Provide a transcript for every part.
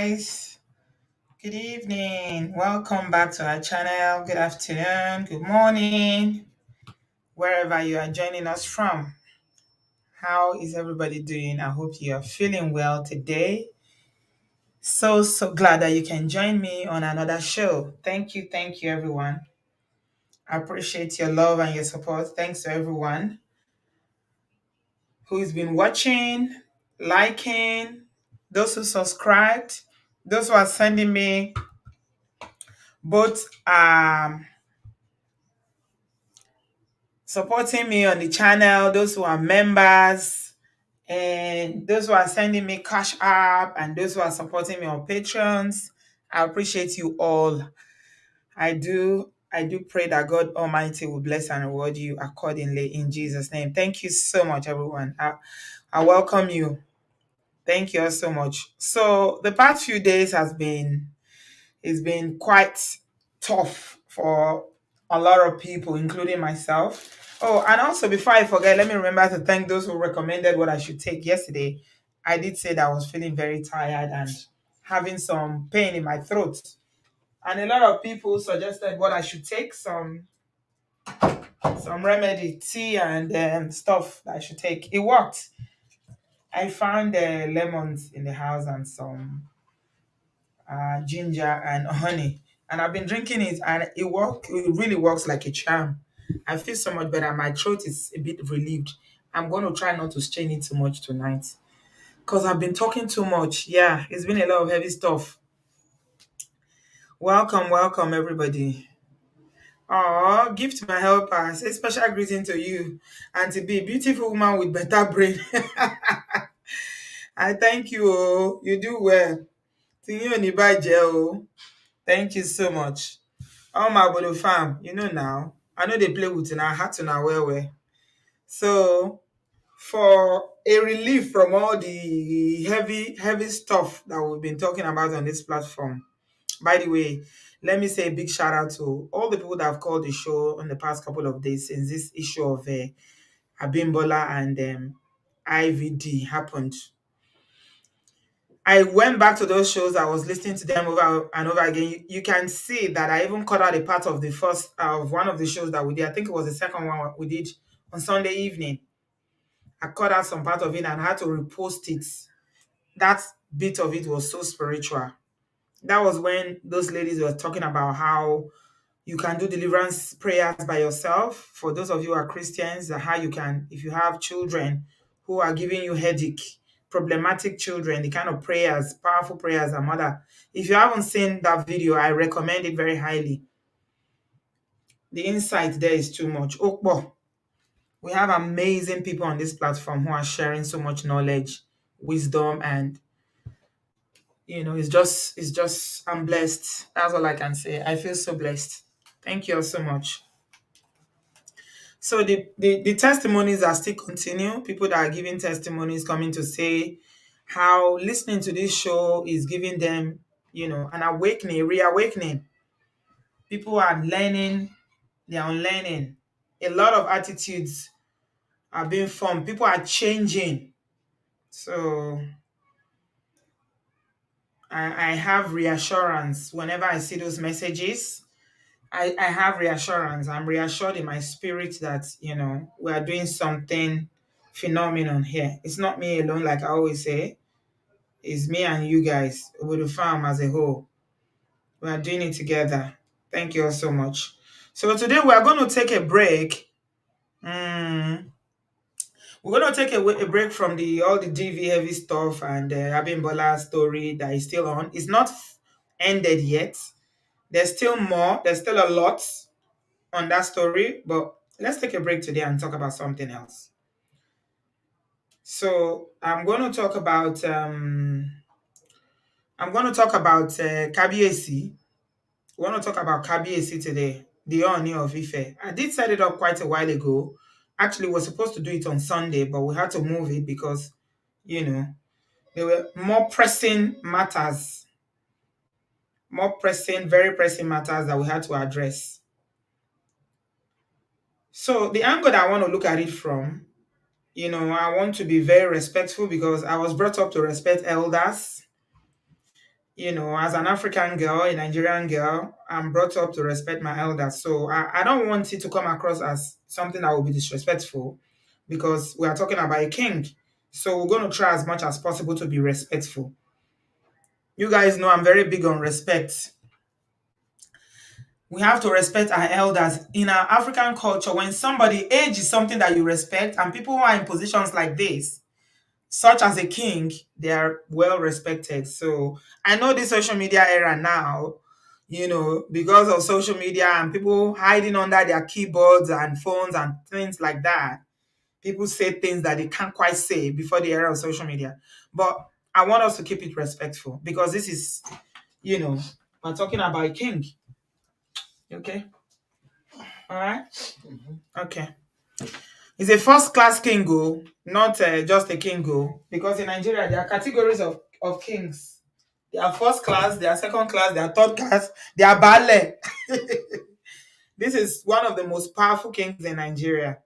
guys. Good evening. Welcome back to our channel. Good afternoon. Good morning. Wherever you are joining us from. How is everybody doing? I hope you are feeling well today. So glad that you can join me on another show. Thank you, everyone. I appreciate your love and your support. Thanks to everyone who's been watching, liking, those who subscribed, those who are sending me both supporting me on the channel, those who are members, and those who are sending me cash app, and those who are supporting me on Patreons. I appreciate you all. I do pray that God Almighty will bless and reward you accordingly in Jesus' name. Thank you so much, everyone. I welcome you. Thank you all so much. So the past few days it's been quite tough for a lot of people, including myself. Oh, and also before I forget, let me remember to thank those who recommended what I should take yesterday. I did say that I was feeling very tired and having some pain in my throat. And a lot of people suggested what I should take, some remedy, tea and stuff that I should take. It worked. I found lemons in the house and some ginger and honey, and I've been drinking it, and it really works like a charm. I feel so much better. My throat is a bit relieved. I'm going to try not to strain it too much tonight because I've been talking too much. Yeah, it's been a lot of heavy stuff. Welcome everybody. Oh, gift my helper. Say special greeting to you, Auntie B, beautiful woman with better brain. I thank you. Oh, you do well. Tinyo ni baje oh. Thank you so much. Oh my bodo fam, you know now. I know they play with I had to now well. So for a relief from all the heavy stuff that we've been talking about on this platform. By the way, let me say a big shout out to all the people that have called the show in the past couple of days since this issue of Abimbola and IVD happened. I went back to those shows. I was listening to them over and over again. You can see that I even cut out a part of the first of one of the shows that we did. I think it was the second one we did on Sunday evening. I cut out some part of it and had to repost it. That bit of it was so spiritual. That was when those ladies were talking about how you can do deliverance prayers by yourself. For those of you who are Christians, how you can, if you have children who are giving you headache, problematic children, the kind of prayers, powerful prayers and mother. If you haven't seen that video, I recommend it very highly. The insight there is too much. Okbo, we have amazing people on this platform who are sharing so much knowledge, wisdom, and it's just I'm blessed. That's all I can say. I feel so blessed. Thank you all so much. So the testimonies are still continue. People that are giving testimonies coming to say how listening to this show is giving them, an awakening, a reawakening. People are learning, they are unlearning. A lot of attitudes are being formed. People are changing. So I have reassurance whenever I see those messages. I have reassurance. I'm reassured in my spirit that, we are doing something phenomenon here. It's not me alone, like I always say. It's me and you guys, with the farm as a whole. We are doing it together. Thank you all so much. So today we are going to take a break. We're going to take a break from all the DV heavy stuff and Abimbola story that is still on. It's not ended yet. There's still more. There's still a lot on that story, but let's take a break today and talk about something else. So I'm going to talk about Kabiesi. We want to talk about Kabiesi today, the Ooni of Ife. I did set it up quite a while ago. Actually, we're supposed to do it on Sunday, but we had to move it because, there were very pressing matters that we had to address. So the angle that I want to look at it from, I want to be very respectful because I was brought up to respect elders. As an African girl, a Nigerian girl, I'm brought up to respect my elders. So I don't want it to come across as something that will be disrespectful because we are talking about a king. So we're going to try as much as possible to be respectful. You guys know I'm very big on respect. We have to respect our elders. In our African culture, when somebody age is something that you respect, and people who are in positions like this, such as a king, they are well respected. So I know this social media era now, because of social media and people hiding under their keyboards and phones and things like that, people say things that they can't quite say before the era of social media. But I want us to keep it respectful because this is, we're talking about a king. Okay. All right. Okay. He's a first class king, not just a king, because in Nigeria there are categories of kings. They are first class, they are second class, they are third class, they are bale. This is one of the most powerful kings in Nigeria.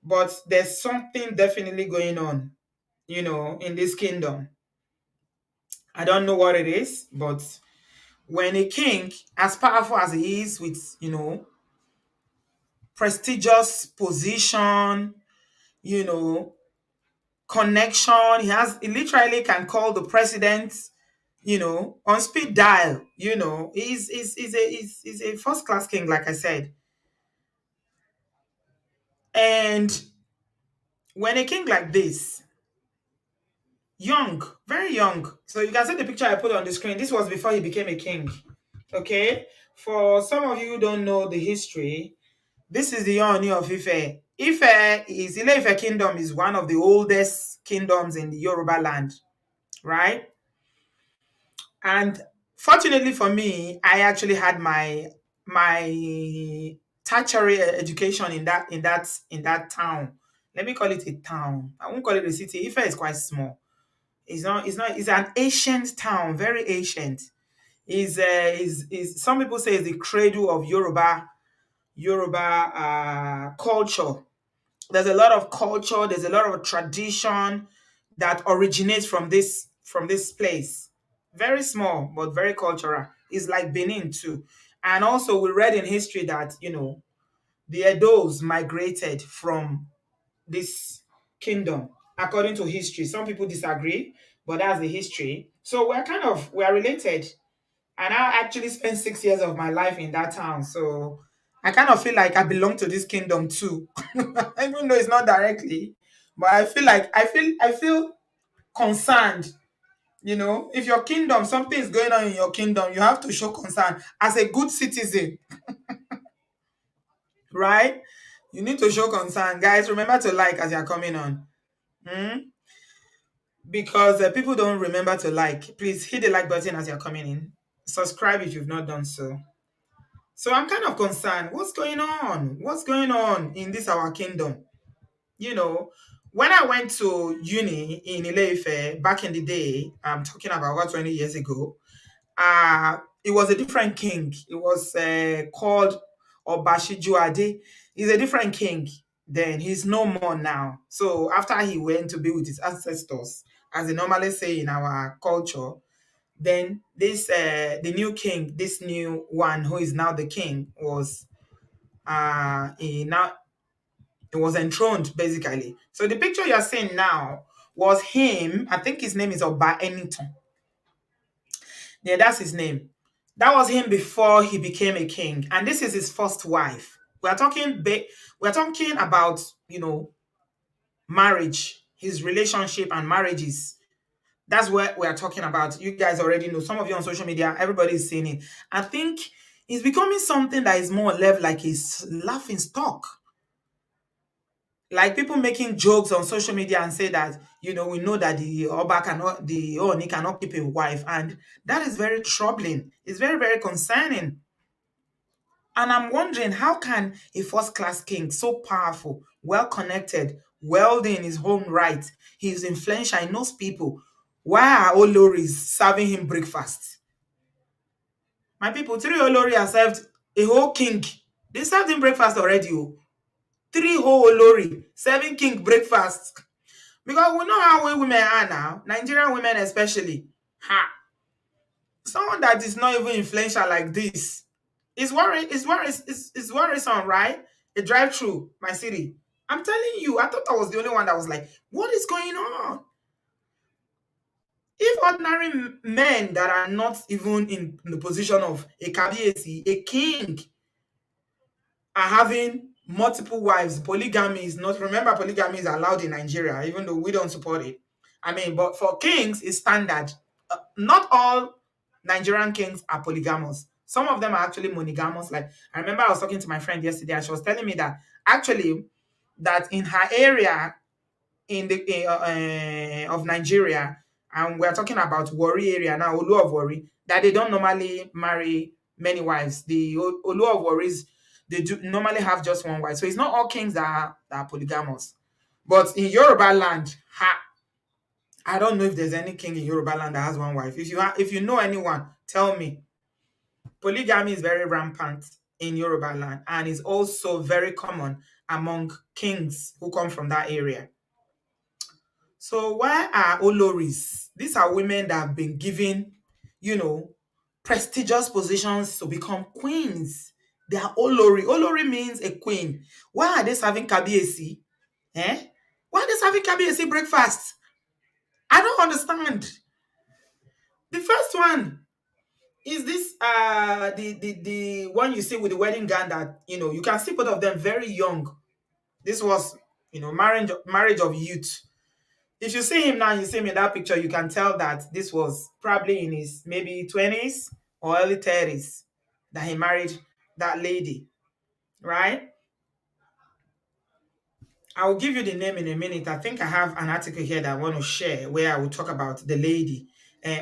But there's something definitely going on, in this kingdom. I don't know what it is, but when a king, as powerful as he is with, prestigious position, you know, connection. He literally can call the president, on speed dial. He's a first class king, like I said. And when a king like this, young, very young, so you can see the picture I put on the screen. This was before he became a king. Okay, for some of you who don't know the history, this is the Ooni of Ife. Ile-Ife kingdom is one of the oldest kingdoms in the Yoruba land, right? And fortunately for me, I actually had my tertiary education in that town. Let me call it a town. I won't call it a city. Ife is quite small. It's not. It's an ancient town, very ancient. Is some people say it's the cradle of Yoruba culture. There's a lot of culture. There's a lot of tradition that originates from this place. Very small, but very cultural. It's like Benin too. And also, we read in history that the Edos migrated from this kingdom, according to history. Some people disagree, but that's the history. So we're related. And I actually spent 6 years of my life in that town. So I kind of feel like I belong to this kingdom too. Even though it's not directly. But I feel concerned. If your kingdom, something is going on in your kingdom, you have to show concern as a good citizen, right? You need to show concern. Guys, remember to like as you're coming on. Hmm? Because people don't remember to like. Please hit the like button as you're coming in. Subscribe if you've not done so. So I'm kind of concerned. What's going on? What's going on in this our kingdom? You know, when I went to uni in Ile-Ife back in the day, I'm talking about about 20 years ago, it was a different king. It was called Obashijuade. He's a different king. Then he's no more now. So after he went to be with his ancestors, as they normally say in our culture, then this the new king, this new one who is now the king, was he was enthroned basically. So the picture you're seeing now was him. I think his name is Oba Eniton. Yeah, that's his name. That was him before he became a king, and this is his first wife. We're talking about marriage, his relationship and marriages. That's what we're talking about. You guys already know. Some of you on social media, everybody's seeing it. I think it's becoming something that is more left like a laughing stock. Like people making jokes on social media and say that, we know that the Ooni cannot keep a wife. And that is very troubling. It's very, very concerning. And I'm wondering, how can a first class king, so powerful, well connected, wealthy in his own right, he's influential, he knows people, why are Oloris serving him breakfast? My people, three Olori have served a whole king. They served him breakfast already. Oh. Three whole Olori serving king breakfast. Because we know how we women are now, Nigerian women especially. Ha! Someone that is not even influential like this is worrisome, right? A drive through my city. I'm telling you, I thought I was the only one that was like, what is going on? If ordinary men that are not even in the position of a kabiesi, a king, are having multiple wives, polygamy is not, remember, polygamy is allowed in Nigeria, even though we don't support it. I mean, but for kings, it's standard. Not all Nigerian kings are polygamous. Some of them are actually monogamous. Like, I remember I was talking to my friend yesterday, and she was telling me that actually, that in her area, in the of Nigeria, and we're talking about Warri area now, Olu of Warri, that they don't normally marry many wives. The Olu of Warris, they do normally have just one wife. So it's not all kings that are polygamous. But in Yoruba land, I don't know if there's any king in Yoruba land that has one wife. If you know anyone, tell me. Polygamy is very rampant in Yoruba land and is also very common among kings who come from that area. So why are Oloris? These are women that have been given, you know, prestigious positions to become queens. They are Olori. Olori means a queen. Why are they serving Kabiesi? Eh? Why are they serving Kabiesi breakfast? I don't understand. The first one is this the one you see with the wedding gown that you can see both of them very young. This was marriage of youth. If you see him now, you see him in that picture, you can tell that this was probably in his maybe 20s or early 30s that he married that lady, right? I will give you the name in a minute. I think I have an article here that I want to share where I will talk about the lady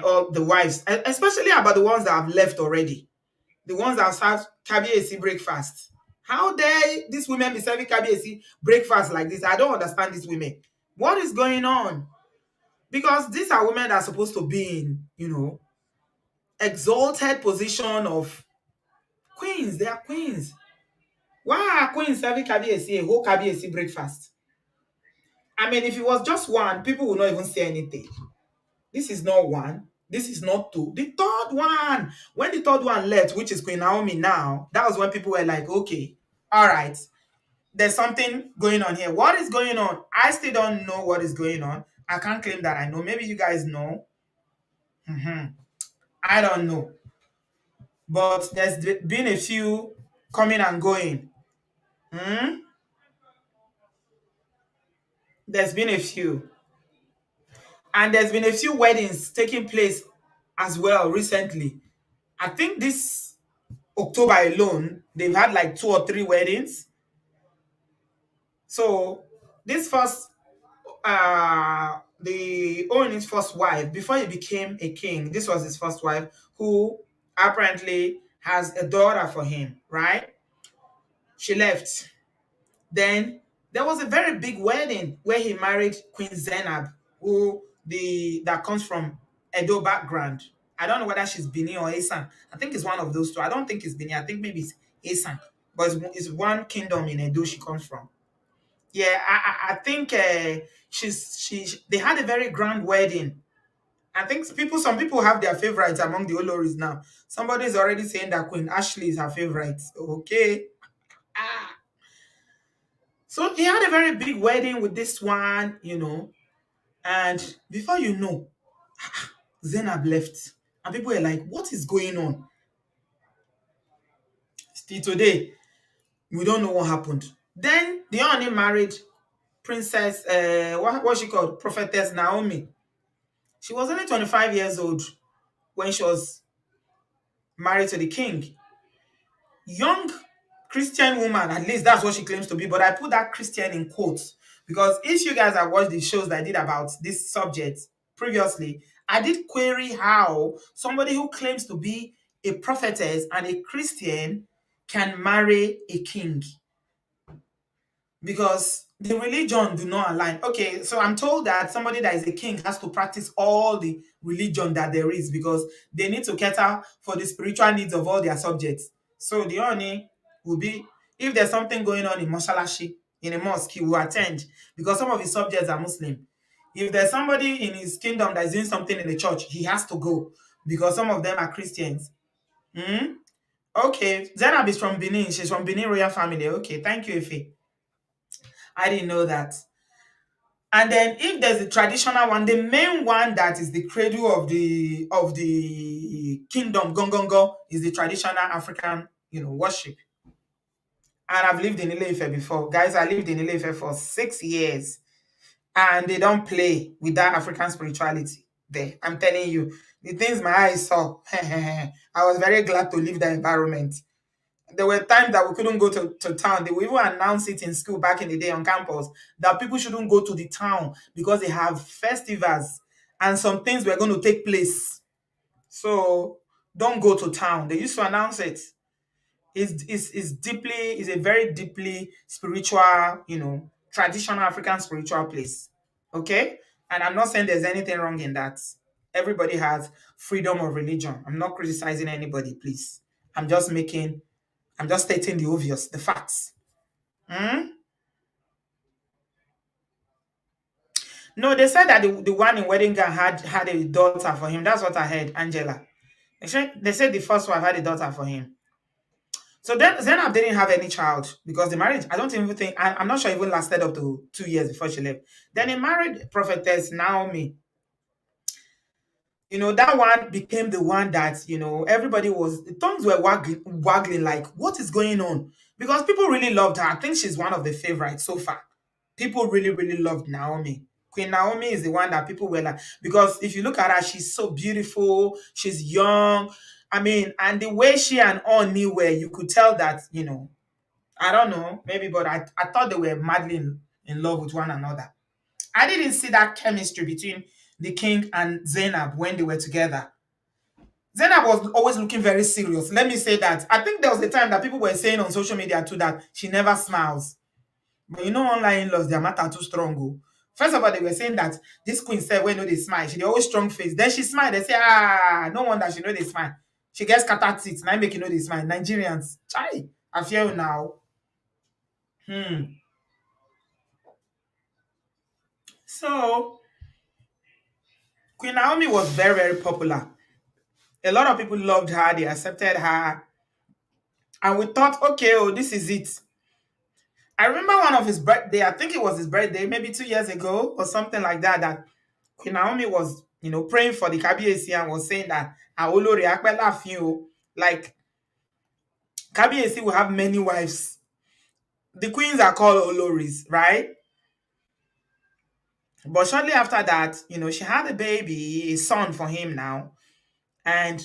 or the wives, especially about the ones that have left already, the ones that have served Kabiesi breakfast. How dare these women be serving Kabiesi breakfast like this? I don't understand these women. What is going on? Because these are women that are supposed to be in, exalted position of queens. They are queens. Why are queens serving Kabiesi a whole Kabiesi breakfast? I mean, if it was just one, people would not even say anything. This is not one. This is not two. The third one. When the third one left, which is Queen Naomi now, that was when people were like, okay, all right, there's something going on here. What is going on? I still don't know what is going on. I can't claim that I know. Maybe you guys know. I don't know. But there's been a few coming and going. There's been a few. And there's been a few weddings taking place as well recently. I think this October alone, they've had like 2 or 3 weddings. So this first, the Ooni's first wife, before he became a king, this was his first wife, who apparently has a daughter for him, right? She left. Then there was a very big wedding where he married Queen Zainab, that comes from Edo background. I don't know whether she's Bini or Esan. I think it's one of those two. I don't think it's Bini. I think maybe it's Esan. But it's one kingdom in Edo she comes from. Yeah, I think they had a very grand wedding. I think some people have their favorites among the Oloris now. Somebody is already saying that Queen Ashley is her favorite. Okay. Ah. So he had a very big wedding with this one, and before you know, Zainab left. And people were like, what is going on? Still today, we don't know what happened. Then they only married Princess, what she called? Prophetess Naomi. She was only 25 years old when she was married to the king. Young Christian woman, at least that's what she claims to be, but I put that Christian in quotes because if you guys have watched the shows that I did about this subject previously, I did query how somebody who claims to be a prophetess and a Christian can marry a king because the religion do not align. Okay, so I'm told that somebody that is a king has to practice all the religion that there is because they need to cater for the spiritual needs of all their subjects. So the Ooni will be, if there's something going on in Moshalashi, in a mosque, he will attend because some of his subjects are Muslim. If there's somebody in his kingdom that is doing something in the church, he has to go because some of them are Christians. Hmm? Okay, Zainab is from Benin. She's from Benin royal family. Okay, thank you, Ife. I didn't know that. And then if there's a traditional one, the main one that is the cradle of the kingdom, gongongo, is the traditional African, worship. And I've lived in Ile-Ife before. Guys, I lived in Ile-Ife for 6 years. And they don't play with that African spirituality there. I'm telling you, the things my eyes saw, I was very glad to leave that environment. There were times that we couldn't go to town. They would even announce it in school back in the day on campus that people shouldn't go to the town because they have festivals and some things were going to take place. So don't go to town. They used to announce it. It's a very deeply spiritual, traditional African spiritual place. Okay? And I'm not saying there's anything wrong in that. Everybody has freedom of religion. I'm not criticizing anybody, please. I'm just making I'm just stating the obvious, the facts. Hmm? No, they said that the one in wedding gown had a daughter for him. That's what I heard, Angela. They said the first wife had a daughter for him. So then Zainab didn't have any child because the marriage, I don't even think, I'm not sure, even lasted up to 2 years before she left. Then he married prophetess Naomi. That one became the one that, everybody was, the tongues were waggling like, what is going on? Because people really loved her. I think she's one of the favorites so far. People really, really loved Naomi. Queen Naomi is the one that people were like, because if you look at her, she's so beautiful, she's young. I mean, and the way she and Ooni were, you could tell that, I don't know, maybe, but I thought they were madly in love with one another. I didn't see that chemistry between the king and Zainab when they were together. Zainab was always looking very serious. Let me say that. I think there was a time that people were saying on social media too that she never smiles. But online in-laws, their matter too strong. Oh. First of all, they were saying that this queen said when they smile, she dey always strong face. Then she smile, they say, no wonder she know they smile. She gets scattered teeth. Now make you know they smile. Nigerians, chai, I feel now. Hmm. So Queen Naomi was very, very popular. A lot of people loved her, they accepted her, and we thought, okay, oh, this is it. I remember one of his birthday, I think it was his birthday, maybe 2 years ago or something like that, that Queen Naomi was, praying for the Kabiyesi and was saying that Olori Akpela Fio, like Kabiyesi will have many wives. The queens are called Oloris, right? But shortly after that, she had a baby, a son for him now, and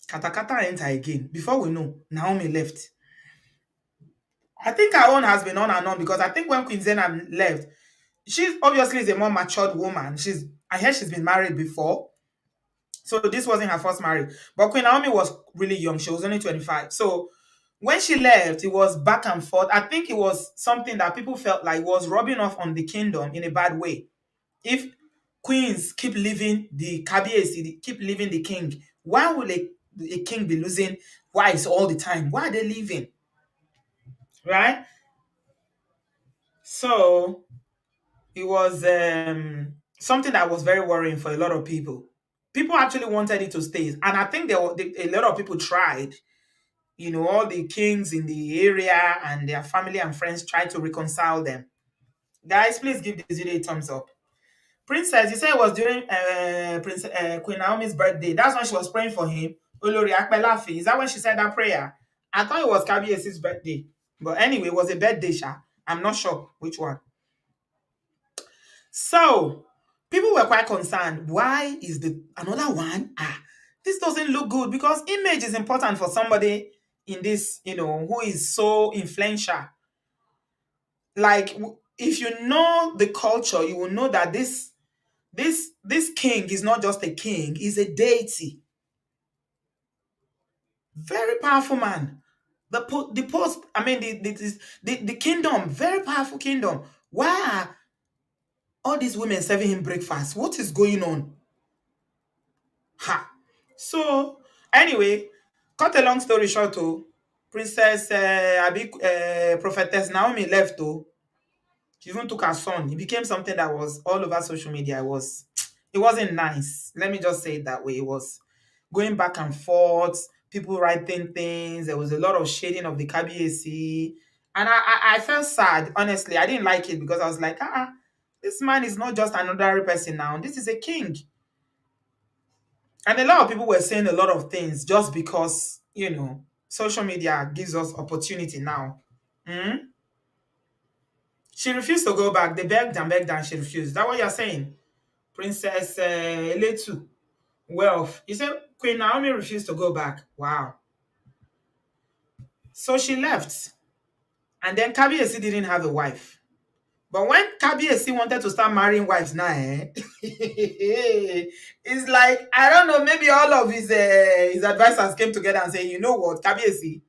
Katakata enter again. Before we know, Naomi left. I think her own has been on and on because I think when Queen Zainab left, she obviously is a more matured woman. I heard she's been married before. So this wasn't her first marriage. But Queen Naomi was really young. She was only 25. So when she left, it was back and forth. I think it was something that people felt like was rubbing off on the kingdom in a bad way. If queens keep leaving the Kabiyesi, keep leaving the king, why will a king be losing wives all the time? Why are they leaving? Right? So it was something that was very worrying for a lot of people. People actually wanted it to stay, and I think a lot of people tried. All the kings in the area and their family and friends tried to reconcile them. Guys, please give this video a thumbs up. Princess, you said it was during Queen Naomi's birthday. That's when she was praying for him. Olori Akpelafi. Is that when she said that prayer? I thought it was Kabiyesi's birthday. But anyway, it was a birthday, Sha. I'm not sure which one. So people were quite concerned. Why is the another one? This doesn't look good because image is important for somebody in this, who is so influential. Like if you know the culture, you will know that this king is not just a king, he's a deity. Very powerful man. The post, I mean the kingdom, very powerful kingdom. Why are all these women serving him breakfast? What is going on? Ha. So anyway, cut a long story short, Princess Prophetess Naomi left. She even took her son. It became something that was all over social media. It wasn't nice. Let me just say it that way. It was. going back and forth, people writing things. There was a lot of shading of the Kabiyesi. And I felt sad, honestly. I didn't like it because I was like, this man is not just an ordinary person now. This is a king. And a lot of people were saying a lot of things just because, social media gives us opportunity now. Mm? She refused to go back. They begged and she refused. Is that what you're saying? Princess Eletu, wealth. You said Queen Naomi refused to go back. Wow. So she left. And then Kabiyesi didn't have a wife. But when Kabiyesi wanted to start marrying wives now, it's like, I don't know, maybe all of his advisors came together and said, you know what, Kabiyesi,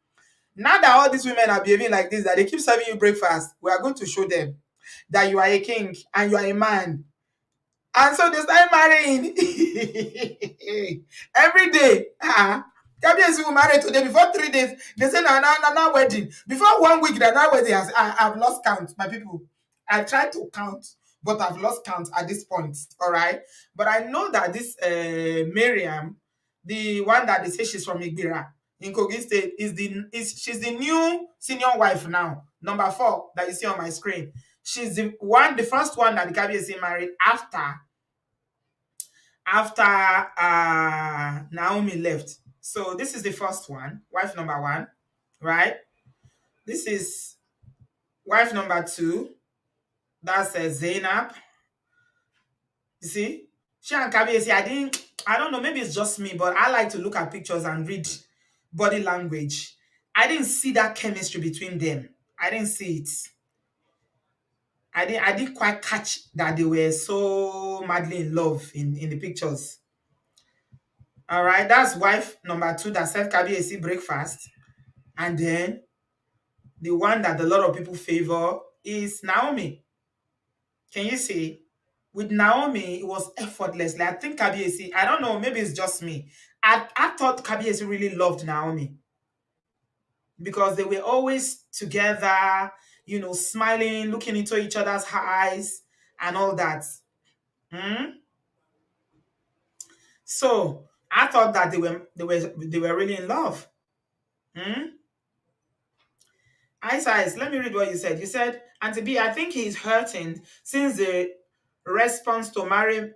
now that all these women are behaving like this, that they keep serving you breakfast, we are going to show them that you are a king and you are a man. And so they started marrying every day. Kabiyesi will marry today. Before 3 days, they say now wedding. Before 1 week, now wedding. I've lost count, my people. I tried to count, but I've lost count at this point. All right. But I know that this Miriam, the one that they say she's from Igbira in Kogi State, she's the new senior wife now, number 4 that you see on my screen. She's the first one that the Kabiyesi married after Naomi left. So this is the first one, wife number 1, right? This is wife number 2. That's Zainab. You see, she and Kabiyesi, I don't know, maybe it's just me, but I like to look at pictures and read body language. I didn't see that chemistry between them. I didn't see it. I didn't quite catch that they were so madly in love in the pictures. All right, that's wife number 2 that served Kabiyesi breakfast. And then the one that a lot of people favor is Naomi. Can you see? With Naomi, it was effortlessly. I think Kabiyesi, I don't know, maybe it's just me. I thought Kabiyesi really loved Naomi because they were always together, smiling, looking into each other's eyes and all that. Hmm? So I thought that they were really in love. Hmm? Ice, let me read what you said. You said, Auntie B, I think he's hurting since response to marry,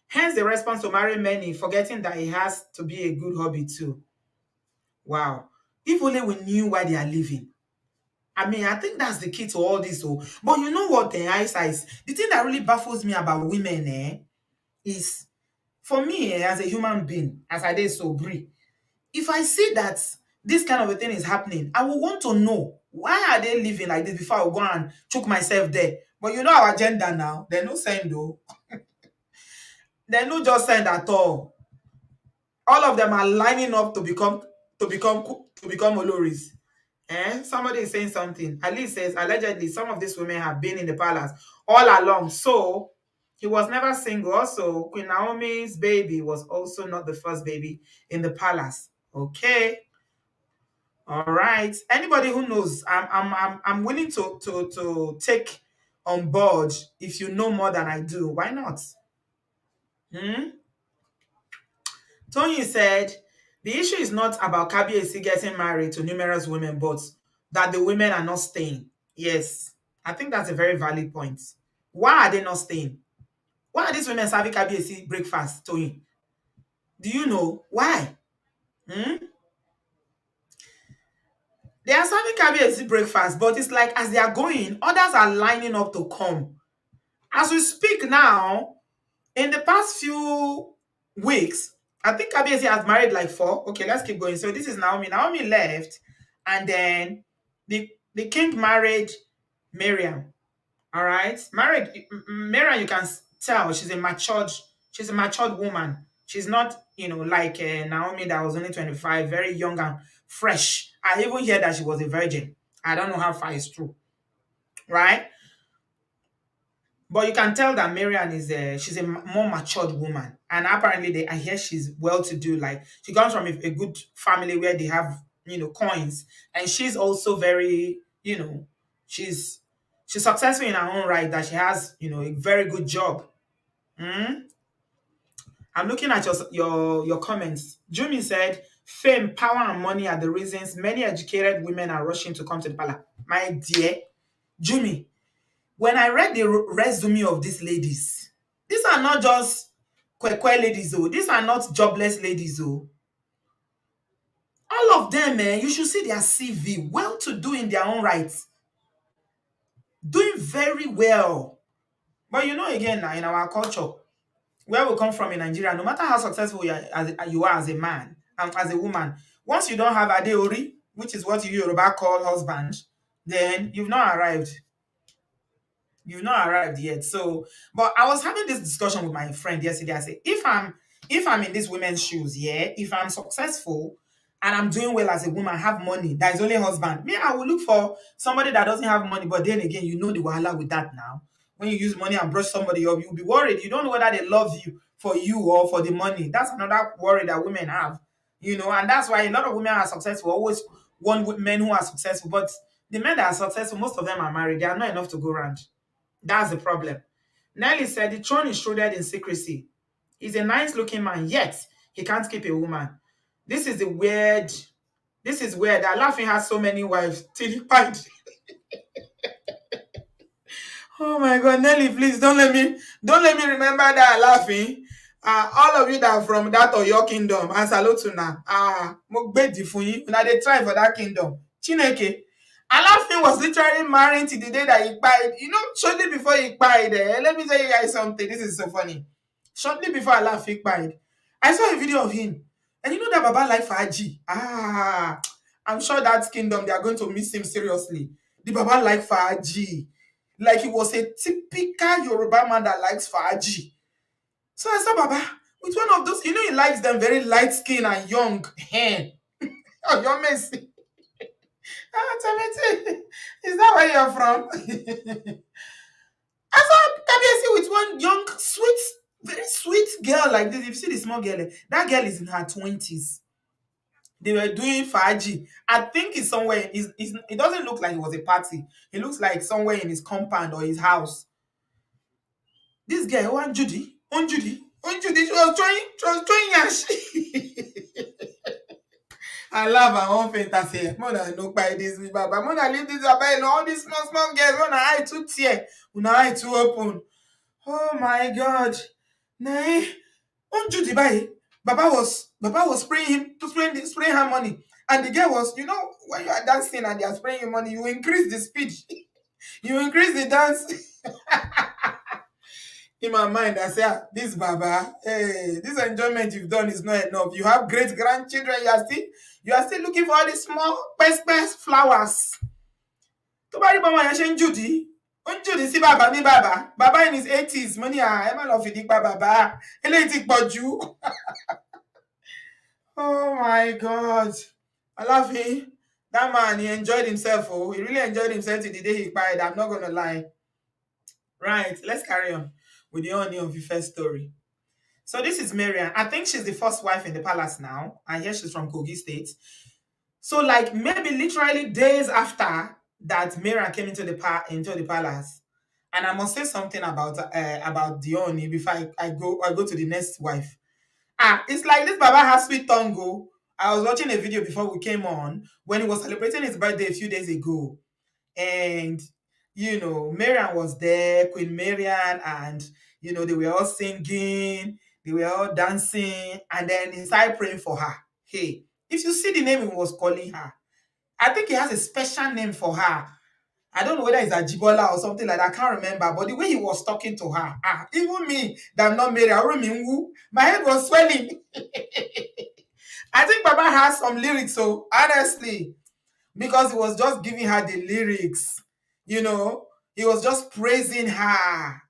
hence the response to marry many, forgetting that it has to be a good hobby too. Wow. If only we knew why they are leaving. I mean, I think that's the key to all this. Oh. But you know what, Ice, the thing that really baffles me about women is, for me as a human being, as I did so, Brie, if I see that this kind of a thing is happening, I will want to know why are they living like this before I go and choke myself there. But you know our gender now, they're no send though. They're not just send at all. All of them are lining up to become Oloris. Somebody is saying something. Ali says allegedly some of these women have been in the palace all along. So he was never single. Also, Queen Naomi's baby was also not the first baby in the palace. Okay. All right. Anybody who knows, I'm willing to take on board if you know more than I do. Why not? Hmm? Tony said the issue is not about Kabiyesi getting married to numerous women, but that the women are not staying. Yes, I think that's a very valid point. Why are they not staying? Why are these women serving Kabiyesi breakfast, Tony? Do you know why? Hmm? They are serving Kabiyesi breakfast, but it's like as they are going, others are lining up to come. As we speak now, in the past few weeks, I think Kabiyesi has married like 4. Okay, let's keep going. So this is Naomi. Naomi left, and then the king married Miriam. All right, Miriam. You can tell she's a matured woman. She's not, like Naomi that was only 25, very young and fresh. I even hear that she was a virgin. I don't know how far it's true, right? But you can tell that Marian she's a more matured woman, and apparently I hear she's well to do. Like she comes from a good family where they have coins, and she's also very she's successful in her own right. That she has a very good job. Mm? I'm looking at your comments. Jumi said, fame, power, and money are the reasons many educated women are rushing to come to the palace. My dear, Jumi, when I read the resume of these ladies, these are not just kwekwe ladies, oh. These are not jobless ladies, oh. All of them, you should see their CV. Well to do in their own rights. Doing very well. But you know, again, now in our culture, where we come from in Nigeria, no matter how successful you are as a man and as a woman, once you don't have Adeori, which is what you Yoruba call husband, then you've not arrived yet. So, but I was having this discussion with my friend yesterday. I said, if I'm in these women's shoes, yeah, if I'm successful and I'm doing well as a woman, have money, that is only husband. Me, I will look for somebody that doesn't have money. But then again, you know the wahala with that now. When you use money and brush somebody up, you'll be worried. You don't know whether they love you or for the money. That's another worry that women have. And that's why a lot of women are successful, always want men who are successful. But the men that are successful, most of them are married. They are not enough to go around. That's the problem. Nelly said the throne is shrouded in secrecy. He's a nice looking man, yet he can't keep a woman. This is the weird. This is weird. That laughing has so many wives till he died. Oh my God, Nelly, please don't let me remember that laughing. All of you that are from that or your kingdom, and salute to now. Mo gbedi fun yin. Una dey try for that kingdom. Chineke. Alaafin was literally married till the day that he died. Shortly before he died, let me tell you guys something. This is so funny. Shortly before Alaafin died, I saw a video of him. And you know that Baba like Faji. I'm sure that kingdom, they are going to miss him seriously. The Baba like Faji. Like he was a typical Yoruba man that likes Faji. So I saw Baba with one of those, he likes them very light skin and young hair. Oh, you're messy. Temete, is that where you're from? I saw Kabiesi with one young, sweet, very sweet girl like this. If you see the small girl, that girl is in her 20s. They were doing Faji. I think it's somewhere. It doesn't look like it was a party. It looks like somewhere in his compound or his house. This girl, on Judy, she was throwing yash. I love her own fantasy. Mona no buy this with Baba. Mona leave this Baba alone. All these small girls, when eye too tear, una eye too open. Oh my God. Nah, on Judy buy. Baba was spraying her money. And the girl was, when you are dancing and they are spraying you money, you increase the speed. You increase the dance. In my mind, I say, this Baba, hey, this enjoyment you've done is not enough. You have great grandchildren. You are still looking for all these small best flowers. To bá rí bọ́mọ yẹn ṣe ń jùdí, ó ń jùdí sí bàbá ní bàbá. Bàbá in his 80s, mo ní ẹ má lọ fìdí pa bàbá. Eléyìí ti pọ̀ jù. Oh my God. Alaafin, that man, he enjoyed himself. Oh, he really enjoyed himself till the day he died. I'm not going to lie. Right, let's carry on with the Ooni of Ife story. So this is Marian. I think she's the first wife in the palace now. And here she's from Kogi State. So like maybe literally days after that Marian came into the palace. And I must say something about the Ooni before I go to the next wife. It's like this Baba has sweet tongue. Oh. I was watching a video before we came on when he was celebrating his birthday a few days ago. And Marian was there, Queen Marian, and they were all singing, they were all dancing, and then he started praying for her. Hey, if you see the name he was calling her, I think he has a special name for her. I don't know whether it's Ajibola or something like that. I can't remember. But the way he was talking to her, even me that I'm not married, my head was swelling. I think Baba has some lyrics, so honestly, because he was just giving her the lyrics. He was just praising her.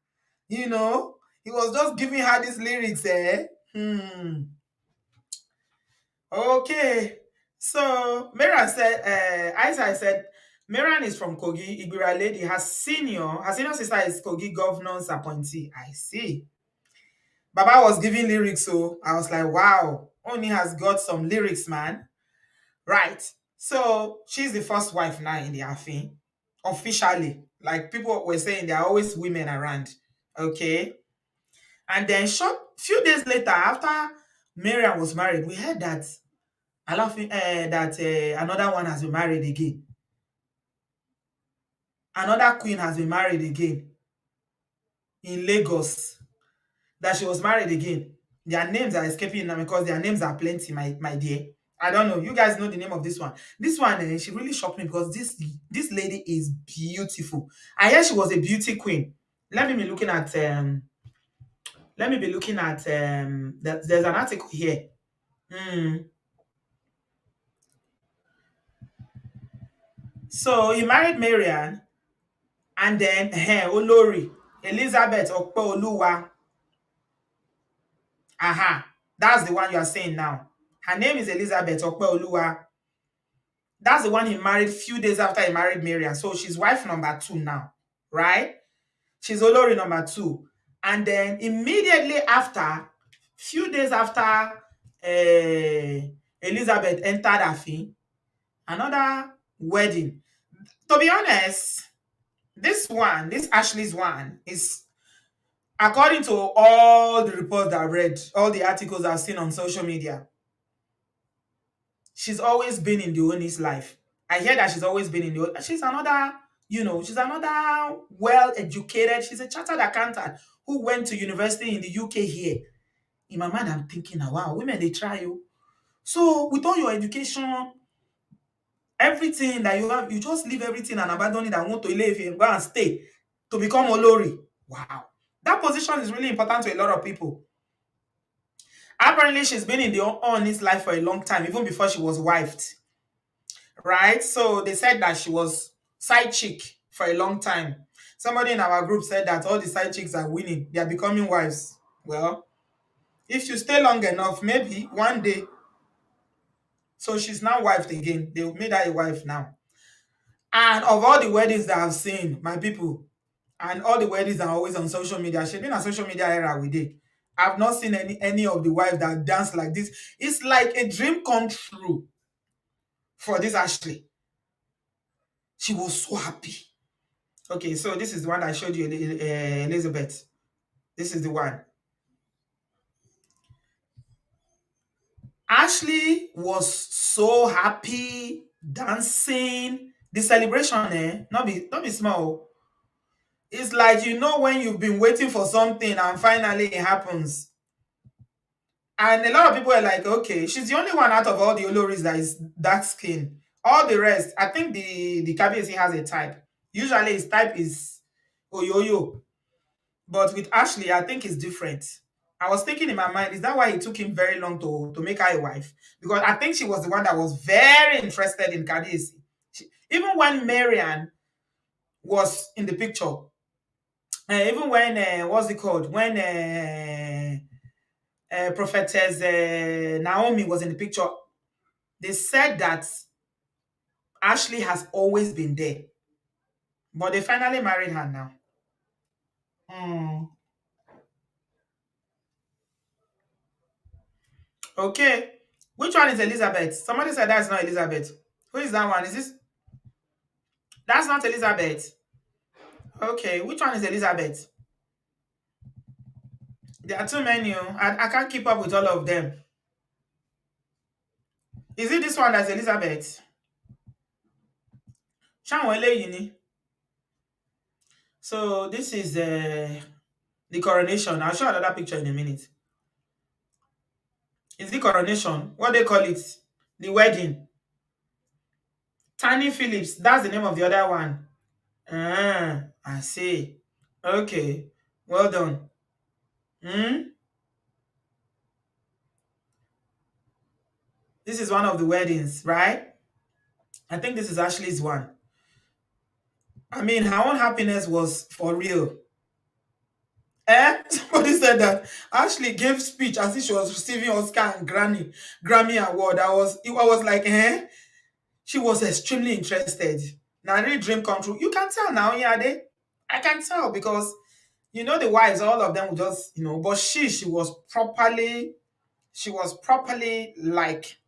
He was just giving her these lyrics, Okay. So Marian said, Isaiah said, Marian is from Kogi, Ibira lady. Her senior sister is Kogi governor's appointee. I see. Baba was giving lyrics, so I was like, wow, Ooni has got some lyrics, man. Right. So she's the first wife now in the Afin. Officially. Like people were saying, there are always women around. Okay. And then short few days later, after Mariam was married, we heard that another one has been married again. Another queen has been married again in Lagos. That she was married again. Their names are escaping now because their names are plenty, my dear. I don't know. You guys know the name of this one. This one, she really shocked me because this lady is beautiful. I hear she was a beauty queen. Let me be looking at there's an article here. Hmm. So he married Marian and then Olori Elizabeth Opeoluwa. Aha, that's the one you are saying now. Her name is Elizabeth Opeoluwa. That's the one he married few days after he married Marian. So she's wife number 2 now, right? She's Olori number 2. And then immediately after, few days after Elizabeth entered Afi, another wedding. To be honest, this Ashley's one, is according to all the reports that I've read, all the articles I've seen on social media, she's always been in the Ooni's life. I hear that she's always been in the. She's another, she's another well-educated. She's a chartered accountant who went to university in the UK here. In my mind, I'm thinking, now, wow, women they try you. So with all your education, everything that you have, you just leave everything and abandon it and want to Ile-Ife and go and stay to become Olori. Wow, that position is really important to a lot of people. Apparently, she's been in the Ooni's life for a long time, even before she was wifed. Right? So they said that she was side chick for a long time. Somebody in our group said that all the side chicks are winning, they are becoming wives. Well, if you stay long enough, maybe one day. So she's now wifed again. They made her a wife now. And of all the weddings that I've seen, my people, and all the weddings are always on social media. She's been a social media era with it. I've not seen any of the wives that dance like this. It's like a dream come true for this Ashley. She was so happy. Okay, so this is the one I showed you, Elizabeth. This is the one. Ashley was so happy, dancing. The celebration, not be small. It's like when you've been waiting for something and finally it happens. And a lot of people are like, okay, she's the only one out of all the Oloris that is dark skin. All the rest, I think the KBC has a type. Usually his type is Oyoyo. But with Ashley, I think it's different. I was thinking in my mind, is that why it took him very long to make her a wife? Because I think she was the one that was very interested in Kadesi. Even when Marian was in the picture, even when, what's it called? When Prophetess Naomi was in the picture, they said that Ashley has always been there. But they finally married her now. Hmm. Okay. Which one is Elizabeth? Somebody said that's not Elizabeth. Who is that one? Is this? That's not Elizabeth. Okay. Which one is Elizabeth? There are too many. Oh. I can't keep up with all of them. Is it this one that's Elizabeth? Shanwele Yini. So this is the coronation. I'll show another picture in a minute. Is the coronation? What they call it? The wedding. Tani Phillips. That's the name of the other one. Ah, I see. Okay. Well done. Hmm? This is one of the weddings, right? I think this is Ashley's one. I mean, her own happiness was for real. Somebody said that Ashley gave speech as if she was receiving Oscar and Grammy award. I was like, She was extremely interested. Now, really dream come true. You can tell now, yeah, I can tell because the wives, all of them would just, but she was properly like.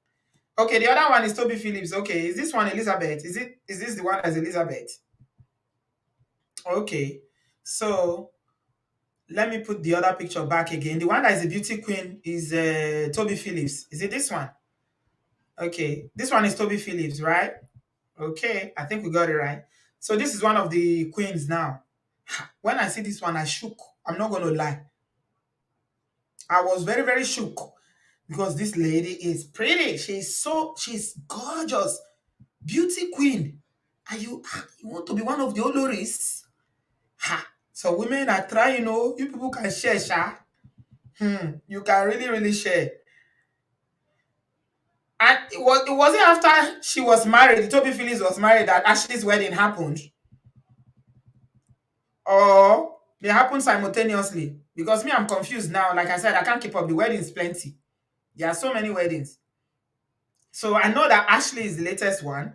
Okay, the other one is Toby Phillips. Okay, is this one Elizabeth? Is this the one as Elizabeth? Okay. So Let me put the other picture back again. The one that is a beauty queen is Toby Phillips. Is it this one? Okay, this one is Toby Phillips, right? Okay, I think we got it right. So this is one of the queens now. When I see this one, I shook. I'm not going to lie. I was very, very shook because this lady is pretty. She's gorgeous. Beauty queen. And you want to be one of the Oloris? Ha. So women are trying, you people can share, sha. You can really, really share. And it wasn't after she was married, Toby Phillips was married, that Ashley's wedding happened. Or they happen simultaneously. Because me, I'm confused now. Like I said, I can't keep up. The weddings plenty. There are so many weddings. So I know that Ashley is the latest one.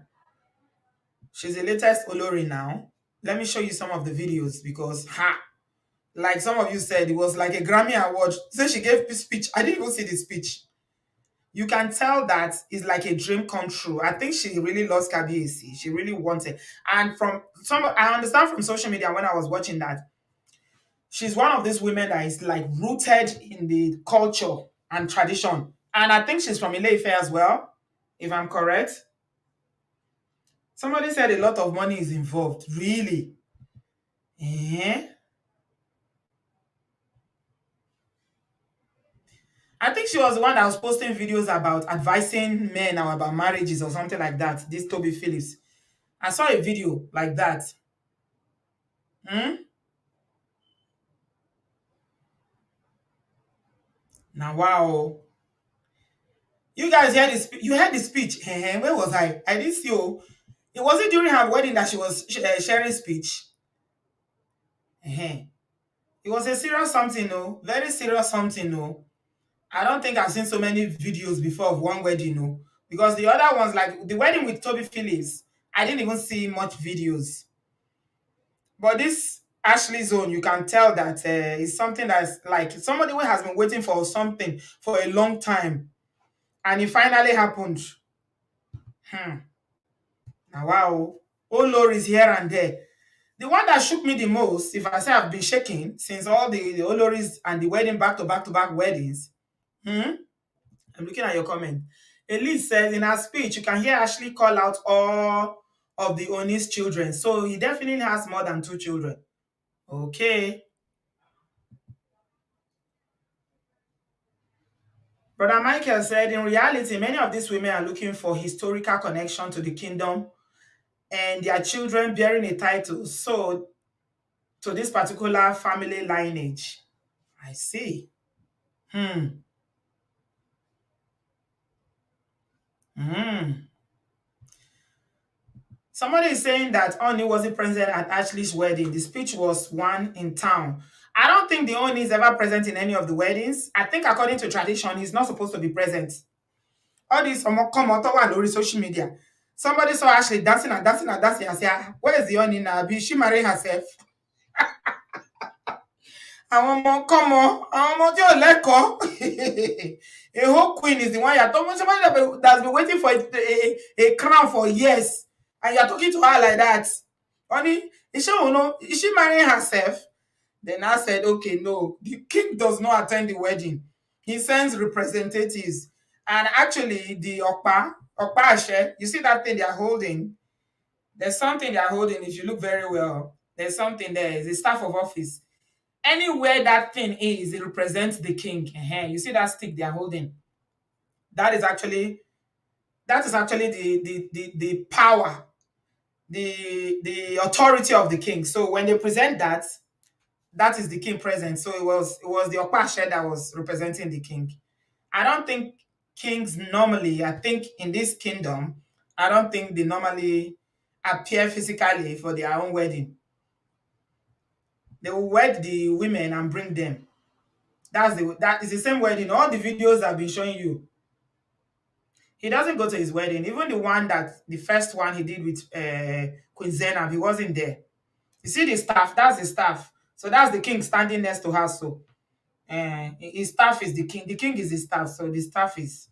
She's the latest Olori now. Let me show you some of the videos because like some of you said, it was like a Grammy Award. So she gave this speech. I didn't even see the speech. You can tell that it's like a dream come true. I think she really loves KBAC. She really wanted. And from I understand from social media when I was watching that, she's one of these women that is like rooted in the culture and tradition. And I think she's from Ile-Ife as well, if I'm correct. Somebody said a lot of money is involved. Really? Eh? I think she was the one that was posting videos about advising men or about marriages or something like that. This Toby Phillips. I saw a video like that. Hmm? Now, wow. You guys heard this? You heard the speech? Where was I? I didn't see you. It wasn't during her wedding that she was sharing speech. It was a serious something, no. Very serious something, no. I don't think I've seen so many videos before of one wedding, no. Because the other ones, like the wedding with Toby Phillips, I didn't even see much videos. But this Ashley's own, you can tell that it's something that's like somebody who has been waiting for something for a long time, and it finally happened. Hmm. Now, wow. Oh, Lord is here and there. The one that shook me the most, if I say I've been shaking since all the Oloris and the wedding back to back to back weddings. Hmm? I'm looking at your comment. Elise says in her speech, you can hear Ashley call out all of the Ooni's children. So he definitely has more than two children. Okay. Brother Michael said, in reality, many of these women are looking for historical connection to the kingdom and their children bearing a title. So to this particular family lineage. I see. Hmm. Hmm. Somebody is saying that Ooni wasn't present at Ashley's wedding. The speech was one in town. I don't think the Ooni is ever present in any of the weddings. I think according to tradition, he's not supposed to be present. All this come on lórí social media. Somebody saw Ashley dancing and dancing and dancing and say, where is the Ooni now? Be she marry herself? Àwọn ọmọ kọ́mọ, àwọn ọmọ tí ò lẹ́kọ̀ọ́. A whole queen is the one you're talking. Somebody that's been waiting for a crown for years, and you're talking to her like that. Honey, is she marrying herself? Then I said, okay, no, the king does not attend the wedding. He sends representatives. And actually, the Okpa Ashe, you see that thing they are holding? There's something they are holding. If you look very well, there's something there. It's the staff of office. Anywhere that thing is, it represents the king. You see that stick they are holding? That is actually the power, the authority of the king. So when they present that, that is the king present. So it was the Okpashe that was representing the king. I don't think kings normally, I think in this kingdom, I don't think they normally appear physically for their own wedding. They will wed the women and bring them. That is the same wedding. All the videos I've been showing you. He doesn't go to his wedding. Even the first one he did with Queen Zainab, he wasn't there. You see the staff, that's the staff. So that's the king standing next to her. So his staff is the king. The king is the staff. So the staff is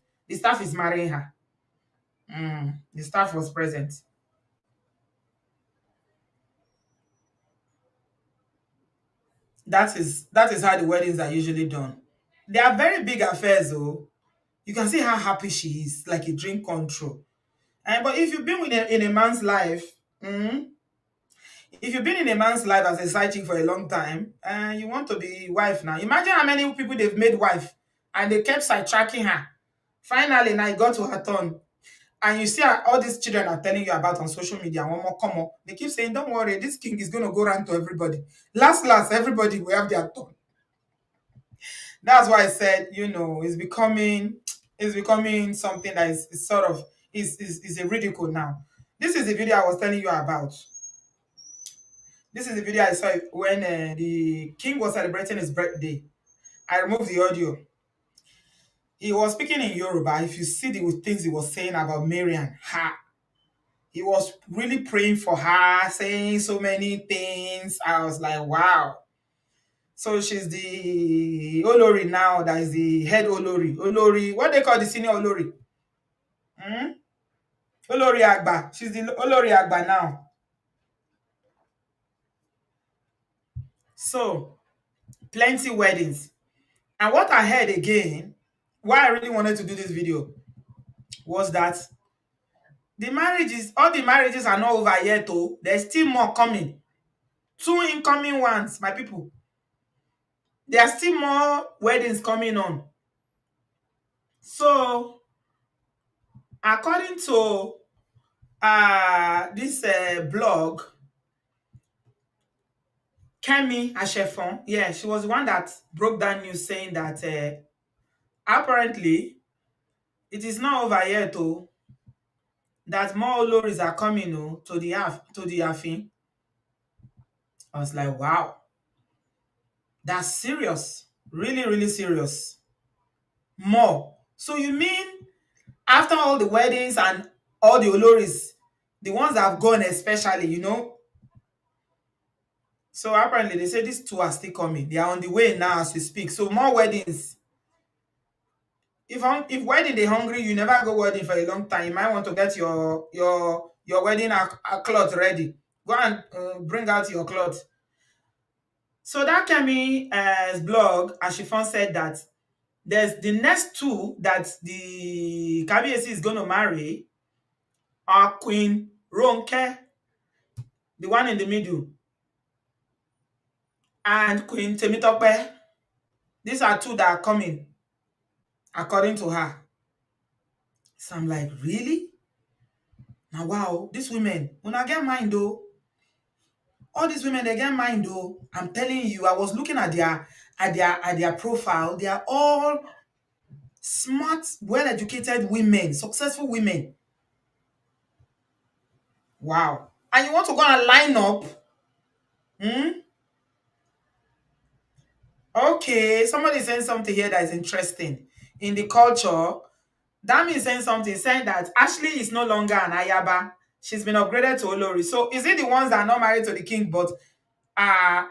marrying her. The staff was present. That is how the weddings are usually done. They are very big affairs though. You can see how happy she is, like a dream control. And but if you've been in a man's life, mm, if you've been in a man's life as a side chick for a long time, and you want to be wife now, imagine how many people they've made wife, and they kept sidetracking her. Finally, now it got to her turn. And you see how all these children are telling you about on social media, one more come on. They keep saying, don't worry, this king is going to go around to everybody. Last, everybody will have their turn. That's why I said, it's becoming something that is sort of is a ridicule now. This is the video I was telling you about. This is the video I saw when the king was celebrating his birthday. I removed the audio. He was speaking in Yoruba. If you see the things he was saying about Marian, he was really praying for her, saying so many things. I was like, wow. So she's the Olori now, that is the head Olori. Olori, what they call the senior Olori? Hmm? Olori Agba. She's the Olori Agba now. So, plenty weddings. And what I heard again, why I really wanted to do this video, was that all the marriages are not over yet, though. There's still more coming. 2 incoming ones, my people. There are still more weddings coming on. So, according to this blog, Kemi Ashefon, yeah, she was the one that broke that news saying that apparently it is not over yet, though, that more Oloris are coming to the Afin. I was like, wow, that's serious. Really, really serious. More. So you mean after all the weddings and all the Oloris, the ones that have gone especially, so apparently they say these two are still coming. They are on the way now as we speak. So more weddings. If wedding they hungry, you never go wedding for a long time. You might want to get your wedding cloth ready. Go and bring out your cloth. So that Kemi blog, as Chiffon said that there's the next two that the Kabiyesi is going to marry are Queen Ronke, the one in the middle, and Queen Temitope. These are two that are coming, according to her. So I'm like, really? Now, wow, these women, when I get mind though, all these women they get mind though. I'm telling you, I was looking at their profile. They are all smart, well-educated women, successful women. Wow. And you want to go and line up? Hmm? Okay, somebody is saying something here that is interesting. In the culture, Dami is saying something, saying that Ashley is no longer an Ayaba. She's been upgraded to Olori. So is it the ones that are not married to the king, but uh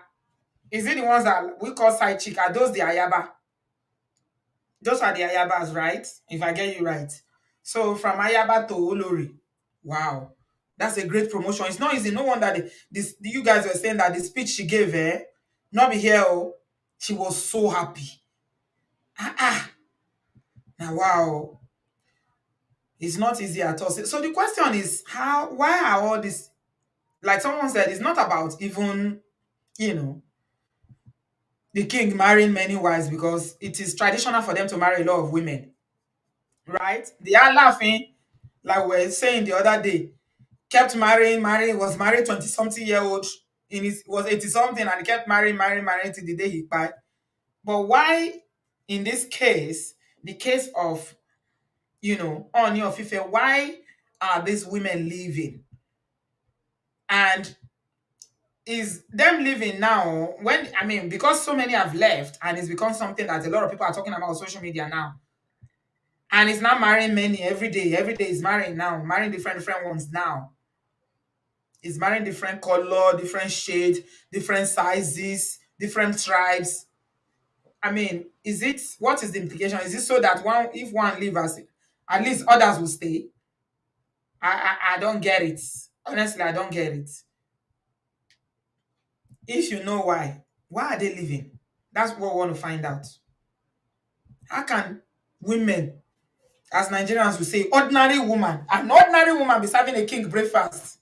is it the ones that we call side chick? Are those the Ayaba? Those are the Ayabas, right? If I get you right. So from Ayaba to Olori. Wow. That's a great promotion. It's not easy. No wonder you guys were saying that the speech she gave, not be here. Oh, she was so happy. Now, wow. It's not easy at all. So the question is, why are all this, like someone said, it's not about even, you know, the king marrying many wives, because it is traditional for them to marry a lot of women, right? They are laughing, like we were saying the other day, kept marrying, was married 20 something year old, was 80 something, and he kept marrying till the day he died. But why, in this case, the case of, Ooni of Ife, why are these women leaving? And is them leaving now, when, I mean, because so many have left and it's become something that a lot of people are talking about on social media now, and it's not marrying many every day is marrying now, marrying different ones now. Is marrying different color, different shade, different sizes, different tribes. I mean, what is the implication? Is it so that if one leaves us, at least others will stay? I don't get it. Honestly, I don't get it. If you know why, Why are they leaving? That's what we want to find out. How can women, as Nigerians will say, an ordinary woman be serving a king breakfast?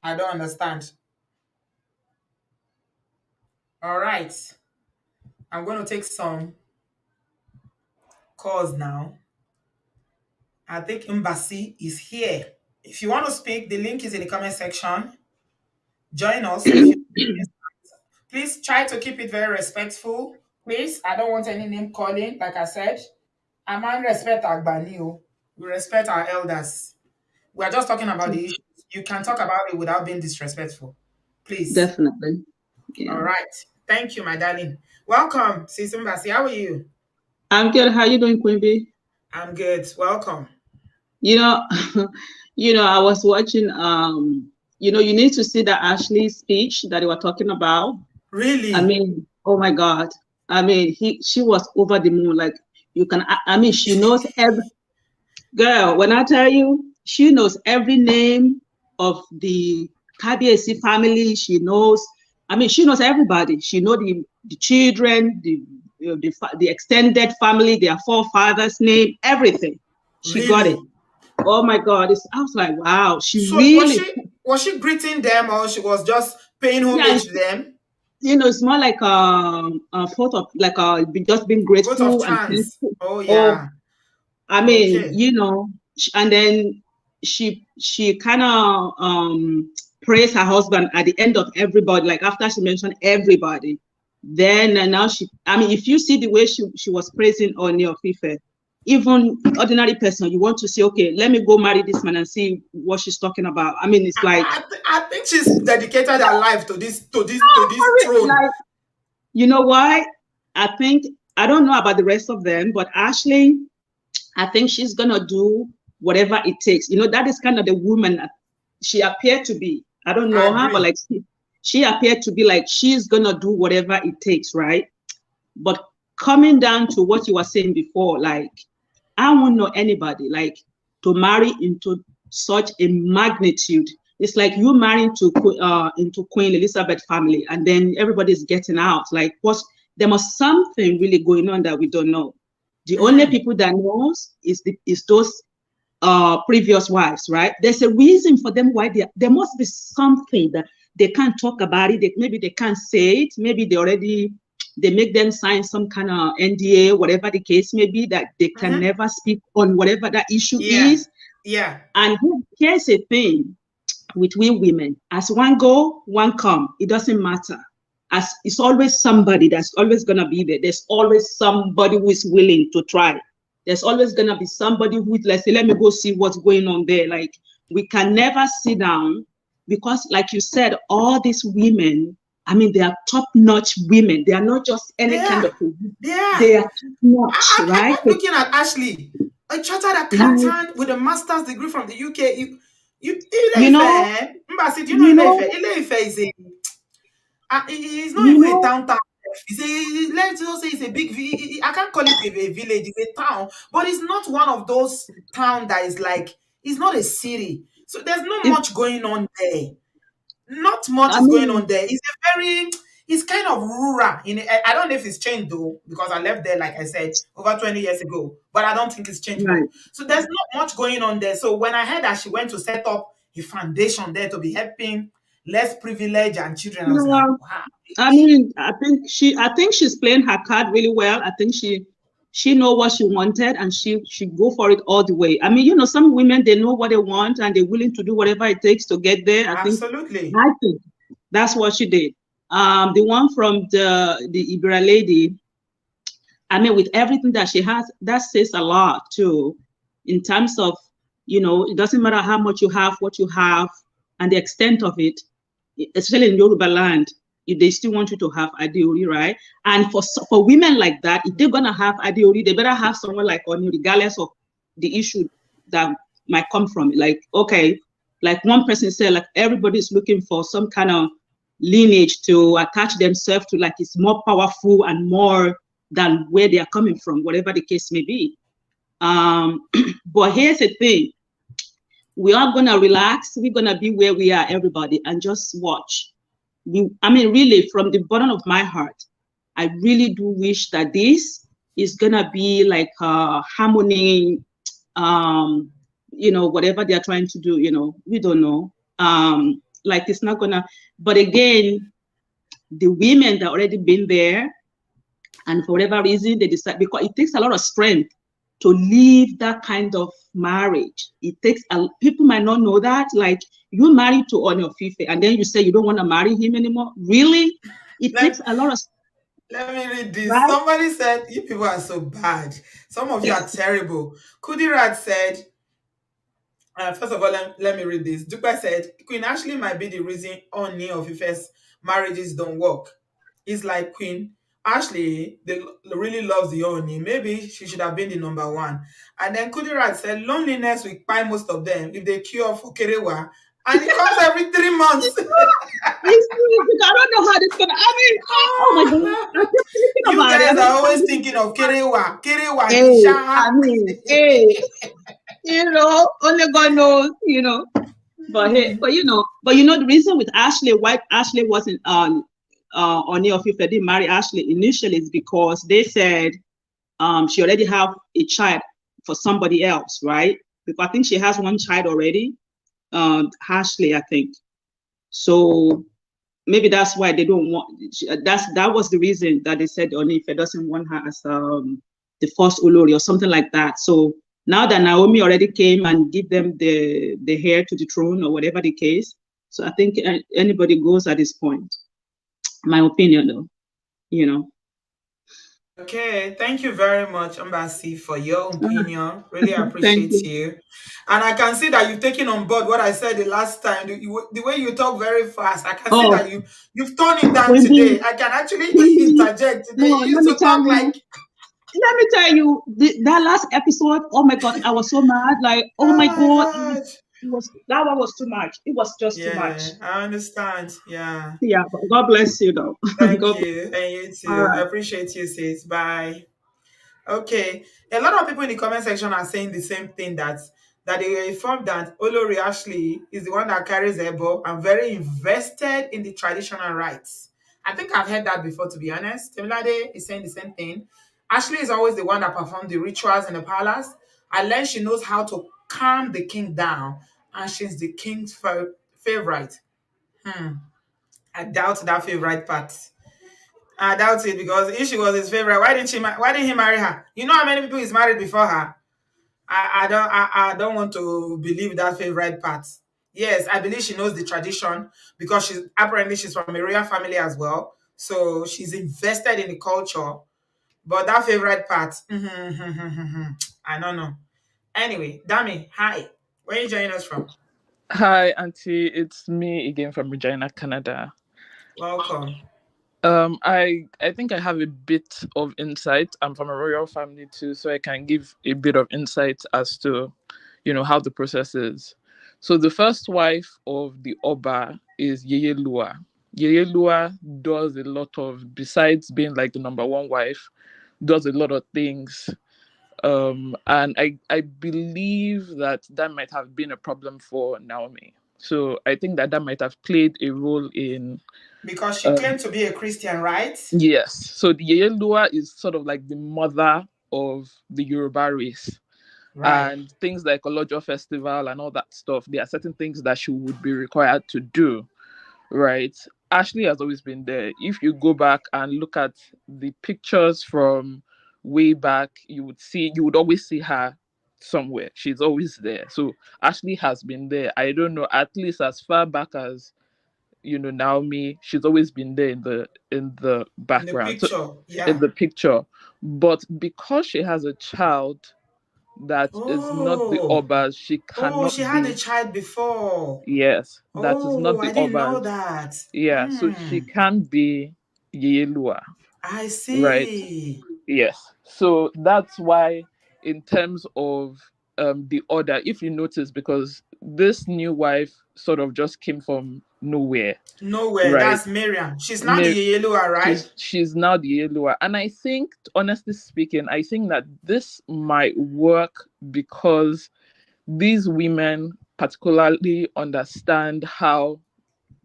I don't understand. All right. I'm going to take some calls now. I think Embassy is here. If you want to speak, the link is in the comment section. Join us. If you please try to keep it very respectful. Please, I don't want any name calling. Like I said, a man respect Agbani. We respect our elders. We are just talking about the issues. You can talk about it without being disrespectful. Please. Definitely. Yeah. All right. Thank you, my darling. Welcome, Sis Embassy. How are you? I'm good. How are you doing, Queen Bee? I'm good. Welcome. You know, I was watching you need to see the Ashley speech that they were talking about. Really? I mean, oh my God. I mean, she was over the moon. Like she knows every girl. When I tell you, she knows every name of the KBAC family. She knows, she knows everybody. She knows the children, the extended family, their forefathers' name, everything. She got it. Oh my God! I was like, wow. She so really was she greeting them, or she was just paying homage to them? It's more like a photo, like just being grateful Vote of and chance. thankful. Oh yeah. I mean, and then she kind of praised her husband at the end of everybody, like after she mentioned everybody. Then and now if you see the way she was praising Ooni of Ife, even ordinary person, you want to say, okay, let me go marry this man and see what she's talking about. I mean, it's like I think she's dedicated her life to this throne. Like, you know why? I don't know about the rest of them, but Ashley, I think she's gonna do whatever it takes. That is kind of the woman that she appeared to be. I don't know her, but like she appeared to be like she's gonna do whatever it takes, right? But coming down to what you were saying before, like I won't know anybody like to marry into such a magnitude. It's like you marrying into Queen Elizabeth family, and then everybody's getting out. Like, there must something really going on that we don't know. The only people that knows is those previous wives, right? There's a reason for them why there must be something that they can't talk about it. Maybe they can't say it. Maybe they make them sign some kind of NDA, whatever the case may be, that they can never speak on whatever that issue is. Yeah. And here's the thing with we women: as one go, one come. It doesn't matter. As it's always somebody that's always gonna be there. There's always somebody who is willing to try. There's always gonna be somebody who, let's say, let me go see what's going on there. Like, we can never sit down because, like you said, all these women, I mean, they are top-notch women. They are not just any kind of women. Yeah. They are top-notch, right? I'm looking at Ashley, a chartered accountant with a master's degree from the UK. Ile-Ife, Mbasi, do you know Ile-Ife? Ile-Ife is he's not even a town. Let's just say it's a big village. I can't call it a village, it's a town, but it's not one of those towns that is like, it's not a city. So there's not much going on there. Not much is going on there. It's kind of rural. I don't know if it's changed though, because I left there, like I said, over 20 years ago. But I don't think it's changed. Right. So there's not much going on there. So when I heard that she went to set up a foundation there to be helping less privileged and children, I was like, wow. I mean, I think she's playing her card really well. I think she know what she wanted, and she go for it all the way. I mean, some women, they know what they want and they're willing to do whatever it takes to get there. Absolutely. I think that's what she did. The one from the Ibera lady, I mean, with everything that she has, that says a lot too, in terms of, it doesn't matter how much you have, what you have, and the extent of it, especially in Yoruba land, if they still want you to have Adeori, right? And for women like that, if they're gonna have Adeori, they better have someone like Ooni, regardless of the issue that might come from it. Like, okay, like one person said, like everybody's looking for some kind of lineage to attach themselves to, like it's more powerful and more than where they are coming from, whatever the case may be. But here's the thing: we are gonna relax. We're gonna be where we are, everybody, and just watch. I mean, really, from the bottom of my heart, I really do wish that this is gonna be like harmony, um, whatever they are trying to do, we don't know. Like it's not gonna, but again, the women that already been there, and for whatever reason they decide, because it takes a lot of strength to leave that kind of marriage. It takes people might not know that, like you married to Ooni of Ife and then you say you don't want to marry him anymore. Really, it takes Let, a lot of, let me read this. right? Somebody said, you people are so bad. Some of you are terrible. Kudirat said, first of all, let me read this. Dupe said, Queen Ashley might be the reason Ooni of Ife's marriages don't work. It's like Queen Ashley, really loves the Ooni. Maybe she should have been the number one. And then Kudirat said, loneliness will buy most of them if they cure for Kerewa. And it comes every 3 months. It's true. I don't know how this gonna. I mean, oh my god, I'm just thinking You about it. I guys don't are know how always this is thinking gonna of Kerewa. Kerewa, work. Hey, Isha. I mean, hey, only God knows, But hey, but the reason with Ashley, why Ashley wasn't on of Ife didn't marry Ashley initially is because they said she already have a child for somebody else, right? Because I think she has one child already, Ashley, I think. So maybe that's why they don't want. That was the reason that they said Onife doesn't want her as the first Olori or something like that. So now that Naomi already came and give them the heir to the throne or whatever the case, so I think anybody goes at this point. My opinion, though, you know. Okay, thank you very much, Embassy, for your opinion. Really Thank appreciate you. you. And I can see that you've taken on board what I said the last time. The way you talk very fast, I can see Oh, that you've toned it down Wendy, today. I can actually Wendy. interject today. No, You used to talk like, that last episode. Oh my God, I was so mad. Like, oh oh my my God, God. it was that one was too much. It was just too Yeah, much. I understand. Yeah. Yeah, but God bless you though. Thank God bless. you. And you All too. I right. appreciate you, sis. Bye. Okay. A lot of people in the comment section are saying the same thing, that they were informed that Olori Ashley is the one that carries Ebo and very invested in the traditional rites. I think I've heard that before, to be honest. Temilade is saying the same thing. Ashley is always the one that performs the rituals in the palace. I learned she knows how to calm the king down, and she's the king's favorite. Hmm. I doubt that favorite part. I doubt it, because if she was his favorite, why didn't he marry her? You know how many people he's married before her? I don't want to believe that favorite part. Yes, I believe she knows the tradition, because she's from a royal family as well. So she's invested in the culture. But that favorite part, I don't know. Anyway, Dami, hi. Where are you joining us from? Hi, Auntie. It's me again from Regina, Canada. Welcome. I think I have a bit of insight. I'm from a royal family too, so I can give a bit of insight as to, how the process is. So the first wife of the Oba is Yeye Lua. Yeye Lua does a lot of, besides being like the number one wife, does a lot of things. And I believe that might have been a problem for Naomi. So I think that might have played a role in. Because she um claimed to be a Christian, right? yes, so the Yeyelua is sort of like the mother of the Yoruba race, Right. and things like Olojo festival and all that stuff, there are certain things that she would be required to do, right? Ashley has always been there. If you go back and look at the pictures from way back, you would always see her somewhere. She's always there. So Ashley has been there. I don't know, at least as far back as Naomi, she's always been there in the In the background. So picture, in yeah. the picture. But because she has a child that is not the Oh, Obas, she oh, cannot she had a be. child before. Yes, that is Oh, not the I didn't know Obas. that. Yeah, so she Hmm. can be Yeyelua, I right? see. Yes. So that's why, in terms of the order, if you notice, because this new wife sort of just came from nowhere, Nowhere. right? That's Miriam. She's now the Mir- Yellow, right? she's now the Yellow, and I think, honestly speaking, I think that this might work because these women particularly understand how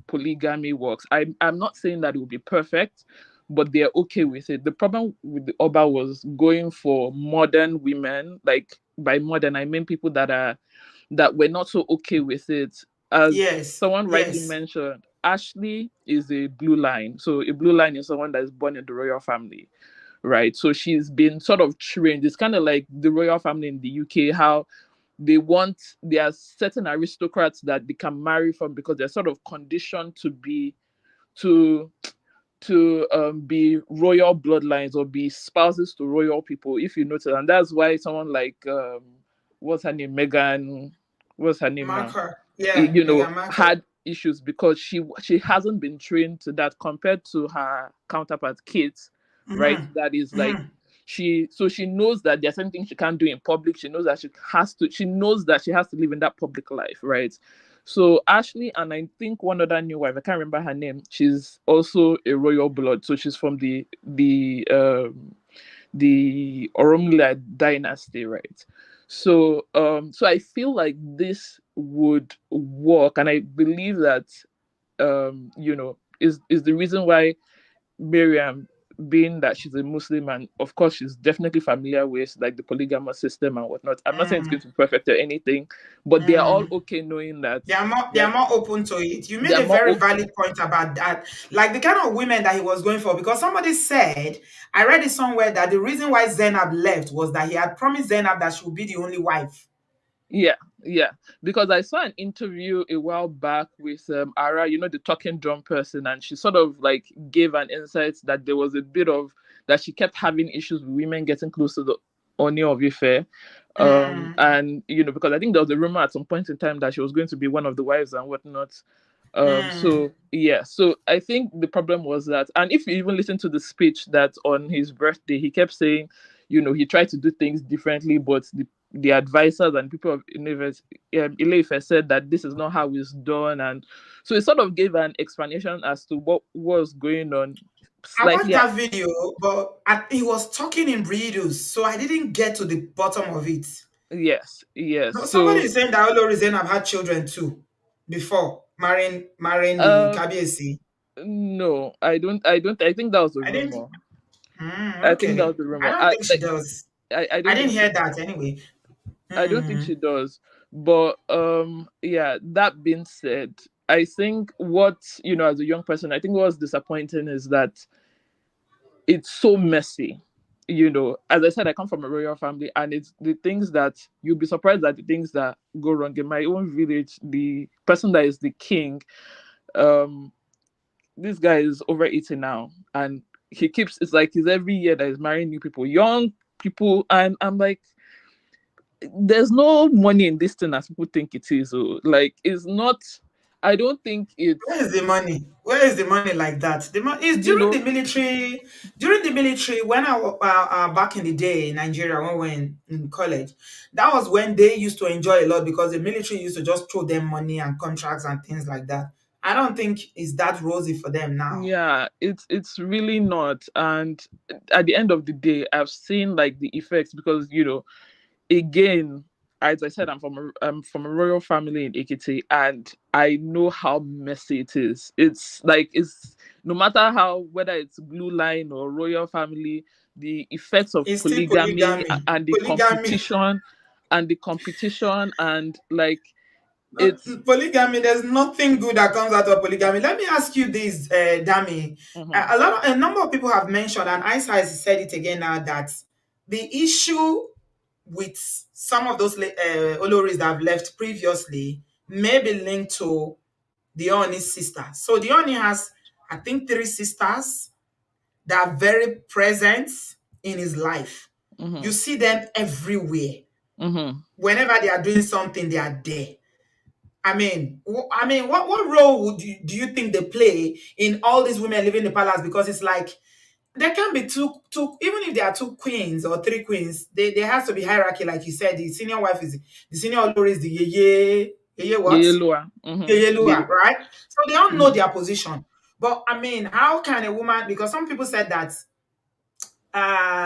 polygamy works. I'm not saying that it will be perfect, but they're okay with it. The problem with the Oba was going for modern women. Like by modern, I mean people that were not so okay with it. As Yes, someone rightly yes. mentioned, Ashley is a blue line. So a blue line is someone that is born in the royal family, right? So she's been sort of trained. It's kind of like the royal family in the UK, how there are certain aristocrats that they can marry from because they're sort of conditioned to be royal bloodlines or be spouses to royal people, if you notice. And that's why someone like what's her name, Megan, what's her name now, Marker. Yeah, Meghan Markle. had issues because she hasn't been trained to that compared to her counterpart Kate, right? Mm-hmm. That is like Mm-hmm. she knows that there's something she can't do in public. She knows that she knows that she has to live in that public life, right? So Ashley, and I think one other new wife, I can't remember her name, she's also a royal blood. So she's from the Oromila dynasty, right? So I feel like this would work, and I believe that is the reason why Miriam, being that she's a Muslim and of course she's definitely familiar with like the polygamous system and whatnot. I'm not saying it's going to be perfect or anything, but they are all Mm. okay knowing that They are they're more open to it. You made they're a more very open. valid point about that. Like the kind of women that he was going for, because somebody said, I read it somewhere that the reason why Zainab left was that he had promised Zainab that she would be the only wife. Yeah, yeah. Because I saw an interview a while back with Ara, the talking drum person, and she sort of like gave an insight that there was a bit of that she kept having issues with women getting close to the Ooni of Ife. Mm, And because I think there was a rumor at some point in time that she was going to be one of the wives and whatnot. mm, So yeah, so I think the problem was that, and if you even listen to the speech that on his birthday, he kept saying, he tried to do things differently, but the advisors and people of Ile-Ife said that this is not how it's done, and so it sort of gave an explanation as to what was going on. I watched Slightly, that video, but he was talking in riddles, so I didn't get to the bottom of it. yes, yes. No, somebody So is saying that Olori Zainab had children too before marrying the uh, Kabiesi. no, I don't. I think that was a I didn't. rumor. I think that Okay. was a I rumor. don't think she does. I I don't didn't think she hear that anyway. I don't think Hmm. she does. But yeah, that being said, I think what, as a young person, I think what's disappointing is that it's so messy. As I said, I come from a royal family, and it's the things that you'll be surprised at the things that go wrong in my own village. The person that is the king, um, this guy is over 80 now, and it's like he's every year that he's marrying new people, young people, and I'm like, there's no money in this thing as people think it is. So, like, it's not. I don't think Where it's is the money? Where is the money like that? The money is you during the know. military. During the military, when back in the day in Nigeria, when we were in college, that was when they used to enjoy a lot because the military used to just throw them money and contracts and things like that. I don't think it's that rosy for them now. Yeah, it's really not. And at the end of the day, I've seen like the effects because again, as I said, I'm from a royal family in Ekiti, and I know how messy it is. It's like it's no matter how whether it's blue line or royal family, the effects of It's still polygamy polygamy. and the Polygamy. competition and like No, it's. polygamy, there's nothing good that comes out of polygamy. Let me ask you this, Dami. Mhm, A number of people have mentioned, and Isa has said it again now, that the issue with some of those Oloris that have left previously may be linked to the Ooni's sister. So the Ooni has, I think, three sisters that are very present in his life. You mhm, see them everywhere. mhm. Whenever they are doing something, they are there. What role do you think they play in all these women living in the palace? Because it's like there can be two, even if there are two queens or three queens, there has to be hierarchy, like you said. The senior Olori is the yeye what? Yellow. Yeye The Lua, right? So they all know mhm, their position. But how can a woman? Because some people said that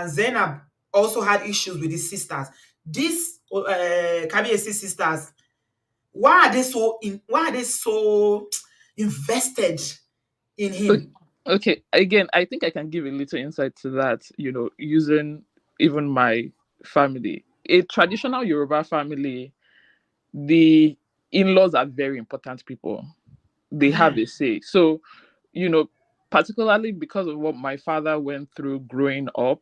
Zainab also had issues with his sisters. These Kabiesi sisters, why are they so invested in Okay, him. okay, again, I think I can give a little insight to that, using even my family. A traditional Yoruba family, the in-laws are very important people. They have Mhm. a say. So, you know, particularly because of what my father went through growing up,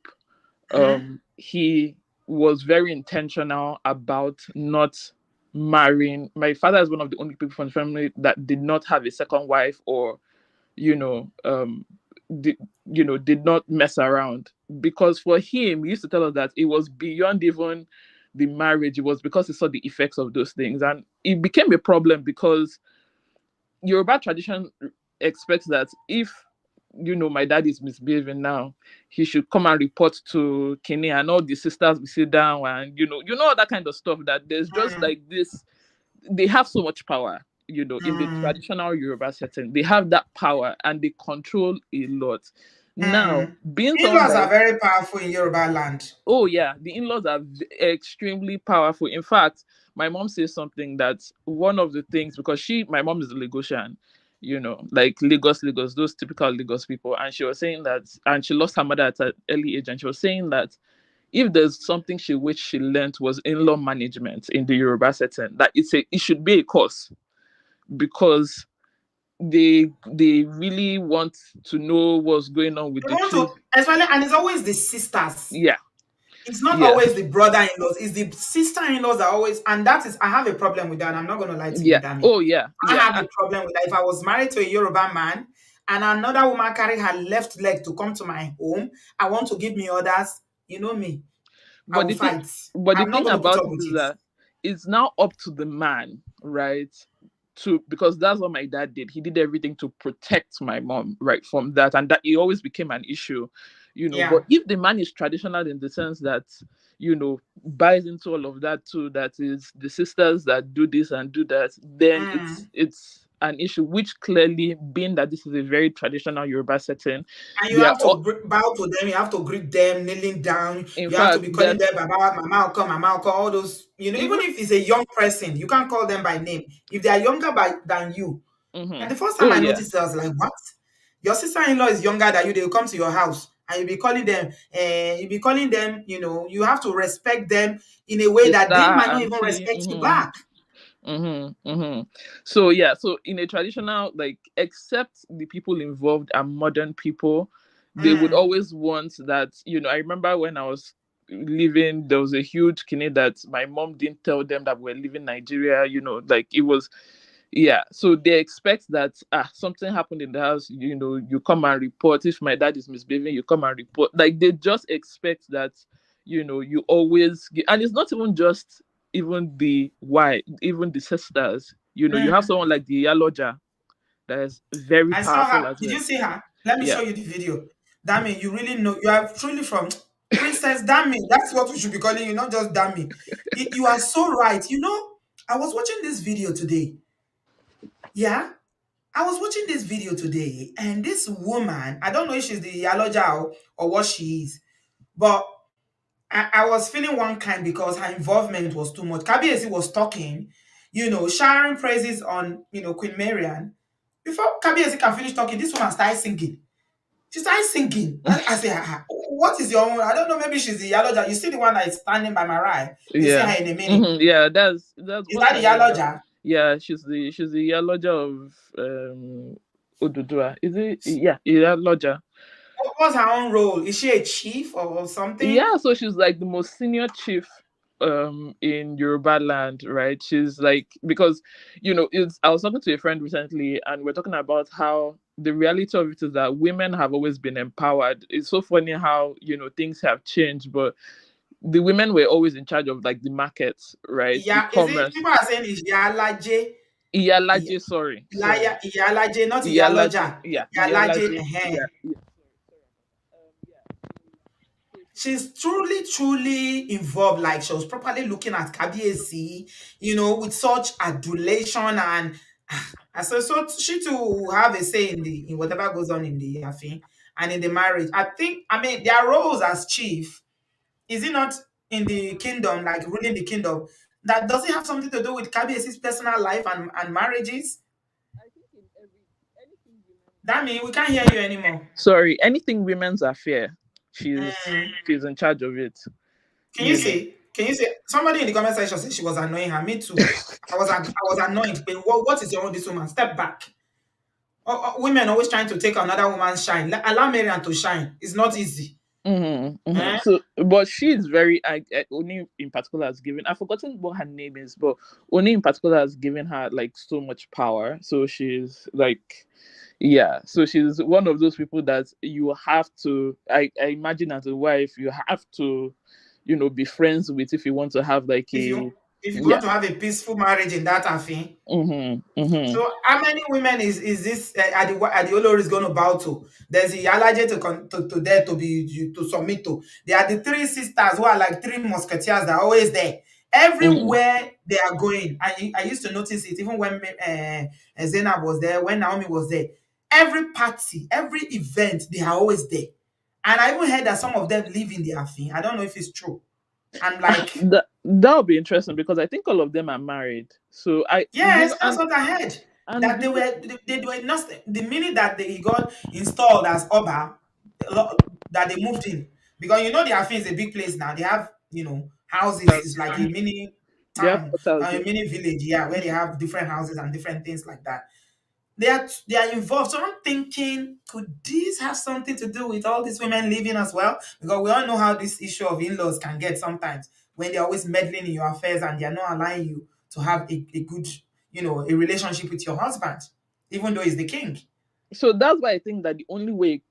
Mhm. he was very intentional about not marrying. My father is one of the only people from the family that did not have a second wife, or you know um did, did not mess around, because for him, he used to tell us that it was beyond even the marriage. It was because he saw the effects of those things, and it became a problem because Yoruba tradition expects that if my dad is misbehaving now, he should come and report to Kenny, and all the sisters will sit down, and all that kind of stuff. That there's just Mhm. like this, they have so much power. In the Mhm. traditional Yoruba setting, they have that power and they control a lot. Now, Mhm. being someone In-laws that are very powerful in Yoruba land. oh yeah, the in-laws are extremely powerful. In fact, my mom says something that one of the things, because my mom is a Lagosian, like Lagos, those typical Lagos people, and she was saying that, and she lost her mother at an early age, and she was saying that if there's something she wished she learned was in-law management in the Yoruba setting, that it should be a course, because they really want to know what's going on with They the want to, children. especially, and it's always the sisters. Yeah, It's not yeah, always the brother-in-laws. It's the sister-in-laws that always, and that is, I have a problem with that. I'm not going to lie to you, yeah. Dami. Oh yeah, I yeah. have a problem with that. If I was married to a Yoruba man and another woman carry her left leg to come to my home, I want to give me orders. You know me, I But will the thing, fight. but the I'm not thing going to put about up it with is it. that it's now up to the man, right? To Because that's what my dad did. He did everything to protect my mom, right, from that, and that it always became an issue. But Yeah. if the man is traditional in the sense that buys into all of that too, that is the sisters that do this and do that, then it's Mm. it's an issue, which clearly, being that this is a very traditional Yoruba setting, And you they are have to all, bow to them. You have to greet them, kneeling down. in You have to fact, be calling that them Baba, Mama, Uncle, all those. Even even. if it's a young person, you can't call them by name. If they are younger than you. And Mhm. the first time Oh I yeah. noticed it, I was like, what? Your sister-in-law is younger than you. They will come to your house and you'll be calling them, you have to respect them in a way that Sister, they might not even auntie. respect you back. So yeah, so in a traditional, like, except the people involved are modern people, they would Mm. always want that. I remember when I was living, there was a huge kine that my mom didn't tell them that we're leaving Nigeria. Like, it was, yeah. So they expect that, something happened in the house. You come and report. If my dad is misbehaving, you come and report. Like, they just expect that. You always and it's not even just even the why, even the sisters. You have Mm. someone like the Yaloja that is very I saw powerful her. as Did well. you see her? Let me Yeah. show you the video. Dami, you really know. You are truly from Princess Dami. That's what we should be calling you, not just Dami. You are so right. I was watching this video today. Yeah. I was watching this video today, and this woman, I don't know if she's the Yaloja or what she is, but I was feeling one kind because her involvement was too much. Kabiesi was talking, showering praises on, Queen Marian. Before Kabiesi can finish talking, this woman started singing. She started singing. I say, what is your own? I don't know, maybe she's the Yaloja. You see the one that is standing by my right? You see Yeah. her in a minute. Yeah, that's Is what's that her the name now? Yaloja? Yeah, she's the Yaloja of Odudua. Is it? Yeah, Yaloja. What's her own role? Is she a chief or something? Yeah, so she's like the most senior chief in Yoruba land, right? She's like, because it's I was talking to a friend recently, and we're talking about how the reality of it is that women have always been empowered. It's so funny how things have changed, but the women were always in charge of, like, the markets, right? The Yeah, is it? commerce. People are saying is Yalaje. Iyalaje, sorry. Iyalaje, not Iyalaje, Iyaloja. yeah, Iyalaje. Iyalaje, yeah, yeah. She's truly, truly involved. Like she was properly looking at Kabiesi, with such adulation and so she too will have a say in whatever goes on in the Yafi and in the marriage. I mean, their roles as chief, is it not in the kingdom, like ruling the kingdom? That does it have something to do with Kabiesi's personal life and marriages? Dami, we can't hear you anymore. Sorry, anything women's affair, she's Mm. she's in charge of it. Can you You know. see? Can you see? Somebody in the comment section said she was annoying her. Me too. I was annoyed. But what is your own this woman? Step back. Women always trying to take another woman's shine. Allow Marian to shine. It's not easy. Eh? So, but she's very. Oni in particular has given. I've forgotten what her name is, but Oni in particular has given her like so much power. So she's like, yeah. So she's one of those people that you have to. I imagine as a wife, you have to, be friends with if you want to have like If a. you if you want Yeah. to have a peaceful marriage in that affair. Mm-hmm. So how many women is this are the Oloris going to bow to? There's the Alaje to there to be to submit to. There are the three sisters who are like three musketeers that are always there. Mm-hmm. Everywhere they are going, I used to notice it even when Zainab was there, when Naomi was there. Every party, every event, they are always there. And I even heard that some of them live in the Afin. I don't know if it's true. And like, That'll be interesting because I think all of them are married. So yes, that's what I heard. and That they were not the minute that he got installed as Oba, that they moved in. Because the Afin is a big place now. They have, houses. It's like a mini they have town, quarters. a mini village, yeah, where they have different houses and different things like that. They are involved. So I'm thinking, could this have something to do with all these women living as well? Because we all know how this issue of in-laws can get sometimes when they're always meddling in your affairs and they're not allowing you to have a good, a relationship with your husband, even though he's the king. So that's why I think that the only way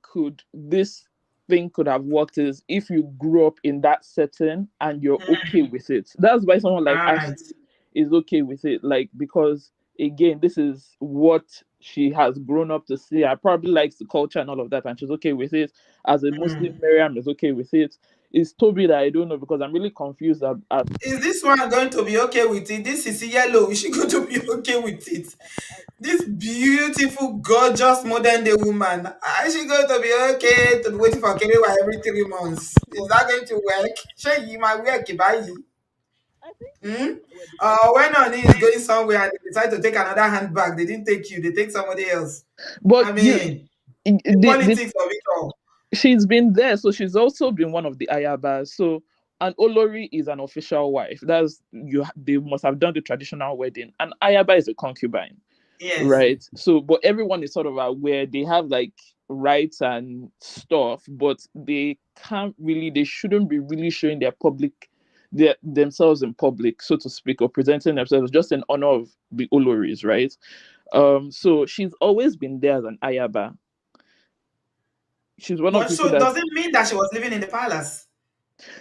this thing could have worked is if you grew up in that setting and you're okay with it. That's why someone like All Ashley right. is okay with it. Like, because again, this is what she has grown up to see. I probably likes the culture and all of that, and she's okay with it. As a Muslim, Mm. Miriam is okay with it. It's Toby that I don't know because I'm really confused at Is this one going to be okay with it? This is yellow. Is she going to be okay with it? This beautiful, gorgeous modern day woman, is she going to be okay to be waiting for Kerewa every 3 months? Is that going to work? Sure, you might work, Ibayi. I think Hmm? well, depending. When Ooni is going somewhere and they decide to take another handbag, they didn't take you, they take somebody else. But I mean, the the politics of it all. she's been there, so she's also been one of the ayabas. So an olori is an official wife. That's you. They must have done the traditional wedding. An ayaba is a concubine, Yes. right? So, but everyone is sort of aware. They have like rights and stuff, but they can't really. They shouldn't be really showing themselves in public, so to speak, or presenting themselves just in honor of the oloris, right? So she's always been there as an ayaba. She's one of But the people so that does it mean that she was living in the palace?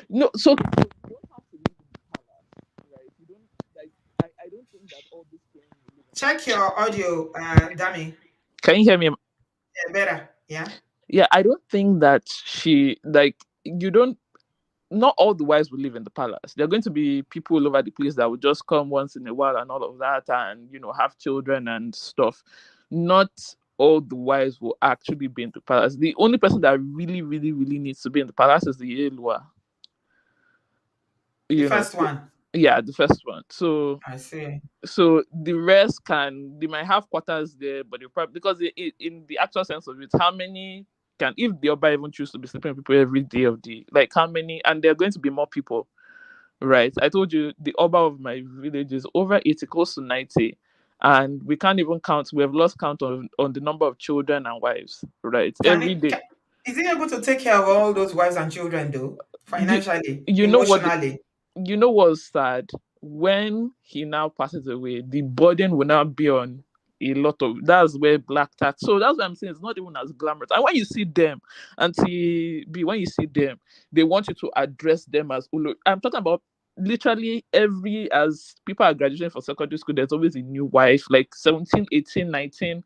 no. So you don't have to live in the palace, right? You don't like. I don't think that all this thing you live in the Check palace. your audio, Dami. Can you hear me? Yeah, better. Yeah. Yeah, I don't think that she like you don't. Not all the wives will live in the palace. There are going to be people all over the place that will just come once in a while and all of that, and have children and stuff. Not all the wives will actually be in the palace. The only person that really, really, really needs to be in the palace is the Elua. The You know, first one. yeah, the first one. So I see. the rest they might have quarters there, but they probably because in the actual sense of it, how many can if the Oba even choose to be sleeping with people every day of the like how many and there are going to be more people, right? I told you the Oba of my village is over 80, close to 90. And we can't even count. We have lost count on the number of children and wives, right? Can Every it? day. Is he able to take care of all those wives and children though? You, Financially, you know what? emotionally. What's sad? When he now passes away, the burden will now be on a lot of. That's where black tax. So that's what I'm saying. It's not even as glamorous. And when you see them, Auntie B, when you see them, they want you to address them as Ulo. I'm talking about literally as people are graduating from secondary school, there's always a new wife, like 17, 18, 19,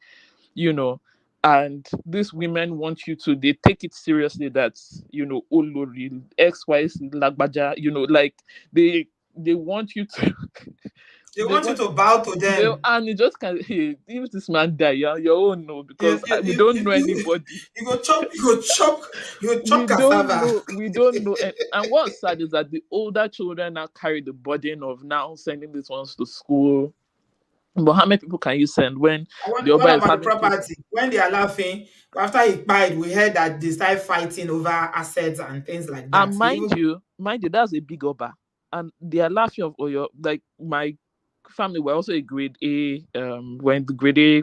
you know. And these women want you to, they take it seriously that, Olori, XY, Lagbaja, like they want you to, They they want you want, to bow to them. and you just can't, hey, if this man die, you're your own, no, You, because you, we you, don't you, know you, anybody. you go chop. You go chop. You go chop cassava. We don't know. And what's sad is that the older children now carry the burden of now sending these ones to school, But how many people can you send when the What Oba is about the having case? property? When they are laughing, after he died, we heard that they started fighting over assets and things like that. And He even mind you, that's a big Oba, and they are laughing of Oyo. Like my family were also a grade A, when the grade A,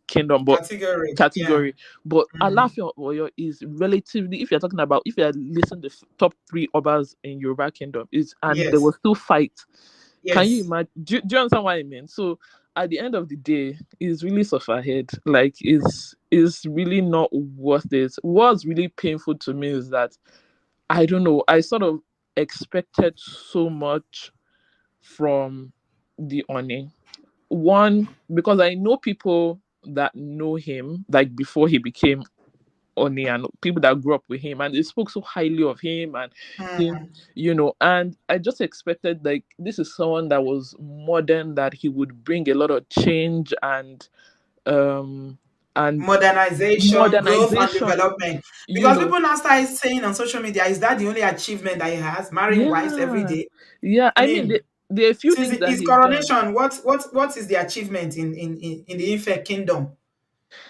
kingdom, but category. Yeah. category. But Mm. Alafia of Oyo is relatively, if you're talking about, if you're listening to the top three Obas in Yoruba kingdom, is and there Yes. was still fight. Can you Yes. imagine? Do you understand what I mean? So at the end of the day, it's really sufferhead. Like is really not worth it. What's really painful to me is that I don't know. I sort of expected so much from the Oni. One, because I know people that know him, like before he became Oni, and people that grew up with him, and they spoke so highly of him and him, Mm. and I just expected, like, this is someone that was modern, that he would bring a lot of change um and Modernization, growth, and modernization, development. you Because know. people now start saying on social media, is that the only achievement that he has? Marrying wives every Yeah. day. Yeah. I I mean, mean, there are a few since things that his he's done. coronation, what is the achievement in the Ife kingdom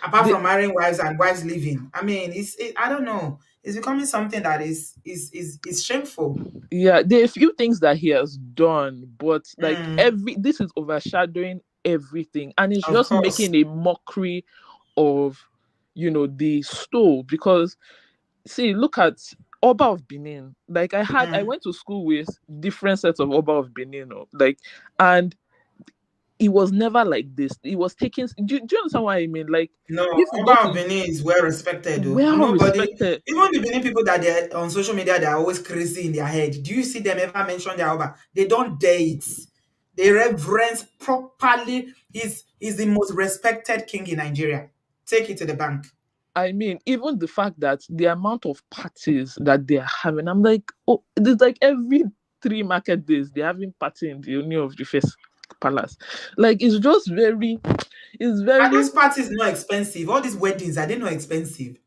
apart The, from marrying wives and wives living? I mean, I don't know. It's becoming something that is shameful. yeah, there are a few things that he has done, but like Mm, this is overshadowing everything, and it's of just course. making a mockery of the stove. Because see, look at Oba of Benin. Like I Mm. went to school with different sets of Oba of Benin, like, and it was never like this. It was taking. Do you understand what I mean? Like, No, if you go Oba of to Benin is well respected though. well Nobody, respected, even the Benin people that they're on social media, they're always crazy in their head. Do you see them ever mention their Oba? They don't dare it. They reverence properly. He's the most respected king in Nigeria. Take it to the bank. I mean, even the fact that the amount of parties that they're having, I'm like, oh, there's like every 3 market days they're having party in the Ooni of the First Palace. Like, it's Are very. those parties not expensive? All these weddings, are they not expensive?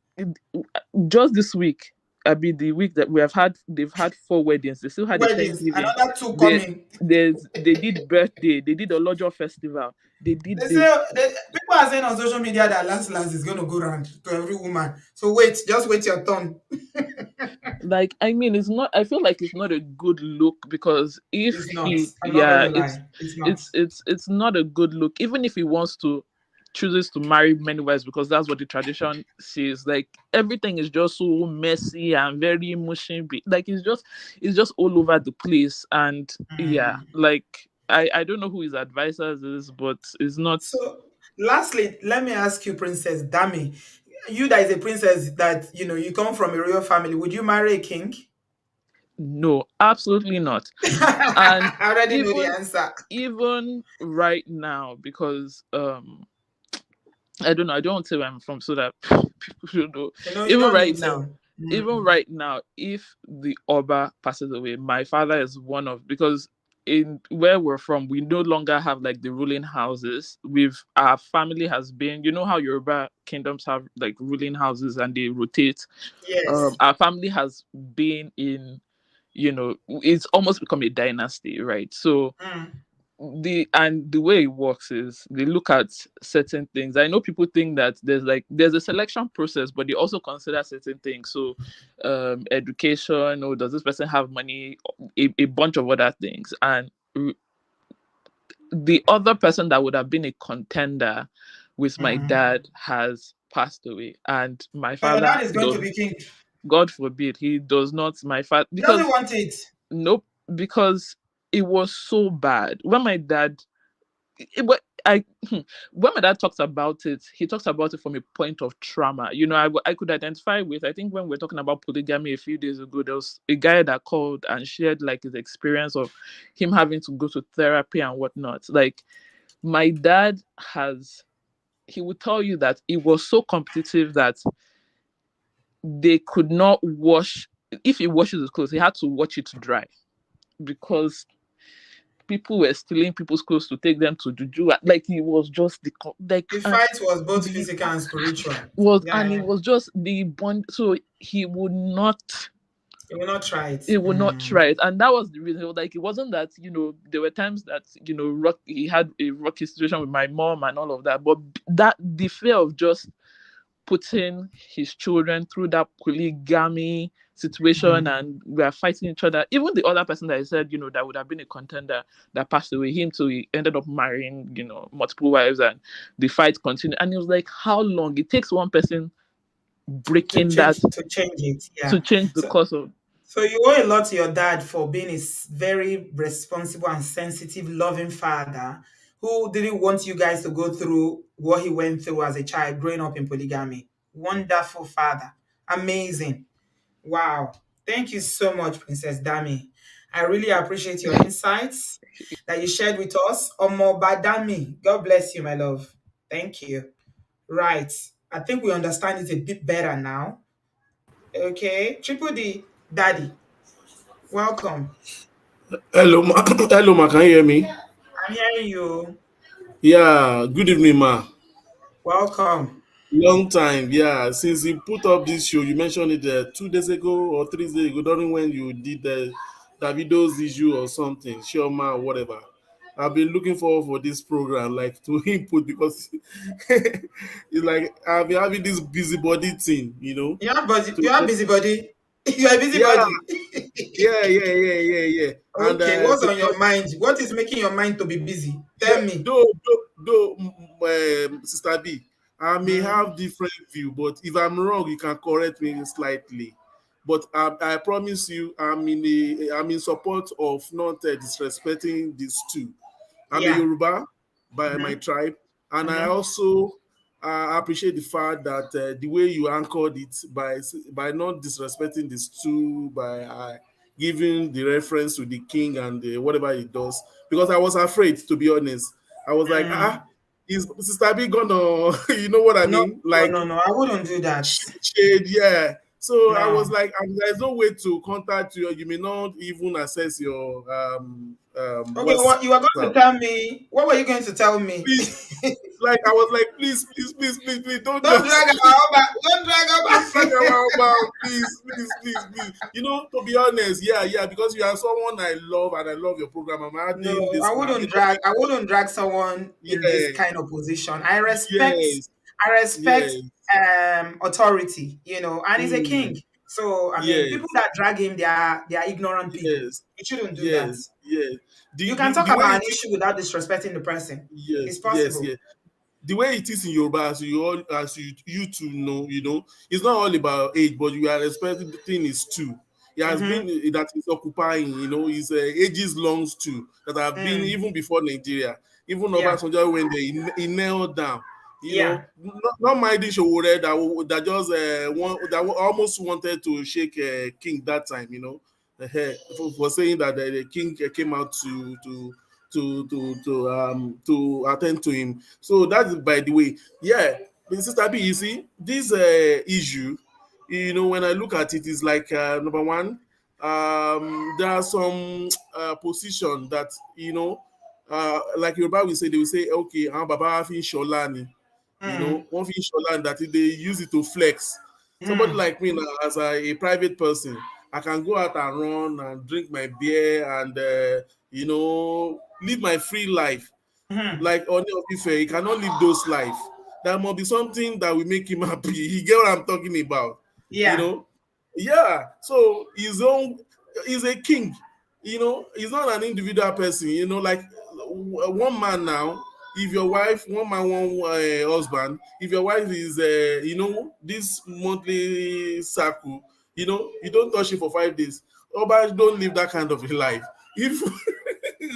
Just this week, I mean, the week that they've had 4 weddings. They still had a Weddings, Thanksgiving. another two They coming. they did birthday. They did a Olojo festival. They did They say this. people are saying on social media that last is going to go round to every woman. So wait, just wait your turn. Like, I mean, it's not, I feel like it's not a good look, because if It's not. he I'm not going yeah, to lie. It's not. it's not a good look. Even if he wants to chooses to marry many wives, because that's what the tradition says. Like, everything is just so messy and very mushy. Like, it's just all over the place. And yeah, Mm. like, I don't know who his advisors is, but it's not. So, lastly, let me ask you, Princess Dami. You that is a princess that you come from a royal family. Would you marry a king? No, absolutely not. And I already know the even answer. even right now, because I don't know. I don't want to say where I'm from so that people should know. You Even don't right need now, to. even Mm. right now, if the Oba passes away, my father is one of, because in where we're from, we no longer have like the ruling houses. Our family has been, how Yoruba kingdoms have like ruling houses and they rotate. Yes. Our family has been in, it's almost become a dynasty, right? So Mm. the way it works is they look at certain things. I know people think that there's a selection process, but they also consider certain things. So education, or does this person have money, a bunch of other things. And the other person that would have been a contender with my Mm. dad has passed away, and my So your father dad is going to does, be king. God forbid, he does not. My father, He doesn't because want it. nope, because it was so bad when my dad but I when my dad talks about it, he talks about it from a point of trauma. I could identify with. I think when we are talking about polygamy a few days ago, there was a guy that called and shared like his experience of him having to go to therapy and whatnot. Like, my dad he would tell you that it was so competitive that they could not wash. If he washes his clothes, he had to watch it dry, because people were stealing people's clothes to take them to juju. Like, it was just like, The and fight was both the physical and spiritual. was, Yeah, and it yeah. was just the bond. So he would not. You will not try it. He would not try it, and that was the reason. It was like, it wasn't that, there were times that, he had a rocky situation with my mom and all of that, but that the fear of just putting his children through that polygamy situation, Mm. and we are fighting each other. Even the other person that I said, that would have been a contender, that passed away, him too, he ended up marrying, multiple wives, and the fight continued. And it was like, how long it takes one person breaking that To change it. to Yeah. change the So course of. so you owe a lot to your dad for being a very responsible and sensitive, loving father who didn't want you guys to go through what he went through as a child growing up in polygamy. Wonderful father. Amazing. Wow. Thank you so much, Princess Dami. I really appreciate your insights that you shared with us. Omoba Dami, God bless you, my love. Thank you. Right. I think we understand it a bit better now. Okay. Triple D, Daddy, welcome. Hello, ma. Hello, ma. Can you hear me? I'm hearing you. Yeah. Good evening, ma. Welcome. Long time. Yeah. Since you put up this show, you mentioned it 2 days ago or 3 days ago, during when you did the Davido's issue or something, sure, ma, or whatever. I've been looking forward for this program, like to input because it's like I've been having this busybody thing, You To are busybody. You are a yeah, busybody. yeah. And Okay, what's to on be your mind? What is making your mind to be busy? Tell yeah, me. Sister B, I may Hmm. have different view, but if I'm wrong, you can correct me slightly. But I promise you, I'm in support of not disrespecting these two. I'm a Yeah. Yoruba by my Hmm. tribe, and I Hmm. also appreciate the fact that the way you anchored it by not disrespecting these two, by giving the reference to the king and whatever he does. Because I was afraid, to be honest. I was like, Mm. is Sister B gonna, you know what I No, mean? Like no. I wouldn't do that. shade, yeah. So I was No. like, there's no way to contact you. You may not even access your Okay, what's what you are going to tell me? What were you going to tell me? please. Like I was like, please, don't Don't just drag our back. Don't drag our don't talk back. about please. To be honest, yeah, because you are someone I love and I love your program. I'm No, adding this now. You know, I wouldn't drag someone in this yeah, kind of position. yes, I respect yes, authority, and he's a king. mm, So I mean, people yes, that drag him, they are ignorant people. yes, You shouldn't do that. yes. You can talk The way about an it is, issue without disrespecting the person. It's possible. yes. The way it is in Yoruba, as you two know, it's not all about age, but you are expecting the thing is two. It has Mm-hmm. been that is occupying, it's ages long too that have been Mm. even before Nigeria. Even Yeah. Obasanjo when he knelt down, Yeah. not minding Showore that just almost wanted to shake King that time, for saying that the king came out to attend to him. So that is by the way. Yeah, but Sister B, you see, this issue, when I look at it, is like number one, there are some position that like Yoruba will say, they will say, okay, Baba fi Shola ni, Mm. one fi Shola that they use it to flex. Somebody Mm. like me now, as a private person, I can go out and run and drink my beer and live my free life. Mm. Like Ooni of Ife, he cannot live those life. There must be something that will make him happy. You get what I'm talking about? You Yeah. know? Yeah. So he's a king. He's not an individual person. Like one man now. If your wife, one man, one husband, if your wife is, this monthly circle, you don't touch it for 5 days. Oba don't live that kind of a life. If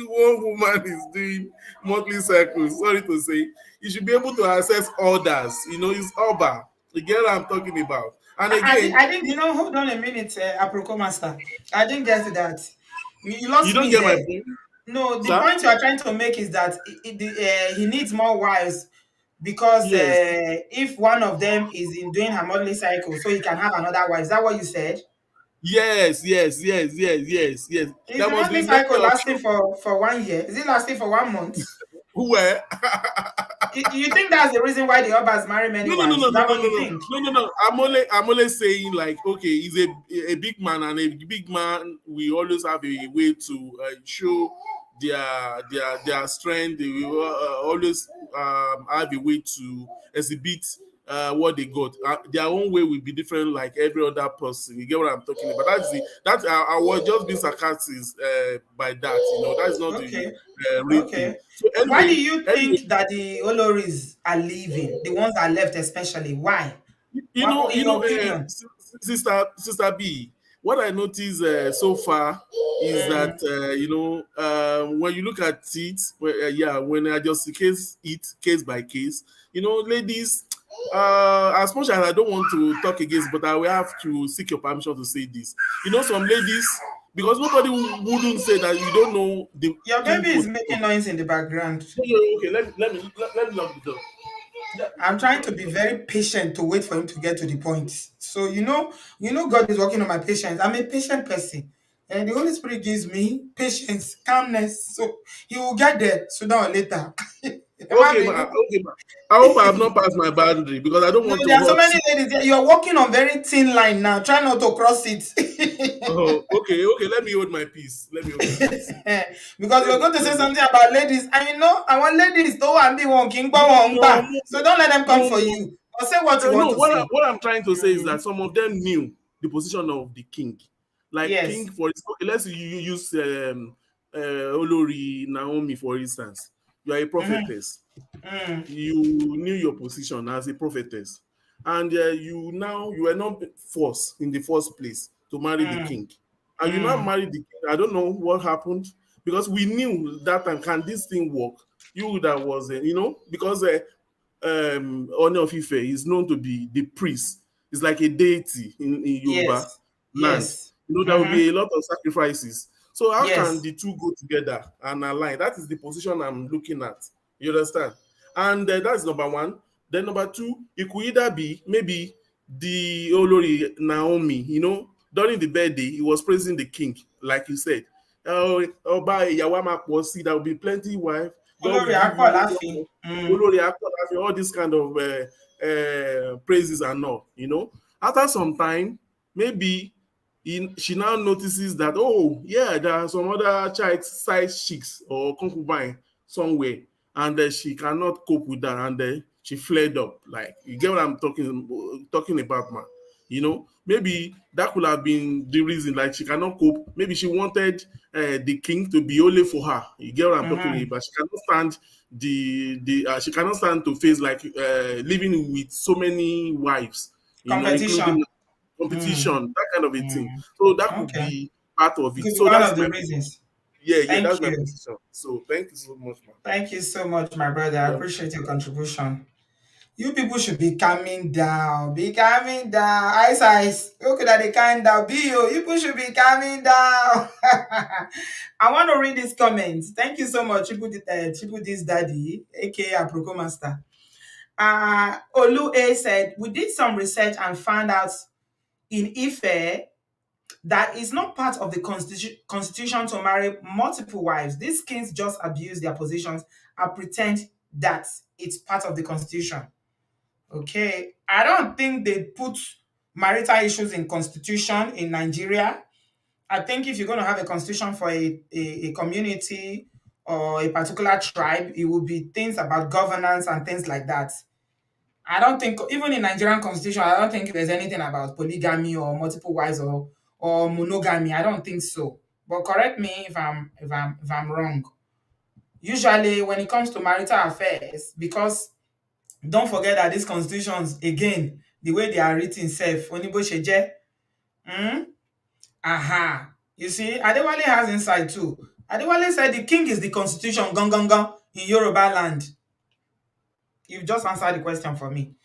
one woman is doing monthly cycles, sorry to say, you should be able to access others. It's Oba. You get what I'm talking about. And again, I didn't, hold on a minute, Aproko Master. I didn't get to that. You you lost don't me get my there. point, No, the sir? point you are trying to make is that he needs more wives because Yes. if one of them is in doing her monthly cycle, so he can have another wife. Is that what you said? Yes. Is There the must monthly be many cycle lasting options. for 1 year? Is it lasting for 1 month? Who were? You think that's the reason why the Obas marry many No, no, no, wives? no, Is no, that no, what no, you no, think? no, no, no. I'm only saying like, okay, he's a big man, and a big man, we always have a way to show their strength. They will always have a way to exhibit what they got. Their own way will be different, like every other person. You get what I'm talking about? I was just being sarcastic by that. That is not the Okay. real thing. Okay. So Why do anyway, you think that the Oloris are leaving? The ones that left, especially. Why? You What, know, in your opinion? sister B. What I noticed so far is that Mm, when you look at it, yeah, when I just case by case, ladies. As much as I don't want to talk against, but I will have to seek your permission to say this. Some ladies, because nobody wouldn't say that you don't know the your king baby is position. making noise in the background. Okay, let me lock the door. I'm trying to be very patient to wait for him to get to the point. So God is working on my patience. I'm a patient person. And the Holy Spirit gives me patience, calmness. So he will get there sooner or later. Emma Okay, Binu. okay, I hope I have not passed my boundary because I don't No, want there to are so hurt. many ladies there. You're walking on very thin line now. Try not to cross it. Oh, okay. Let me hold my peace. Let me hold my peace. Because Let you're me, going to say let me. something about ladies, and I want ladies to and be walking, No, so don't let them come no, for no. you. Or say what you want No, to say. what I'm trying to say is Mm, that some of them knew the position of the king. Like king, yes. for okay, let's say you use Olori Naomi, for instance. You are a Mm-hmm. prophetess. Mm, You knew your position as a prophetess, and you were not forced in the first place to marry the mm, king, and you now mm. married the king. I don't know what happened because we knew that time, can this thing work? You that was because Ooni of Ife is known to be the priest. It's like a deity in Yoruba Yes. land. Yes. There will Mm-hmm. be a lot of sacrifices. So how can Yes. the two go together and align? That is the position I'm looking at. You understand? And that's number one. Then number two, it could either be maybe the Olori Naomi, during the birthday, he was praising the king, like you said. Oh, by Yawama Posi, there will be plenty wife. God will Olori give you Akolafi. Mm. Olori Akolafi, all this kind of praises and all. After some time, maybe she now notices that, oh yeah, there are some other child side chicks or concubine somewhere, and she cannot cope with that, and she flared up. Like, you get what I'm talking about, man. Maybe that could have been the reason. Like, she cannot cope. Maybe she wanted the king to be only for her. You get what I'm talking Mm-hmm. about? She cannot stand she cannot stand to face like living with so many wives, including Competition. Mm. competition, that kind of a thing. Mm. So that could Okay. be part of It it. could be So one that's of my the position. reasons. Yeah, Thank that's my you. position. So thank you so much, man. Thank you so much, my brother. I Yeah. appreciate your contribution. You people should be calming down. Be calming down. Ice. Okay, that they kind down. Be you. You people should be calming down. I want to read these comments. Thank you so much. Triple this daddy, aka Aproko Master. Olu A said, we did some research and found out in Ife that it's not part of the constitution to marry multiple wives. These kings just abuse their positions and pretend that it's part of the constitution. Okay. I don't think they put marital issues in constitution in Nigeria. I think if you're going to have a constitution for a community or a particular tribe, it will be things about governance and things like that. I don't think even in Nigerian constitution, I don't think there's anything about polygamy or multiple wives or monogamy. I don't think so. But correct me if I'm wrong. Usually when it comes to marital affairs, because don't forget that these constitutions, again, the way they are written self, Onibo Sheje, hmm? Aha. You see, Adewale has insight too. Adewale said the king is the constitution, gong gong gong, in Yoruba land. You've just answered the question for me.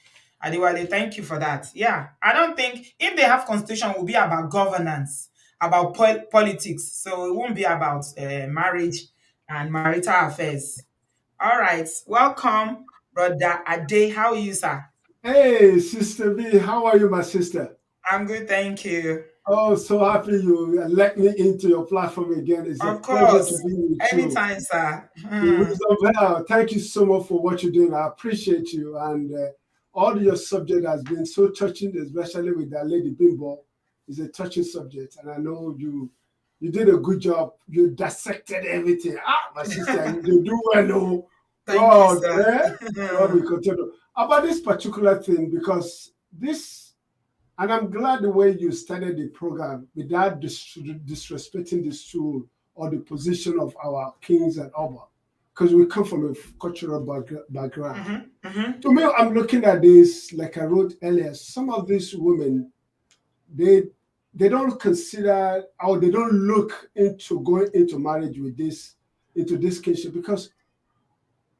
Adewale, thank you for that. Yeah, I don't think if they have constitution, it will be about governance, about politics. So it won't be about marriage and marital affairs. All right, welcome, brother Ade. How are you, sir? Hey, Sister B, how are you, my sister? I'm good, thank you. Oh, so happy you let me into your platform again. It's a Of pleasure to course. be with you. Anytime, sir. The Wisdom Well, thank you so much for what you're doing. I appreciate you. And all your subject has been so touching, especially with that lady Bimbo. It's a touching subject. And I know you did a good job. You dissected everything. Ah, my sister, you do well. Oh, Thank you, God, sir. God will continue. About this particular thing, because this, and I'm glad the way you started the program without disrespecting the stool or the position of our kings and Oba, because we come from a cultural background. To me, I'm looking at this, like I wrote earlier, some of these women, they don't consider or they don't look into going into marriage with this, into this kinship, because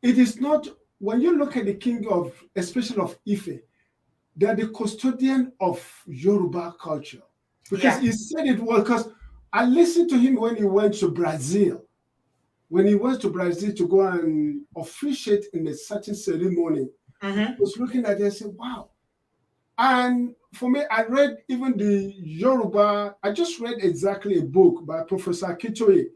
it is not, when you look at the king of, especially of Ife, they're the custodian of Yoruba culture. Because Yeah. he said it well, because I listened to him when he went to Brazil. When he went to Brazil to go and officiate in a certain ceremony, I was looking at it and said, wow. And for me, I read even the Yoruba, I just read exactly a book by Professor Kitoye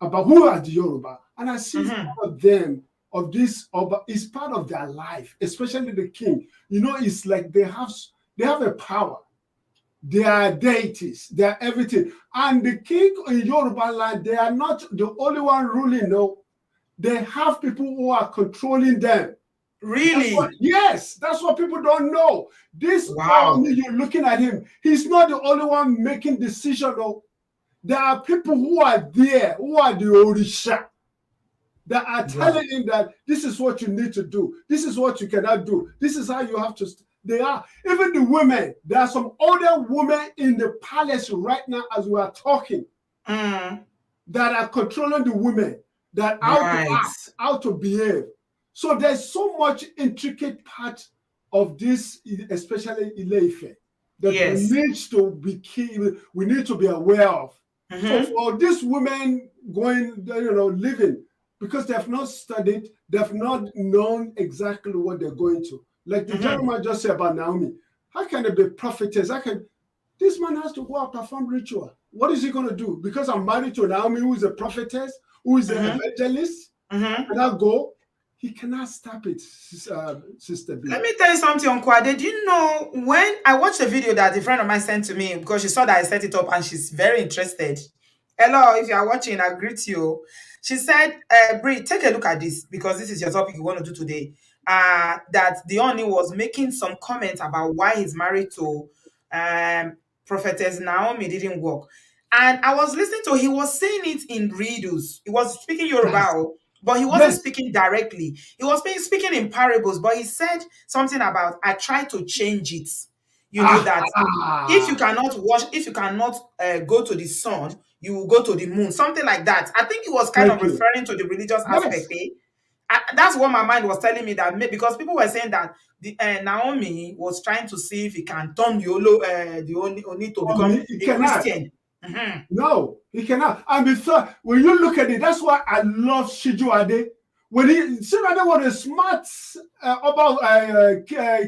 about who are the Yoruba. And I see some of them, of this, is part of their life, especially the king. You know, it's like they have a power. They are deities, they are everything. And the king in Yoruba land, they are not the only one ruling, no. They have people who are controlling them. Really? Yes, that's what people don't know. This Wow. you're looking at him, he's not the only one making decision. No. There are people who are there, who are the Orisha, that are telling him that this is what you need to do. This is what you cannot do. This is how you have to. They are, even the women, there are some older women in the palace right now as we are talking that are controlling the women, that how to act, how to behave. So there's so much intricate part of this, especially Ile-Ife, that we need to be aware of. So for these women going, living, because they have not studied, they have not known exactly what they're going to. Like the gentleman just said about Naomi, how can they be prophetess? This man has to go and perform ritual. What is he going to do? Because I'm married to Naomi, who is a prophetess, who is an evangelist, and I'll go. He cannot stop it, Sister B. Let me tell you something, Uncle Ade. Do you know, when I watched a video that a friend of mine sent to me, because she saw that I set it up and she's very interested. Hello, if you are watching, I greet you. She said, Brie, take a look at this, because this is your topic you want to do today. That the Ooni was making some comments about why he's married to Prophetess Naomi didn't work. And I was listening to, he was saying it in riddles. He was speaking Yoruba, but he wasn't speaking directly. He was speaking in parables, but he said something about, I try to change it. You know, that if you cannot go to the sun, you will go to the moon. Something like that. I think he was kind of referring to the religious aspect. That's what my mind was telling me, that because people were saying that Naomi was trying to see if he can turn the Ooni to become a Christian. No, he cannot. And before, when you look at it, that's why I love Shiju Ade. When Shiju Ade was a smart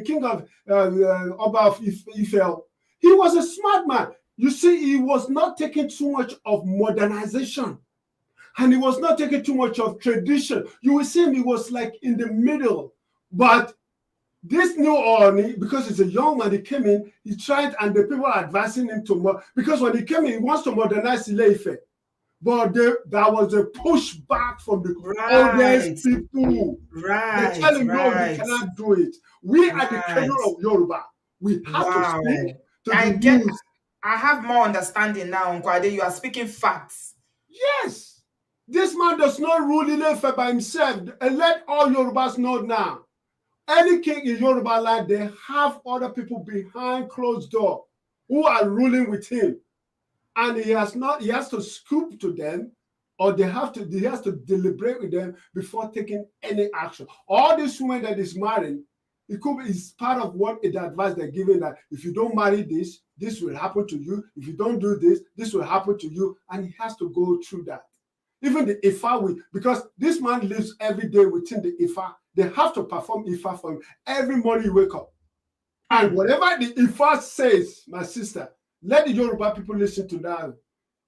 king of Oba of Ife, he was a smart man. You see, he was not taking too much of modernization, and he was not taking too much of tradition. You will see him, he was like in the middle. But this new Ooni, because he's a young man, he came in, he tried, and the people are advising him to because when he came in, he wants to modernize Ile-Ife. But there was a pushback from the oldest people. They tell him, no, you cannot do it. We are the kingdom of Yoruba. We have to speak to the rules. I have more understanding now, Uncle Ade. You are speaking facts. Yes. This man does not rule Ile-Ife by himself. And let all Yorubas know now. Any king in Yoruba land, they have other people behind closed door who are ruling with him. And he has to scoop to them, or he has to deliberate with them before taking any action. All these women that is married, it's part of what the advice they're giving, that if you don't marry this, this will happen to you. If you don't do this, this will happen to you. And he has to go through that. Even the Ifa, because this man lives every day within the Ifa, they have to perform Ifa for him. Every morning you wake up. And whatever the Ifa says, my sister, let the Yoruba people listen to that.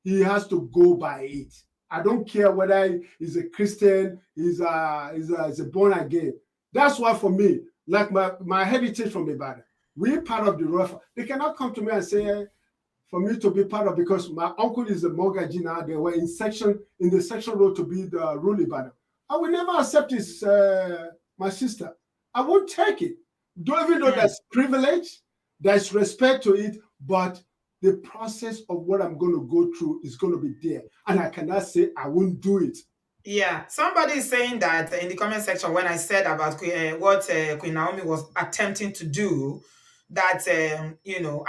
He has to go by it. I don't care whether he's a Christian, he's a born again. That's why for me, like my heritage from Ibadan, we're part of the royal. They cannot come to me and say for me to be part of, because my uncle is a Mogaji now. They were in the section road to be the rule Ibadan. I will never accept his my sister. I won't take it. Even though there's privilege, there's respect to it, but the process of what I'm going to go through is going to be there. And I cannot say I won't do it. Yeah, somebody is saying that in the comment section when I said about what Queen Naomi was attempting to do, that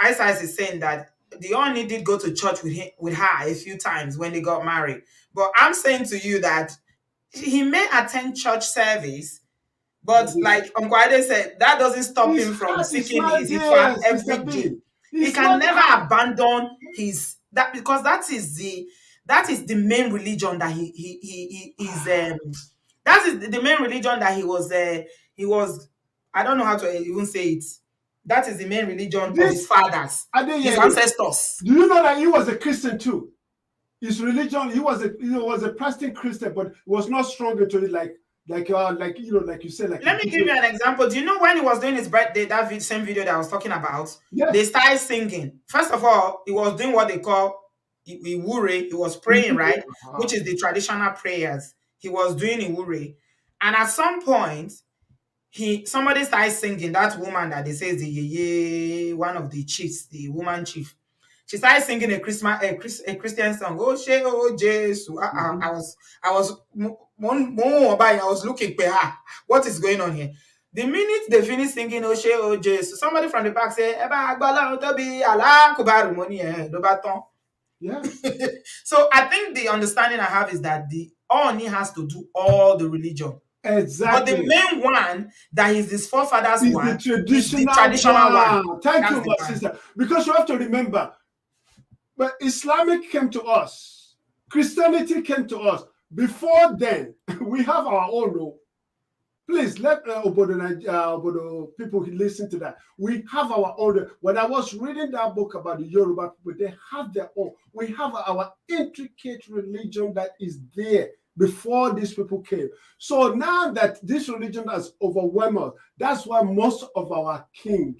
Ice is saying that the Ooni did go to church with her a few times when they got married. But I'm saying to you that he may attend church service, but like Uncle Ade said, that doesn't stop him from seeking his Ifa every day. He can never abandon his that, because that is the main religion that he is that is the main religion that he was I don't know how to even say it. That is the main religion of his fathers, his ancestors. Do you know that he was a Christian too? His religion, he was a practicing Christian, but was not strong into it like you said. Like, let me give you an example. Do you know when he was doing his birthday, that same video that I was talking about? Yes. They started singing. First of all, he was doing what they call Iwure. He was praying, right? Which is the traditional prayers. He was doing Iwure. And at some point, somebody started singing. That woman that they say is the Yeye, one of the chiefs, the woman chief. She started singing a Christian song. Oh, she, oh, Jesus. I was looking for her. What is going on here? The minute they finish singing oh, she, oh, Jesus, somebody from the back say, yeah. So I think the understanding I have is that the Ooni has to do all the religion. Exactly. But the main one that is his forefathers is one, the traditional one. Thank you, my sister. Because you have to remember, but Islamic came to us, Christianity came to us. Before then, we have our own role. Please let Obodo people listen to that. We have our own. When I was reading that book about the Yoruba people, they have their own. We have our intricate religion that is there before these people came. So now that this religion has overwhelmed us, that's why most of our king,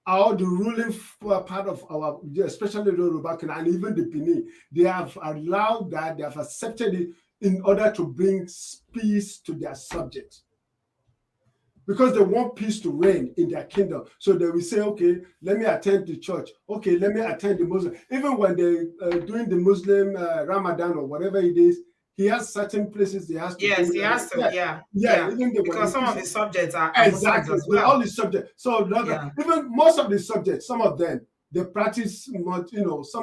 all the ruling part of our, especially the Yoruba and even the Benin, they have allowed that, they have accepted it in order to bring peace to their subjects. Because they want peace to reign in their kingdom. So they will say, okay, let me attend the church. Okay, let me attend the Muslim. Even when they're doing the Muslim Ramadan or whatever it is, he has certain places he has to. Yes, he has to. Yeah. Because some of the subjects are exactly as well. All the subjects. So even most of the subjects, some of them they practice, some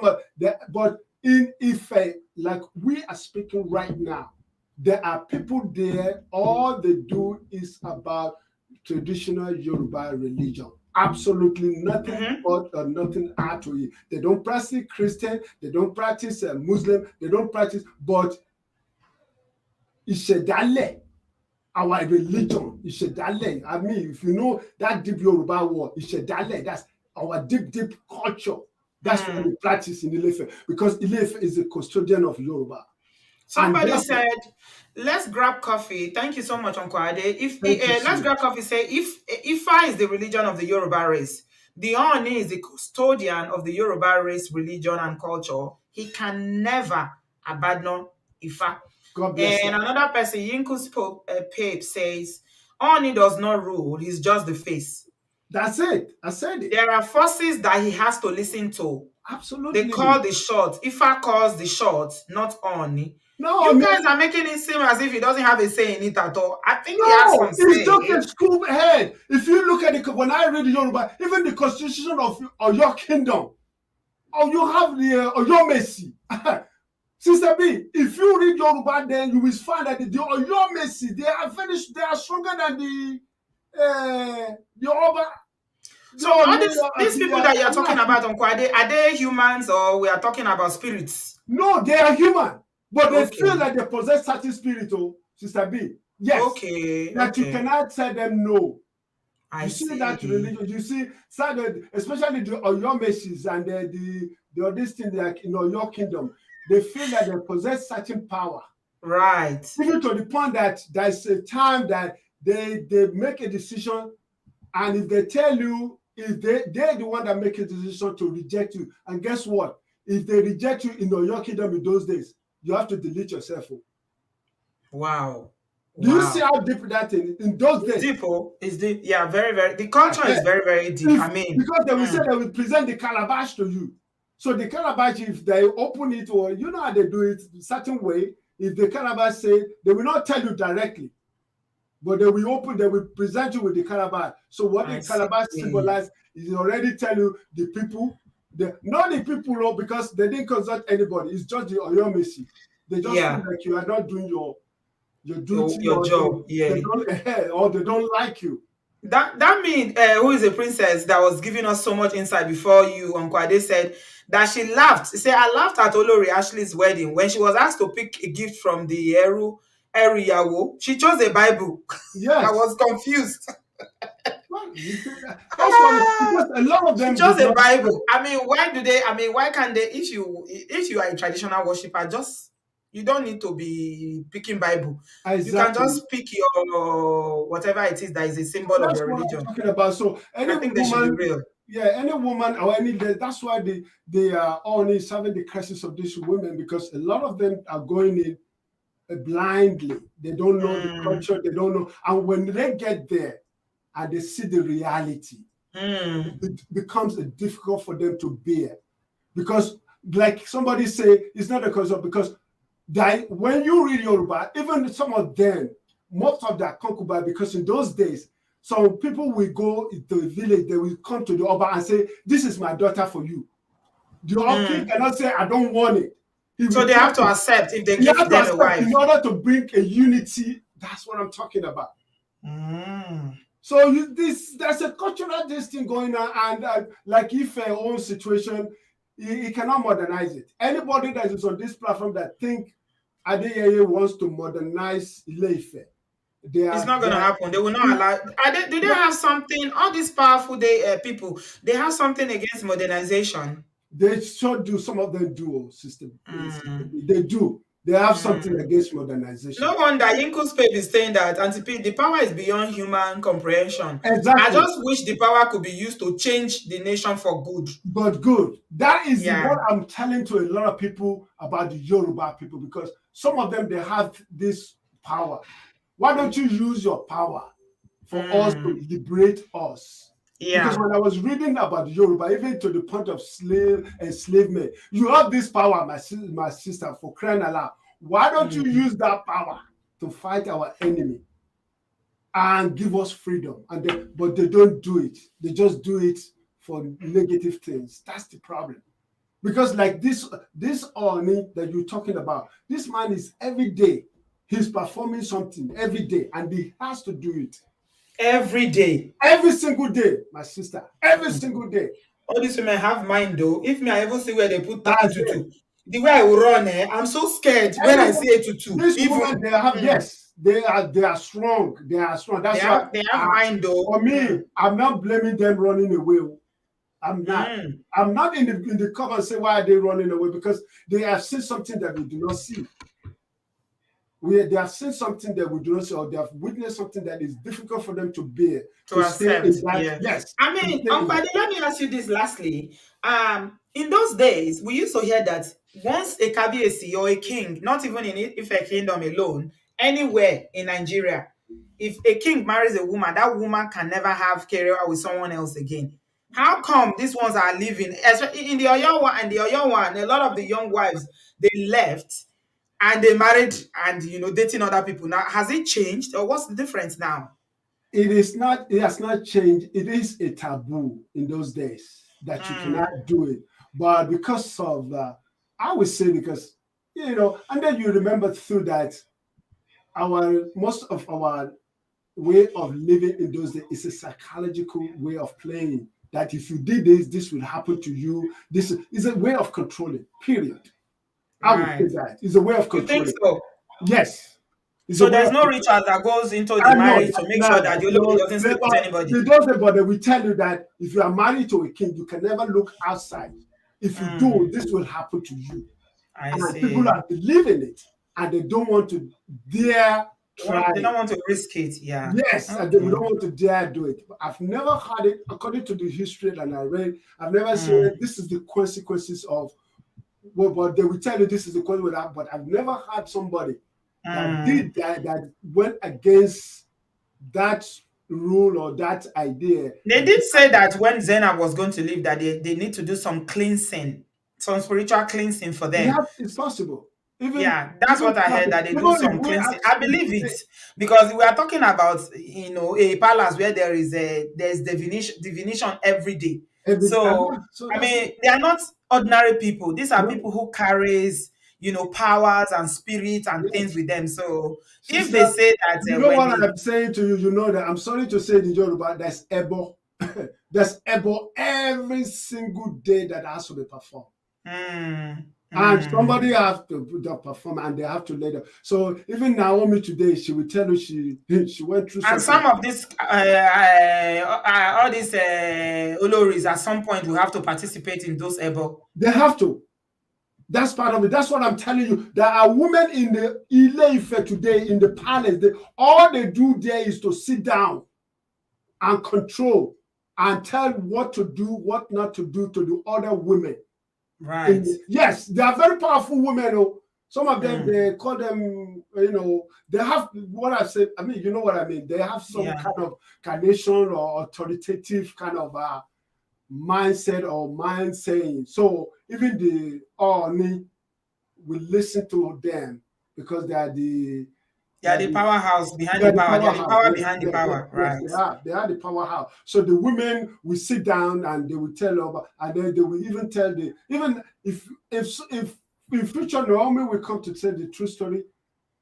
of them. But in Ife, like we are speaking right now, there are people there. All they do is about traditional Yoruba religion. Absolutely nothing but nothing add to it. They don't practice Christian. They don't practice Muslim. They don't practice, but Ìṣẹ̀dálẹ̀, our religion, Ìṣẹ̀dálẹ̀. I mean, if you know that deep Yoruba word, Ìṣẹ̀dálẹ̀, that's our deep culture. That's what we practice in Ile-Ife, because Ile-Ife is the custodian of Yoruba. Somebody said, let's grab coffee. Thank you so much, Uncle Ade. Let's grab coffee. Say, if Ifa is the religion of the Yoruba race, the Ooni is the custodian of the Yoruba race, religion, and culture. He can never abandon Ifa. God bless and another person, Yinku's Pape, says, Ooni does not rule, he's just the face. That's it. I said it. There are forces that he has to listen to. Absolutely. They call the shots. Ifa calls the shots, not Ooni. No, you guys are making it seem as if he doesn't have a say in it at all. I think he has some say. It's just a scoop head. If you look at it, when I read the Yoruba, even the constitution of your kingdom, or you have the Oyomesi. Sister B, if you read Yoruba, then you will find that the Oyomesi, they are stronger than the Yoruba. So all these people that you are talking about, Uncle Ade, are they humans or we are talking about spirits? No, they are human. But they feel like they possess certain spirit, Sister B. Yes. Okay. That you cannot tell them no. You see that religion, you see, especially the Oyomesis and the this thing, like in your kingdom, they feel that they possess certain power. Right. Even to the point that there's a time that they make a decision, and if they tell you, if they're the one that make a decision to reject you, and guess what? If they reject you in your kingdom in those days, you have to delete yourself. Wow. Do you see how deep that in those days? Deep, it's deep. Yeah, very, very. The culture is very, very deep. Because they will say they will present the calabash to you. So the calabash, if they open it, or you know how they do it a certain way, if the calabash say, they will not tell you directly, but they will present you with the calabash. So what the calabash symbolize is already tell you the people, not the people, because they didn't consult anybody. It's just the Oyomesi. They just feel like you are not doing your duty, your job. They don't like you. That means who is a princess that was giving us so much insight before you, Uncle Ade, said that she laughed. She said, I laughed at Olori Ashley's wedding when she was asked to pick a gift from the Eru Yawo. She chose a Bible. Yes. I was confused. That's because a lot of them chose a Bible. Why can't they, if you are a traditional worshiper, you don't need to be picking Bible. Exactly. You can just pick your whatever it is that is a symbol of your religion. That's what I'm talking about. So I think they should be real. Yeah, any woman or that's why they are only serving the crisis of these women, because a lot of them are going in blindly. They don't know the culture, they don't know. And when they get there and they see the reality, it becomes difficult for them to bear. Because like somebody say, it's not a cause of, because when you read Yoruba, even some of them, most of their concubines, because in those days, some people will go to the village, they will come to the Oba and say, this is my daughter for you. The Oba cannot say, I don't want it. So they have to accept if they give them a wife. In order to bring a unity, that's what I'm talking about. So there's a cultural thing going on, and like if a own situation, he cannot modernize it. Anybody that is on this platform that think Adeyeye wants to modernize Ile-Ife, it's not going to happen. They will not allow. Do they have something? All these powerful people, they have something against modernization. They sure do. Some of them do, sister. They do. They have something against modernization. No wonder Yinku's Pape is saying that the power is beyond human comprehension. Exactly. I just wish the power could be used to change the nation for good. But good. That is what I'm telling to a lot of people about the Yoruba people, because some of them, they have this power. Why don't you use your power for us to liberate us? Yeah. Because when I was reading about Yoruba, even to the point of enslavement, you have this power, my sister, for crying aloud. Why don't you use that power to fight our enemy and give us freedom? But they don't do it. They just do it for negative things. That's the problem. Because like this Ooni that you're talking about, this man is every day, he's performing something every day, and he has to do it. Every day. Every single day, my sister. Every single day. All these women have mind though. If me, I ever see where they put that tutu, the way I will run, I'm so scared when I see a tutu. These women, they have, yes, they are strong. They are strong. That's why they have mind though. For me, I'm not blaming them running away. I'm not. I'm not in the cover and say, why are they running away? Because they have seen something that we do not see. They have seen something that we do not see, or they have witnessed something that is difficult for them to bear. To accept. Yes. I mean, Uncle, let me ask you this lastly. In those days, we used to hear that once a Kabiyesi or a king, not even in Ife kingdom alone, anywhere in Nigeria, if a king marries a woman, that woman can never have career with someone else again. How come these ones are living, especially in the Oyo one, a lot of the young wives, they left and they married and dating other people. Now, has it changed, or what's the difference now? It is not. It has not changed. It is a taboo in those days that you cannot do it. But because of, I would say, because and then you remember through that, most of our way of living in those days is a psychological way of playing. That if you did this will happen to you. This is a way of controlling. Period. I would say that it's a way of controlling. You think so? Yes. It's a So way there's of no ritual that goes into the I know marriage to that make now sure that the Olori no, doesn't sleep with anybody. they don't say, but they will tell you that if you are married to a king, you can never look outside. If you do, this will happen to you. I And people see. are believing it, and they don't want to dare try They it. don't want to risk it. Yeah. Yes, and they don't Okay. want to dare do it. But I've never had it, according to the history that I read, I've never seen this is the consequences of, well, but they will tell you this is the consequence of that, but I've never had somebody that did that, that went against that rule or that idea. They did say that when Zainab was going to leave, that they need to do some cleansing, some spiritual cleansing for them. It's possible. Yeah, that's what I heard, that they do even if some we cleansing. ask, I believe it, because we are talking about, you know, a palace where there's divination every day. So so I that's mean, they are not ordinary people. These are no, people who carries, you know, powers and spirits and things yes. with them. So if Sister, they say that you know when what they I'm saying to you, you know that I'm sorry to say the Yoruba, there's Ebo. There's Ebo every single day that has to be performed. And somebody has to perform and they have to let her. So even Naomi today, she will tell you she went through and something. some of these all these Oloris at some point will have to participate in those ebo. They have to. That's part of it. That's what I'm telling you. There are women in the Ile-Ife today in the palace. All they do there is to sit down and control and tell what to do, what not to do to the other women. Right. Yes, they are very powerful women. Oh. Some of them, they call them, you know, they have what I said. I mean, you know what I mean. They have some kind of carnation or authoritative kind of mindset or mind saying. So even the Ooni will listen to them because they are the powerhouse behind they the are the power. They are the powerhouse. power Yes, behind the yes, yes, power. yes, Right. they are the powerhouse. So the women will sit down and they will tell them, and then they will even tell the even if in future Naomi will come to tell the true story,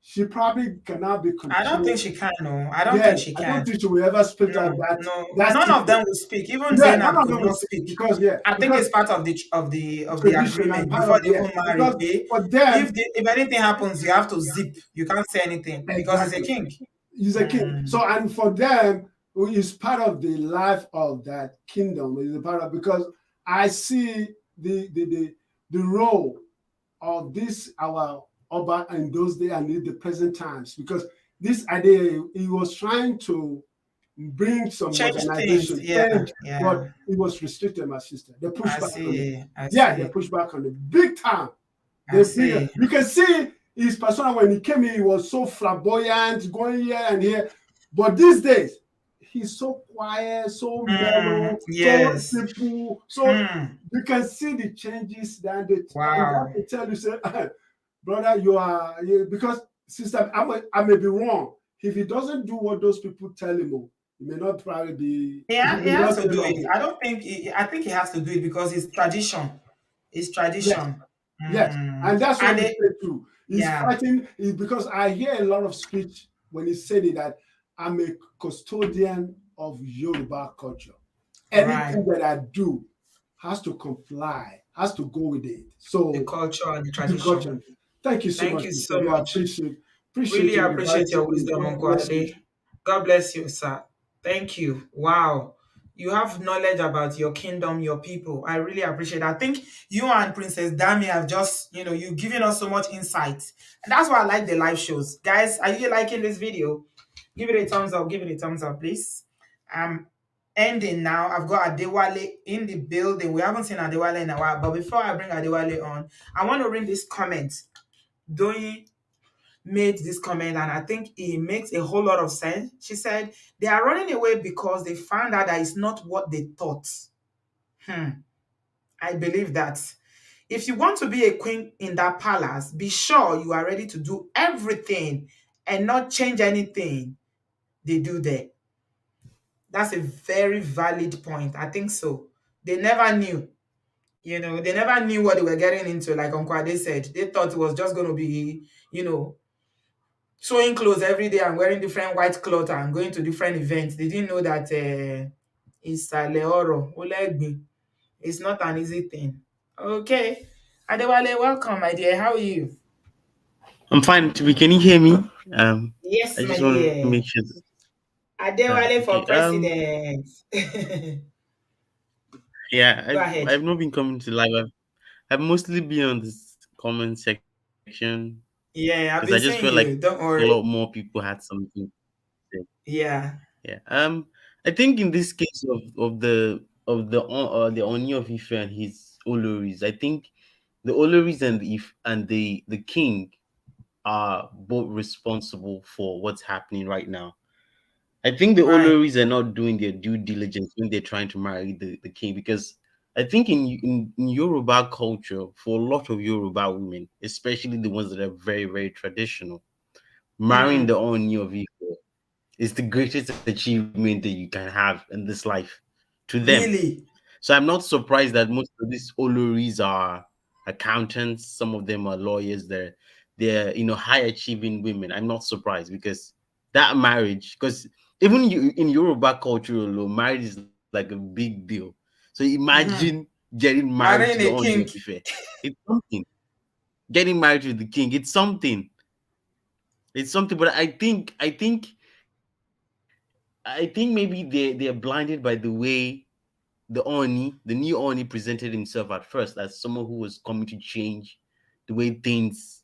she probably cannot be controlled. I don't think she can. No, I don't think she can. I don't think she will ever speak like that. No, That's none of them will speak. Even Zainab none of could them will not speak. because I think it's part of the tradition and agreement part before of they even marry. because for them If anything happens, you have to zip. You can't say anything because he's a king. He's a king. So and for them, it's part of the life of that kingdom. It's a part of because I see the role of this our Oba in those days and in the present times because this idea he was trying to bring some Change modernization, things. but it was restricted, my sister. They pushed back on it. They pushed back on it big time. You can see his persona when he came in, he was so flamboyant, going here and here. But these days, he's so quiet, so mellow, so simple. So you can see the changes that they tell you, say, brother, because sister, I may be wrong. If he doesn't do what those people tell him, he may not probably be. He has to do it. I don't think. I think he has to do it because it's tradition. It's tradition. Yes, and that's what he said too. He's fighting because I hear a lot of speech when he said it that I'm a custodian of Yoruba culture. Anything that I do has to comply, has to go with it. So the culture and the tradition. Thank you so much. Thank you so much. Appreciate Really appreciate your me. wisdom, Uncle Ade. God bless you, sir. Thank you. Wow. You have knowledge about your kingdom, your people. I really appreciate it. I think you and Princess Dami have just, you've given us so much insight. And that's why I like the live shows. Guys, are you liking this video? Give it a thumbs up. Give it a thumbs up, please. I'm ending now. I've got Adewale in the building. We haven't seen Adewale in a while. But before I bring Adewale on, I want to read this comment. Doyin made this comment and I think it makes a whole lot of sense. She said, they are running away because they found out that it's not what they thought. I believe that. If you want to be a queen in that palace, be sure you are ready to do everything and not change anything they do there. That's a very valid point. I think so. They never knew. They never knew what they were getting into, like Uncle Ade said. They thought it was just going to be, sewing clothes every day and wearing different white clothes and going to different events. They didn't know that it's not an easy thing. Okay. Adewale, welcome, my dear. How are you? I'm fine. Can you hear me? Yes, I my just want to make dear. sure. Adewale Okay. for president. Yeah. Go I've ahead. not been coming to live. I've mostly been on this comment section because I Yeah, just I've felt been like seeing a you. Don't lot more worry. people had something to say. Yeah. Yeah. I think in this case of the Oni of Ife and his Oloris, I think the Oloris and the If and the king are both responsible for what's happening right now. I think the Right. Oloris are not doing their due diligence when they're trying to marry the king, because I think in Yoruba culture, for a lot of Yoruba women, especially the ones that are very, very traditional, marrying the Mm-hmm. Ooni of Ife is the greatest achievement that you can have in this life to them. Really? So I'm not surprised that most of these Oloris are accountants. Some of them are lawyers. They're high achieving women. I'm not surprised because that marriage, because even you in Yoruba culture alone, marriage is like a big deal. So imagine Mm-hmm. getting married to the Marrying a Ooni of king. Ife. It's something. Getting married to the king, it's something. It's something. But I think maybe they're blinded by the way the new Oni presented himself at first as someone who was coming to change the way things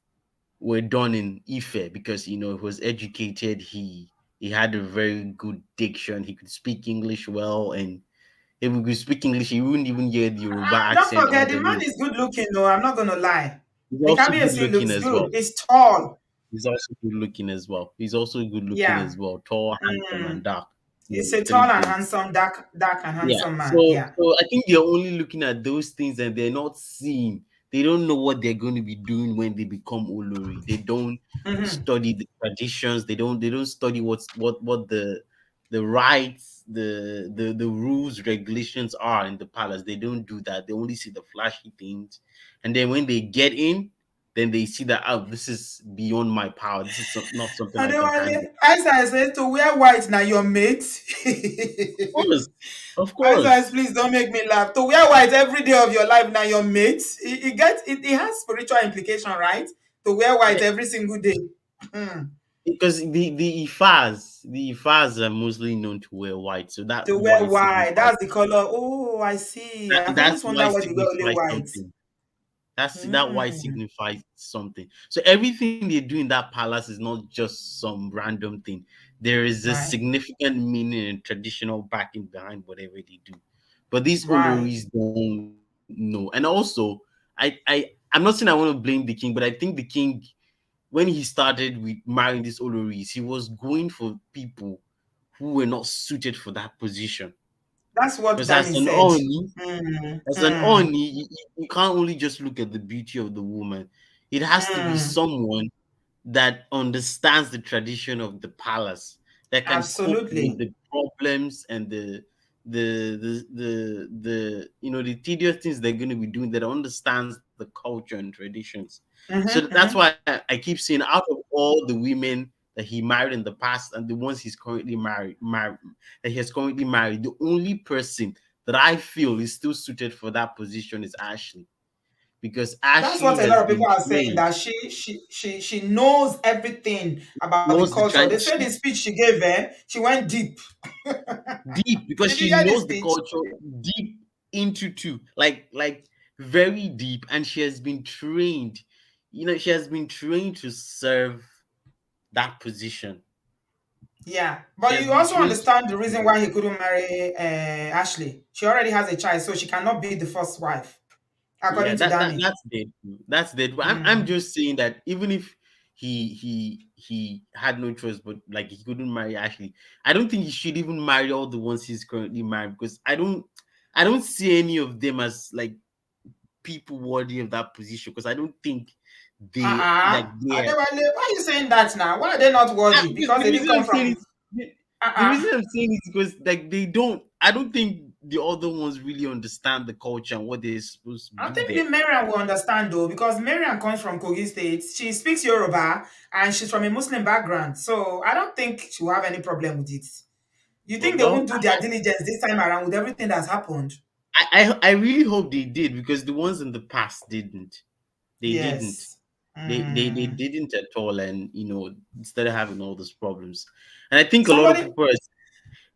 were done in Ife, because he was educated, he had a very good diction, he could speak English well, and if he could speak English, he wouldn't even hear the Yoruba Don't accent forget, the man underneath. is good looking, though. I'm not going to lie. He's The also good Kabiyesi looking looks as good. well. He's tall. He's also good looking as well. He's also good looking Yeah. as well. Tall, handsome, and Mm. dark. He's The a three tall and things. handsome, dark and Yeah. handsome man. So Yeah. so I think they're only looking at those things and they're not seeing. They don't know what they're going to be doing when they become Olori. They don't Mm-hmm. study the traditions. They don't study what the rights, the rules, regulations are in the palace. They don't do that. They only see the flashy things. And then when they get in, then they see that, oh, this is beyond my power. This is not something I can handle. Adewale, Isaiah says to wear white now your mate. Of course. Of Isaiah, course. please don't make me laugh. To wear white every day of your life now your mate. It has spiritual implication, right? To wear white every single day. Hmm. Because the Ifas are mostly known to wear white, so that To wear white white. signifies That's the color. Oh, I see. I've that always white wondered why they wear only signifies white. something. That white Hmm. signifies something. So everything they do in that palace is not just some random thing. There is a Right. significant meaning and traditional backing behind whatever they do. But these Right. Oloris don't know. And also, I'm not saying I want to blame the king, but I think the king, when he started with marrying these Oloris, he was going for people who were not suited for that position. That's what Because as Danny an said. Oni, Hmm. as an Hmm. Oni, you can't only just look at the beauty of the woman. It has to be Hmm. someone that understands the tradition of the palace, that can cope with Absolutely. the problems and the tedious things they're going to be doing, that understands the culture and traditions. So Mm-hmm, that's mm-hmm. why I keep saying, out of all the women that he married in the past and the ones he has currently married, the only person that I feel is still suited for that position is Ashley, because That's Ashley what a lot has of people been are saying, trained. that she knows everything She about the knows the culture. They tradition said the speech she gave, she went deep. deep, because Did you she hear the knows the speech? culture deep into two, like very deep, and she has been trained. She has been trained to serve that position. Yeah, She but has you been also trained understand the to. reason why he couldn't marry Ashley. She already has a child, so she cannot be the first wife, Yeah, according to Danny. that's dead. That's dead. But I'm Mm. just saying that even if he had no choice, but like he couldn't marry Ashley, I don't think he should even marry all the ones he's currently married, because I don't see any of them as like people worthy of that position, because I don't think they're Adewale, why are you saying that now? Why are they not worthy? because Because the they didn't reason I'm come saying from. is the Uh-uh. reason I'm saying is because like they don't I don't think the other ones really understand the culture and what they're supposed to I do think there. the Marian will understand though, because Marian comes from Kogi State. She speaks Yoruba and she's from a Muslim background. So I don't think she will have any problem with it. You think they Well, won't do their diligence this time around with everything that's happened? I really hope they did, because the ones in the past didn't. They didn't. Yes. They Mm. didn't at all, and instead of having all those problems. And I think a lot of Somebody people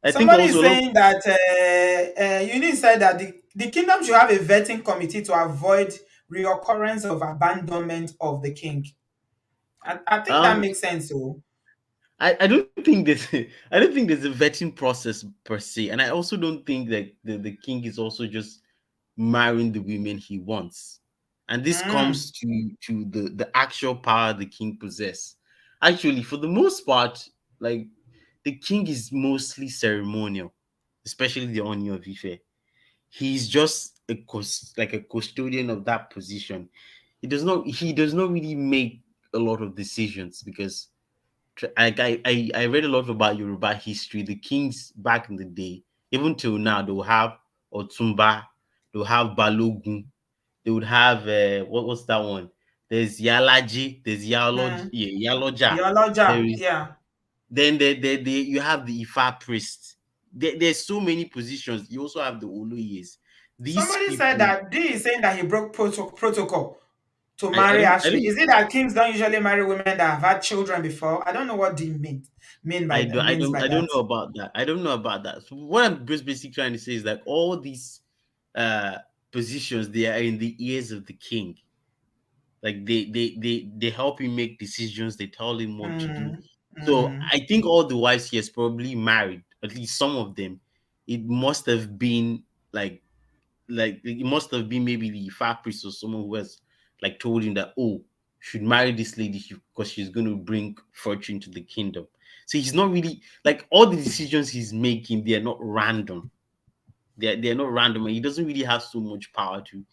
I think somebody is also a lot. saying that Uni said that the kingdom should have a vetting committee to avoid reoccurrence of abandonment of the king. I think that um makes sense. Oh. I don't think there's I don't think there's a vetting process per se, and I also don't think that the king is also just marrying the women he wants. And this Mm. comes to the actual power the king possess. Actually, for the most part, like, the king is mostly ceremonial, especially the Ooni of Ife. He's just like a custodian of that position. He does not really make a lot of decisions, because I read a lot about Yoruba history. The kings back in the day, even till now, they'll have Otumba, they'll have Balogun, they would have what's that one? There's Yalaji, there's Mm. Yaloja. There Theologia, is yeah. then you have the Ifa priest. There's so many positions. You also have the Oloyes. These Somebody said people, that this is saying that he broke protocol to I marry don't I Ashley. don't Is it that kings don't usually marry women that have had children before? I don't know what the means by I don't that. know about that. I don't know about that. So what I'm just basically trying to say is that all these uh positions, they are in the ears of the king. Like, they help him make decisions, they tell him what to do. Mm. So Mm. I think all the wives he has probably married, at least some of them, it must have been like it must have been maybe the far priest or someone who has like told him that, oh, you should marry this lady because she's going to bring fortune to the kingdom. So he's not really like, all the decisions he's making, they're not random. They're not random, and he doesn't really have so much power to,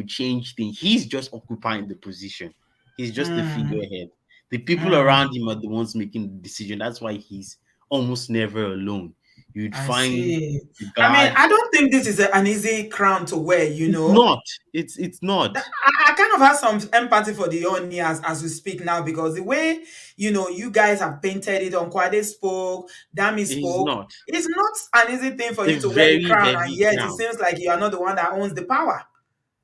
change things. He's just occupying the position. He's just the Mm. figurehead. The people around Mm. him are the ones making the decision. That's why he's almost never alone. You'd I find see. the I mean, I guards. don't think this is an easy crown to wear, you It's know. not. It's not. I kind of have some empathy for the Oni as we speak now because the way you guys have painted it on Kwade spoke, Dami It's spoke, not. it's not an easy thing for you It's to a wear the very crown, and heavy yet it crown. seems like you are not the one that owns the power.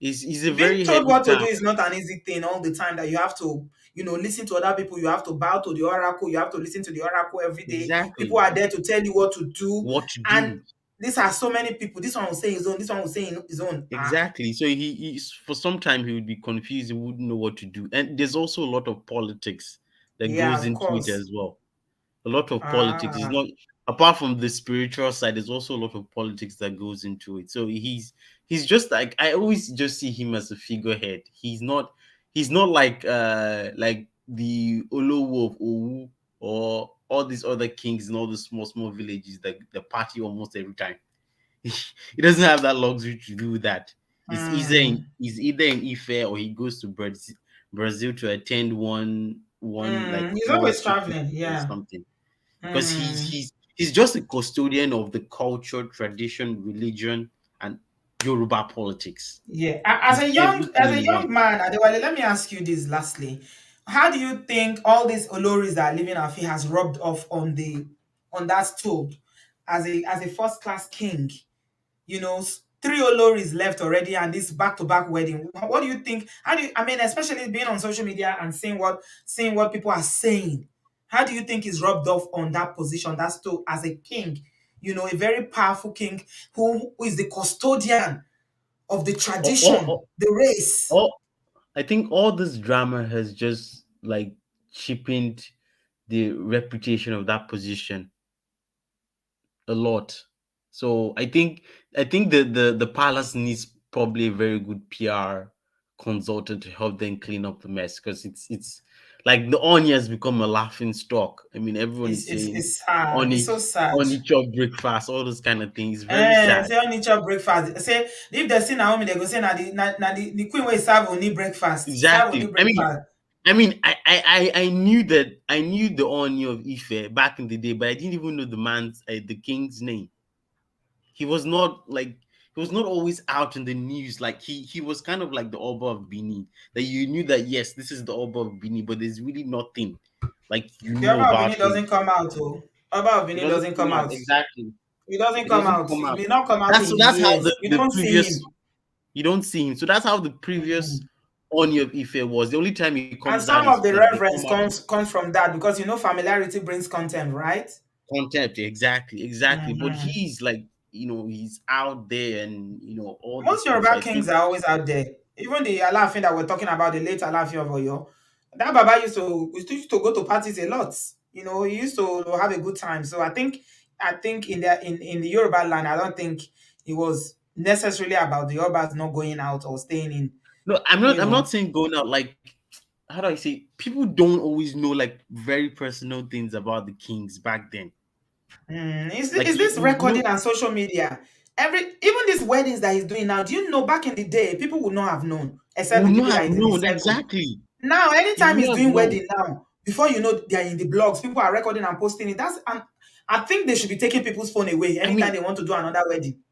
It's a Being very told heavy what to do is task. not an easy thing all the time, that you have to listen to other people, you have to bow to the oracle, you have to listen to the oracle every day. People Exactly. are there to tell you what to do, What to and do. these are so many people. This one will say his own, this one will say his own. Exactly. So for some time he would be confused. He wouldn't know what to do. And there's also a lot of politics that Yeah, goes of into it course. as well. A lot of politics is Ah. not, apart from the spiritual side. There's also a lot of politics that goes into it. So he's just like, I always just see him as a figurehead. He's not like the Olowo of Owu or all these other kings in all the small villages that the party almost every time. He doesn't have that luxury to do that. Mm. He's either in Ife, or he goes to Brazil to attend one like He's World always Cricket traveling, or yeah. something, because Mm. he's just a custodian of the culture, tradition, religion, and Yoruba politics. Yeah. He's everything As a in young one. man, Adewale, let me ask you this lastly. How do you think all these Oloris that are living Afi has rubbed off on that stool as a first class king? Three Oloris left already, and this back-to-back wedding. What do you think? How do you, I mean, especially being on social media and seeing what people are saying? How do you think is rubbed off on that position, that stool as a king? A very powerful king who is the custodian of the All, tradition, all, the race. all, I think all this drama has just like cheapened the reputation of that position a lot. So I think the palace needs probably a very good PR consultant to help them clean up the mess, because it's like the Onion has become a laughing stock. I mean, everyone It's is it's saying it's sad. It's Oni so sad. Oni chop breakfast, all those kind of things. Very sad. Say only chop breakfast. Say if they see Naomi, they go say na the queen wey serve only breakfast. Serve only Exactly. breakfast. I knew that I knew the Oni of Ife back in the day, but I didn't even know the king's name. He was not always out in the news. Like, he was kind of like the Oba of Benin, that you knew that, yes, this is the Oba of Benin, but there's really nothing like The Oba of about Benin him. doesn't come out. Oh, Oba of It Benin doesn't doesn't come come out. out. Exactly. He doesn't It come doesn't out. come He out. may not come out That's in so that's how years. You the don't see previous him. you don't see him. So that's how the previous Mm. Ooni of Ife was. The only time he And comes out some is of the when they reverence come out with comes from that because familiarity brings contempt, right? contempt. Exactly, exactly. But Mhm. he's like, he's out there and all this Most stuff. So Yoruba I think kings are always out there. Even the Alaafin that we're talking about, the late Alaafin of Oyo, that Baba used to go to parties a lot. He used to have a good time. So I think in the Yoruba land, I don't think it was necessarily about the Yorubas not going out or staying in. no, I'm not. You I'm not know, saying going out. Like, how do I say? People don't always know like very personal things about the kings back then. Like is this you know, recording and social media? Even these weddings that he's doing now, do you know back in the day, people would not have known, except would the not people have that is in his known circle. exactly. Now, He anytime would he's not have doing known. wedding now, before you know they are in the blogs, people are recording and posting it. And I think they should be taking people's phone away I anytime mean, they want to do another wedding.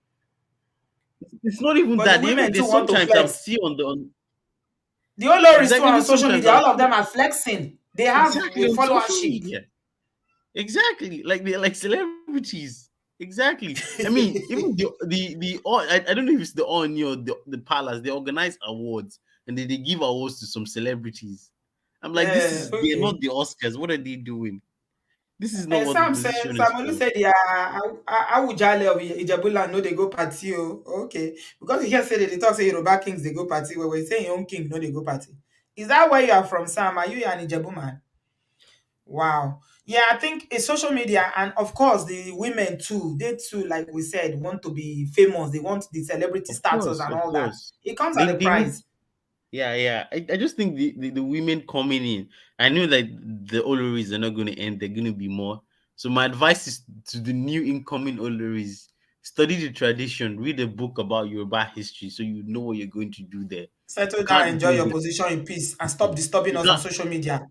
it's not even But the that. women too There's want to sometimes I'll flex. see on the on The Oloris too exactly. on Even social sometimes media, I'll all of see them are flexing. They have exactly a on social followership. media. Exactly, like they're like celebrities. Exactly. I mean, even I don't know if it's the Oni or the Palace. They organize awards and they give awards to some celebrities. I'm like, Yeah, they're okay. not the Oscars. What are they doing? This is not what the Sam said, position is Sam Olu for. said, yeah, Awujale of Ijebuland no they go party. Oh, okay. Because he just said they talk say Yoruba kings they go party. Where we're saying your own king no they go party. Is that where you are from, Sam? Are you an Ijebu man? Wow. Yeah, I think it's social media, and of course the women too. They too, like we said, want to be famous. They want the celebrity Of status course, and of all that. course. It comes at a They need. price. Yeah, yeah. I just think the women coming in, I know that the Oloris are not going to end, they're going to be more. So, my advice is to the new incoming Oloris, study the tradition, read a book about Yoruba history so you know what you're going to do there. Settle You down, can't enjoy go your there. position in peace, and stop disturbing You us on can't, social media.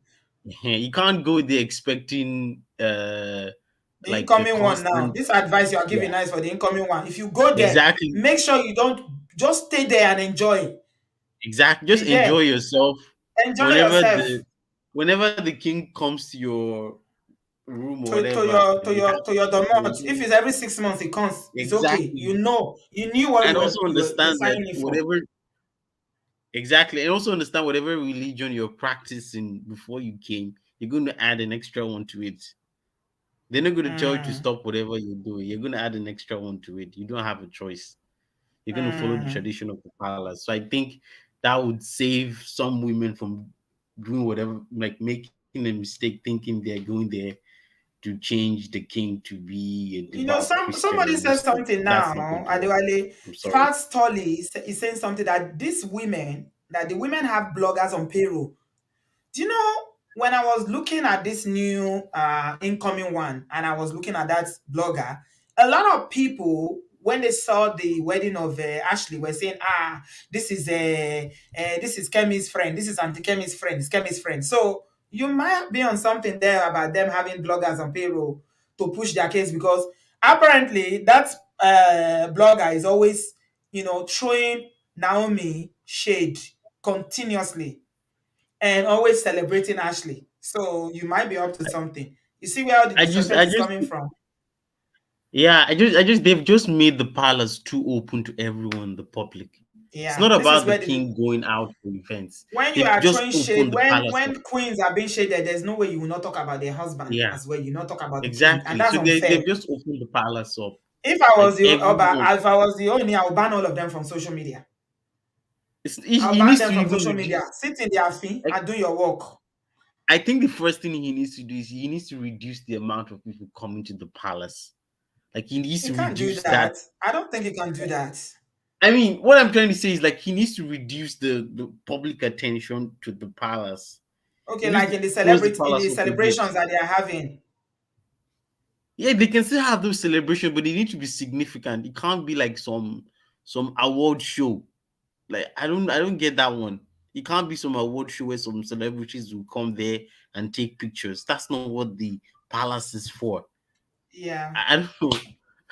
you can't go there expecting The like a incoming one now. constant. This advice you are Yeah, giving now is for the incoming one. If you go there, exactly. make sure you don't just stay there and enjoy. Exactly. Just Be there. enjoy yourself Enjoy whenever yourself. the king comes to your room or To whatever. your to You your have to your you domot. If do it's every 6 months it comes, it's okay. exactly, You knew what and you were also you were, you were understand that signing in for. whatever exactly, and also understand whatever religion you're practicing before you came, you're going to add an extra one to it. They're not going to tell you to Mm, stop whatever you're doing. You're going to add an extra one to it. You don't have a choice. You're going to follow the mm, tradition of the palace. So I think that would save some women from doing whatever, like making a mistake, thinking they're going there to change the king to be a devout Christian somebody and all said stuff. something That's not now. going to work. Adewale I'm sorry. Fat Stolly is saying something that the women have bloggers on payroll. Do you know when I was looking at this new incoming one and I was looking at that blogger, a lot of people when they saw the wedding of Ashley were saying, this is Kemi's friend, this is Auntie Kemi's friend, it's Kemi's friend. So you might be on something there about them having bloggers on payroll to push their case because apparently that blogger is always throwing Naomi shade continuously and always celebrating Ashley. So you might be up to something. You see where all the I disrespect is just coming from? yeah, they've just made the palace too open to everyone, the public. It's Yeah, not this is about the where the king going out for events. when you They've are just throwing shade, opened the when palace up. when queens are being shaded, there's no way you will not talk about their husband Yeah, as well. You not talk about the king, and exactly. that's So unfair. they've just opened the palace up. If I was Like the Oba, everyone, if I was the Ooni, I would ban all of them from social media. I'll he ban needs them to from even social media. reduce. Sit in their fee Like and do your work. I think the first thing he needs to do is he needs to reduce the amount of people coming to the palace. Like he needs You to can't do reduce that. that. I don't think you can do that. I mean, what I'm trying to say is like he needs to reduce the public attention to the palace. He Okay, needs like to in the close the celebrity in palace the up a bit. celebrations that they are having. Yeah, they can still have those celebrations, but they need to be significant. It can't be like some award show. Like I don't get that one. It can't be some award show where some celebrities will come there and take pictures. That's not what the palace is for. Yeah. I don't know.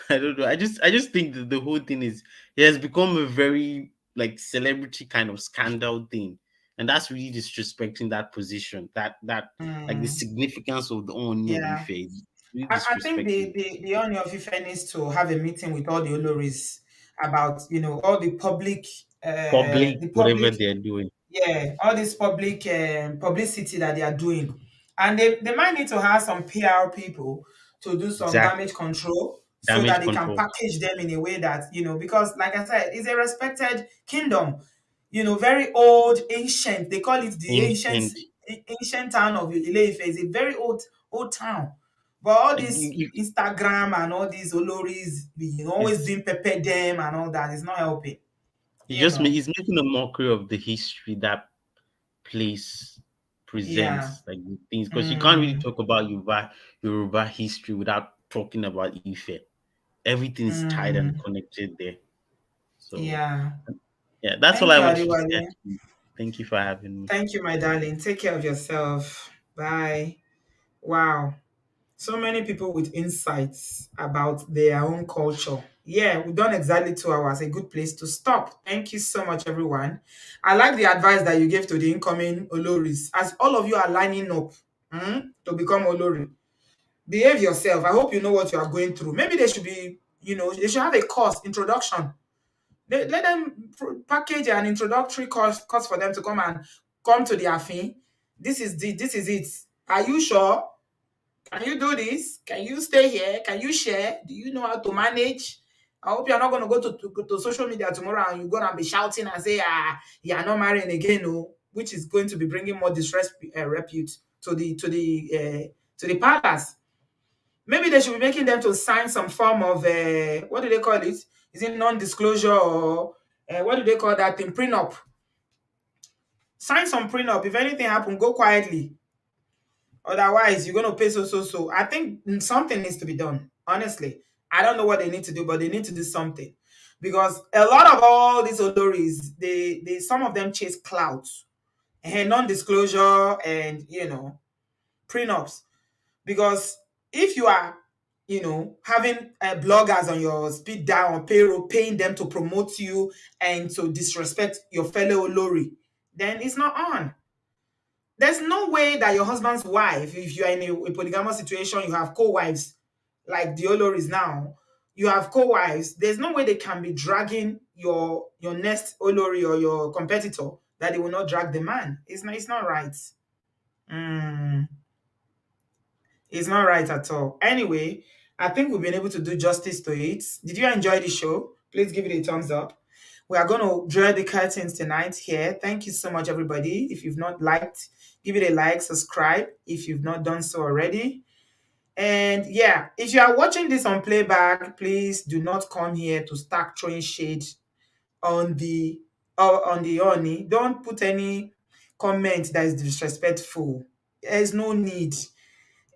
I don't know. I just think that the whole thing is it has become a very like celebrity kind of scandal thing. And that's really disrespecting that position, that like the Mm, significance of the Ooni of yeah. Ife is really I think disrespecting the Ooni of Ife needs to have a meeting with all the Oloris about all the public public, the whatever public they're doing. Yeah, all this publicity that they are doing, and they might need to have some PR people to do some Exact damage control so that damage they can control. package them in a way that, because like I said, it's a respected kingdom, very old, ancient. They call it the Ancient. ancient town of Ile-Ife. Is a very old town. But all this You- Instagram and all these oloris, always It's doing pepper them and all that is not helping. he's making a mockery of the history that place Yeah. presents, like the things, because you can't really Mm, talk about Yoruba history without talking about Ife. Everything is tied and mm, connected there. So yeah. yeah, that's all Thank I you, wanted to say. Adewale. Actually. Thank you for having me. Thank you, my darling. Take care of yourself. Bye. Wow. So many people with insights about their own culture. Yeah, we've done exactly 2 hours. A good place to stop. Thank you so much, everyone. I like the advice that you gave to the incoming Oloris. As all of you are lining up to become Olori, behave yourself. I hope you know what you are going through. Maybe they should be, they should have a course, introduction. Let them package an introductory course for them to come to the afin. This is it. Are you sure? Can you do this? Can you stay here? Can you share? Do you know how to manage? I hope you're not going to go to social media tomorrow and you're going to be shouting and say, you're not marrying again, no, which is going to be bringing more repute to the palace. Maybe they should be making them to sign some form of what do they call it? Is it non-disclosure or what do they call that thing? Prenup. Sign some prenup. If anything happen, go quietly. Otherwise, you're gonna pay so. I think something needs to be done. Honestly, I don't know what they need to do, but they need to do something because a lot of all these odoris, they some of them chase clouds and non-disclosure and prenups. Because if you are, having bloggers on your speed dial or payroll, paying them to promote you and to disrespect your fellow Olori, then it's not on. There's no way that your husband's wife, if you are in a polygamous situation, you have co-wives like the Oloris now, you have co-wives. There's no way they can be dragging your next Olori or your competitor that they will not drag the man. It's not right. Mm. It's not right at all. Anyway, I think we've been able to do justice to it. Did you enjoy the show? Please give it a thumbs up. We are going to draw the curtains tonight here. Thank you so much, everybody. If you've not liked, give it a like, subscribe if you've not done so already. And yeah, if you are watching this on playback, please do not come here to start throwing shade on the Ooni. Don't put any comment that is disrespectful. There's no need.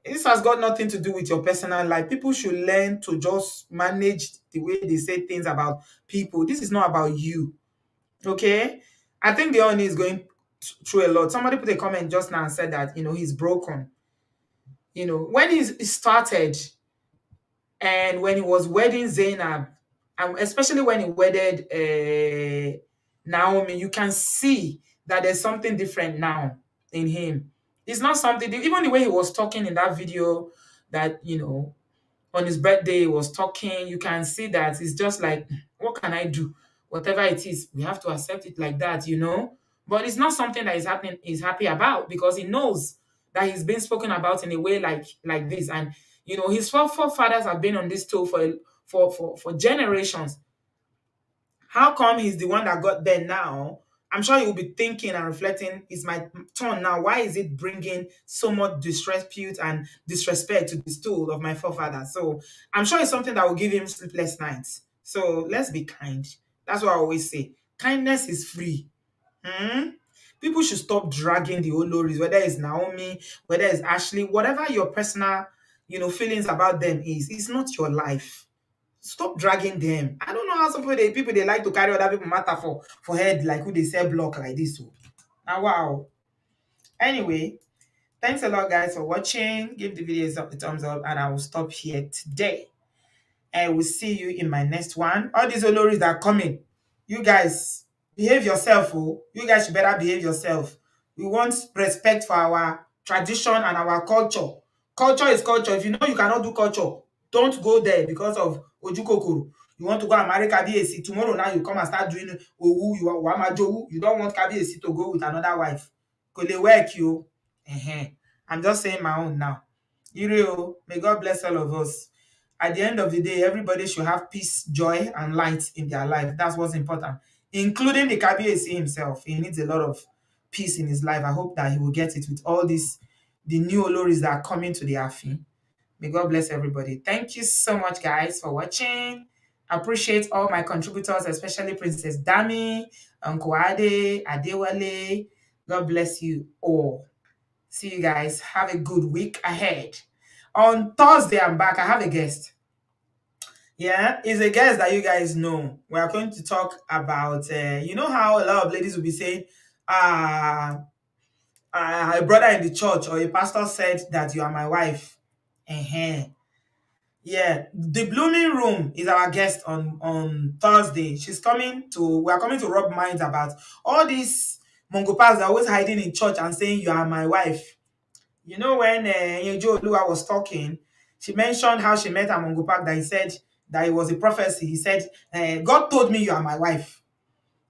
This has got nothing to do with your personal life. People should learn to just manage the way they say things about people. This is not about you. Okay? I think the Oni is going through a lot. Somebody put a comment just now and said that, he's broken. When he started and when he was wedding Zainab, and especially when he wedded Naomi, you can see that there's something different now in him. It's not something, even the way he was talking in that video that, on his birthday he was talking, you can see that it's just like, what can I do? Whatever it is, we have to accept it like that. But it's not something that he's happy about because he knows that he's been spoken about in a way like this. And his forefathers have been on this tour for generations. How come he's the one that got there now? I'm sure he will be thinking and reflecting, it's my turn now. Why is it bringing so much disrepute and disrespect to the stool of my forefathers? So I'm sure it's something that will give him sleepless nights. So let's be kind. That's what I always say. Kindness is free. Hmm? People should stop dragging the Oloris, whether it's Naomi, whether it's Ashley, whatever your personal, feelings about them is. It's not your life. Stop dragging them. I don't know how some people they like to carry other people matter for head, like who they sell block like this. So now wow. Anyway, thanks a lot guys for watching. Give the videos a thumbs up and I will stop here today. I will see you in my next one. All these Oloris that are coming, you guys behave yourself. Oh, you guys should better behave yourself. We want respect for our tradition and our culture. Culture is culture. If you know you cannot do culture, don't go there because of Ojukokoro. You want to go and marry Kabiyesi. Tomorrow now you come and start doing Owu, you Wamajowu. You don't want Kabiyesi to go with another wife. Could they work you? I'm just saying my own now. Ire, may God bless all of us. At the end of the day, everybody should have peace, joy, and light in their life. That's what's important, including the Kabiyesi himself. He needs a lot of peace in his life. I hope that he will get it with all these, the new Oloris that are coming to the Afin. May God bless everybody. Thank you so much, guys, for watching. I appreciate all my contributors, especially Princess Dami, Uncle Ade, Adewale. God bless you all. See you guys. Have a good week ahead. On Thursday, I'm back. I have a guest. Yeah, it's a guest that you guys know. We are going to talk about, you know how a lot of ladies will be saying, a brother in the church or a pastor said that you are my wife. Yeah, the Blooming Room is our guest on Thursday. We are coming to rub minds about all these Mongopas that are always hiding in church and saying you are my wife. You know, when Yejo Olua was talking, she mentioned how she met a Mongopak that he said that it was a prophecy. He said, God told me you are my wife.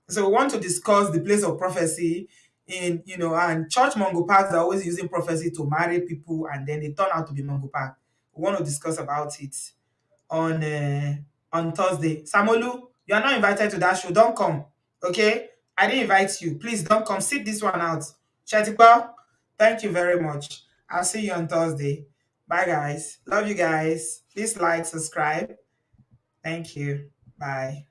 So we want to discuss the place of prophecy in, and church Mongopak are always using prophecy to marry people and then they turn out to be Mongopak. We want to discuss about it on Thursday. Samolu, you are not invited to that show. Don't come. Okay? I didn't invite you. Please don't come. Sit this one out. Chatipa, thank you very much. I'll see you on Thursday. Bye, guys. Love you guys. Please like, subscribe. Thank you. Bye.